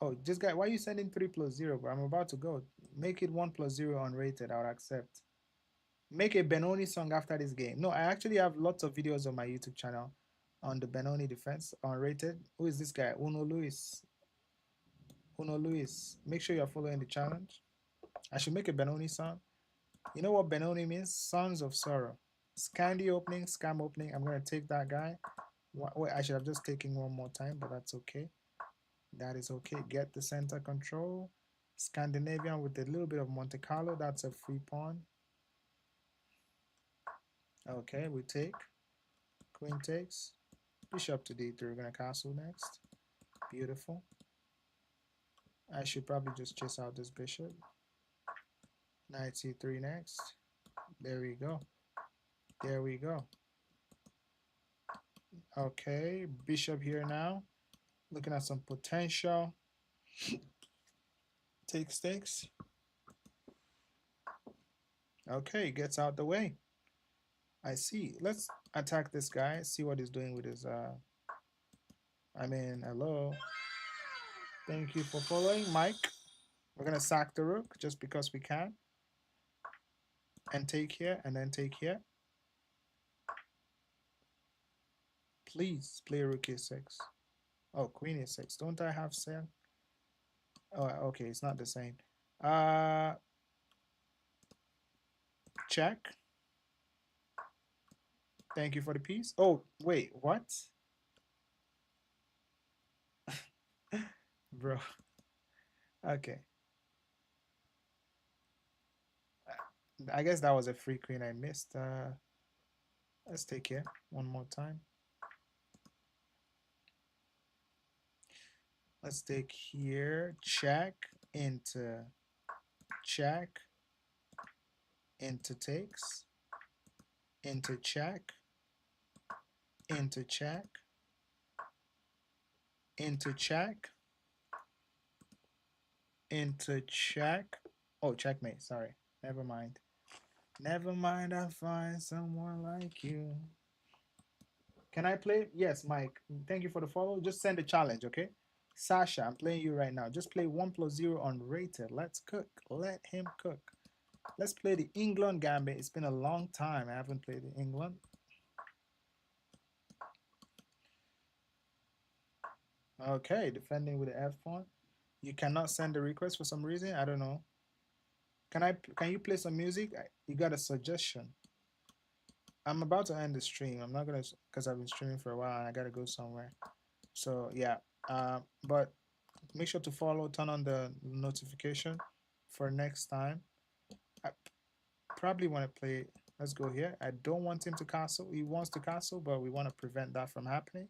Oh, this guy, why are you sending 3+0, bro? I'm about to go. Make it 1+0 unrated. I'll accept. Make a Benoni song after this game. No, I actually have lots of videos on my YouTube channel on the Benoni defense unrated. Who is this guy? Uno Luis. Uno Luis. Make sure you're following the challenge. I should make a Benoni song. You know what Benoni means? Sons of Sorrow. Scandi opening, scam opening. I'm going to take that guy. Wait, I should have just taken one more time, but that's okay. That is okay. Get the center control. Scandinavian with a little bit of Monte Carlo. That's a free pawn. Okay, we take. Queen takes. Bishop to d3. We're going to castle next. Beautiful. I should probably just chase out this bishop. Knight c3 next. There we go. There we go. Okay, bishop here now. Looking at some potential. Takes. Okay, gets out the way. I see. Let's attack this guy. See what he's doing with his. Hello. Thank you for following, Mike. We're gonna sack the rook just because we can. And take here, and then take here. Please play rook a6. Oh, queen a6. Don't I have 7? Oh, okay, it's not the same. Check. Thank you for the piece. Oh, wait, what? Bro. Okay. I guess that was a free queen I missed. Let's take here one more time. Let's take here, check, into check, into takes, into check, into check, into check, into check. Oh, checkmate, sorry. Never mind. Never mind, I'll find someone like you. Can I play? Yes, Mike. Thank you for the follow. Just send a challenge, okay? Sasha, I'm playing you right now. Just play 1+0 unrated. Let's cook. Let him cook. Let's play the England Gambit. It's been a long time. I haven't played in England. Okay, defending with the F pawn. You cannot send a request for some reason. I don't know. Can you play some music? You got a suggestion? I'm about to end the stream. I'm not gonna, because I've been streaming for a while and I gotta go somewhere. So yeah. But make sure to follow, turn on the notification for next time. I probably want to play. Let's go here. I don't want him to castle. He wants to castle, but we want to prevent that from happening.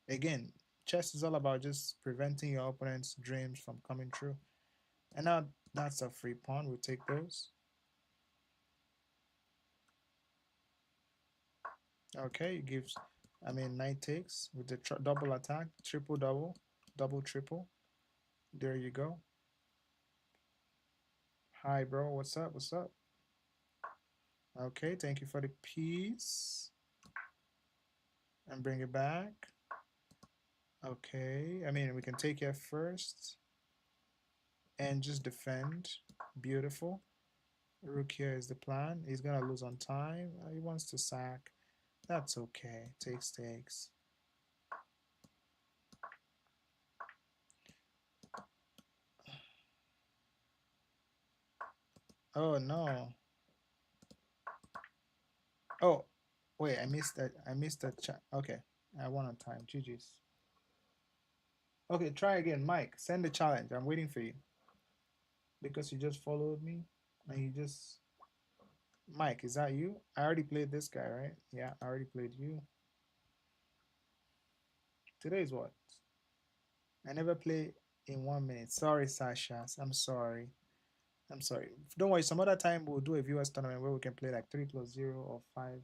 Again, chess is all about just preventing your opponent's dreams from coming true. And now that's a free pawn. We'll take those. Okay, it gives, knight takes with the double attack, triple, double, double, triple. There you go. Hi, bro. What's up? What's up? Okay, thank you for the piece. And bring it back. Okay, we can take it first and just defend. Beautiful. Rook here is the plan. He's gonna lose on time. He wants to sack. That's okay. Takes. Oh no. Oh, wait, I missed that. I missed that chat. Okay, I won on time. GG's. Okay, try again. Mike, send the challenge. I'm waiting for you. Because you just followed me and you just. Mike, is that you? I already played this guy, right? Yeah, I already played you. Today is what? I never play in 1 minute. Sorry, Sasha. I'm sorry. I'm sorry. Don't worry. Some other time we'll do a viewers tournament where we can play like 3+0 or 5+0.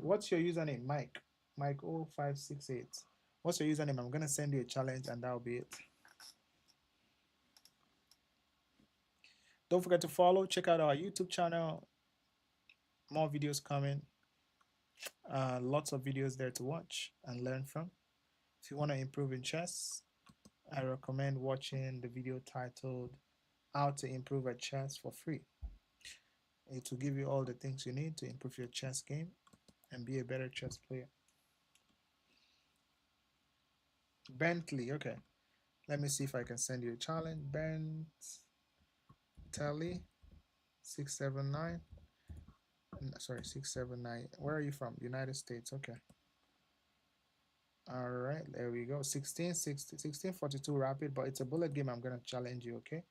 What's your username, Mike? Mike 0568. What's your username? I'm gonna send you a challenge and that'll be it. Don't forget to follow. Check out our YouTube channel. More videos coming. Lots of videos there to watch and learn from. If you want to improve in chess, I recommend watching the video titled How to Improve at Chess for free. It will give you all the things you need to improve your chess game and be a better chess player. Bentley, okay. Let me see if I can send you a challenge. Bentley 679. Sorry, 679. Where are you from? United States. Okay. All right, there we go. 1642 rapid, but it's a bullet game. I'm gonna challenge you, okay?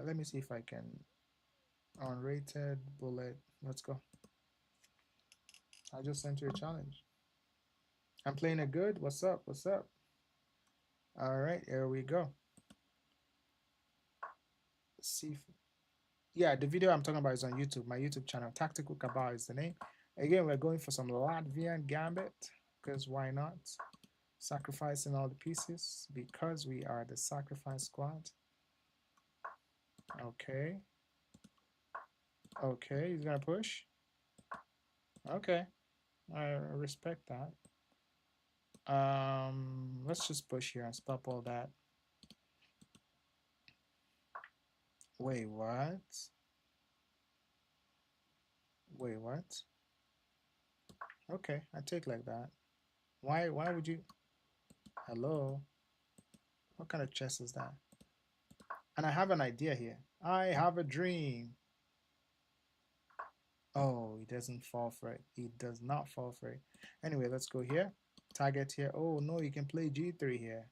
Let me see if I can. Unrated bullet. Let's go. I just sent you a challenge. I'm playing it good. What's up? What's up? All right, here we go. Let's see. Yeah, the video I'm talking about is on YouTube. My YouTube channel, Tactical Cabal is the name. Again, we're going for some Latvian Gambit because why not? Sacrificing all the pieces because we are the sacrifice squad. Okay. Okay, he's gonna push. Okay, I respect that. Let's just push here and stop all that. Wait, what? Wait, what? Okay, I take like that. Why would you? Hello? What kind of chess is that? And I have an idea here. I have a dream. Oh, he doesn't fall for it. He does not fall for it. Anyway, let's go here. Target here. Oh, no, you can play G3 here.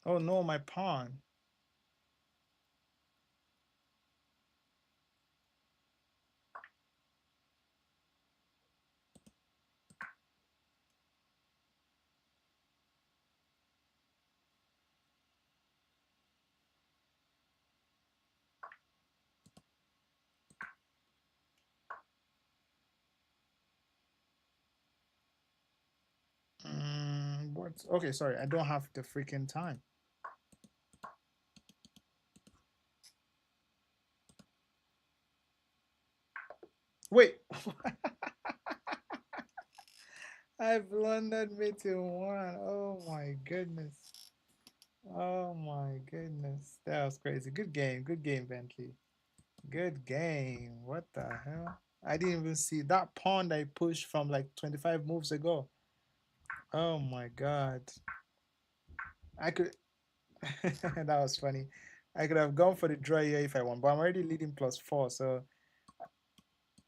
Oh, no, my pawn. What? Okay, sorry. I don't have the freaking time. Wait. I've blundered me to one. Oh my goodness. Oh my goodness. That was crazy. Good game. Good game, Bentley. Good game. What the hell? I didn't even see that pawn I pushed from like 25 moves ago. Oh my god. I could that was funny. I could have gone for the draw here if I won, but I'm already leading +4, so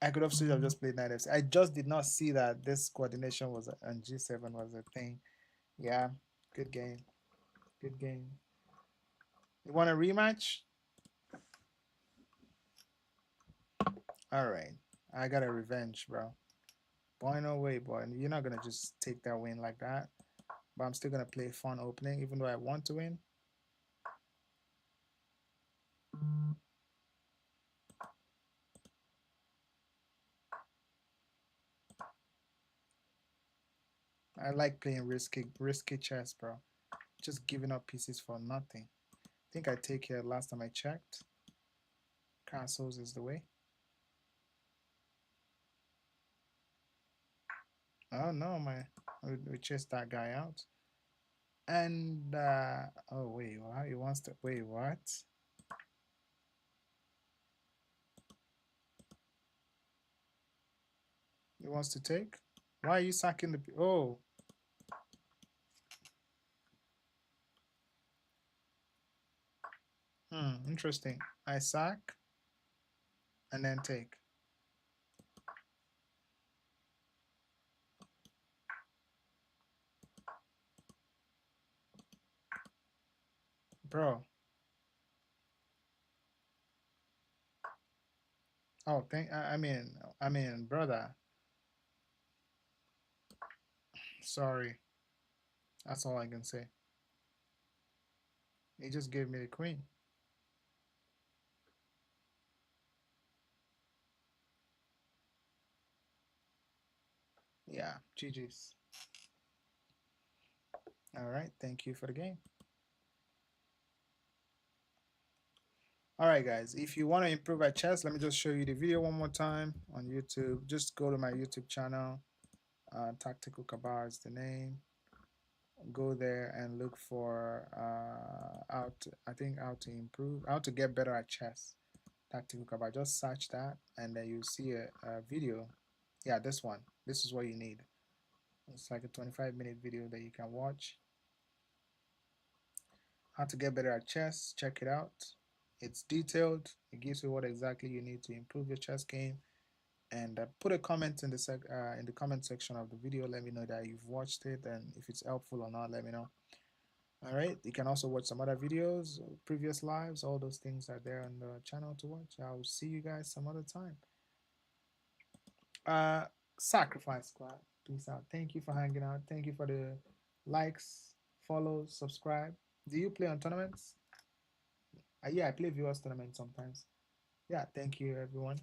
I could have still have just played knight f6. I just did not see that this coordination was on G7 was a thing. Yeah, good game. Good game. You want a rematch? All right. I got a revenge, bro. Boy, no way, boy. You're not gonna just take that win like that. But I'm still gonna play fun opening, even though I want to win. I like playing risky chess, bro. Just giving up pieces for nothing. I think I take here last time I checked. Castles is the way. Oh no, we chased that guy out. And oh wait, what? He wants to wait, what? He wants to take? Why are you sacking the oh? Interesting. I sack and then take. Bro. Oh, I mean, brother. Sorry. That's all I can say. He just gave me the queen. Yeah, GG's. All right, thank you for the game. All right, guys, if you want to improve at chess, let me just show you the video one more time on YouTube. Just go to my YouTube channel. Tactical Cabal is the name. Go there and look for how to improve, how to get better at chess. Tactical Cabal. Just search that, and then you see a video. Yeah, this one. This is what you need. It's like a 25-minute video that you can watch. How to get better at chess, check it out. It's detailed. It gives you what exactly you need to improve your chess game. And put a comment in the comment section of the video. Let me know that you've watched it, and if it's helpful or not, let me know. All right, you can also watch some other videos, previous lives, all those things are there on the channel to watch. I'll see you guys some other time. Sacrifice Squad, peace out. Thank you for hanging out. Thank you for the likes, follows, subscribe. Do you play on tournaments? Yeah, I play viewers tournaments sometimes. Yeah, thank you everyone.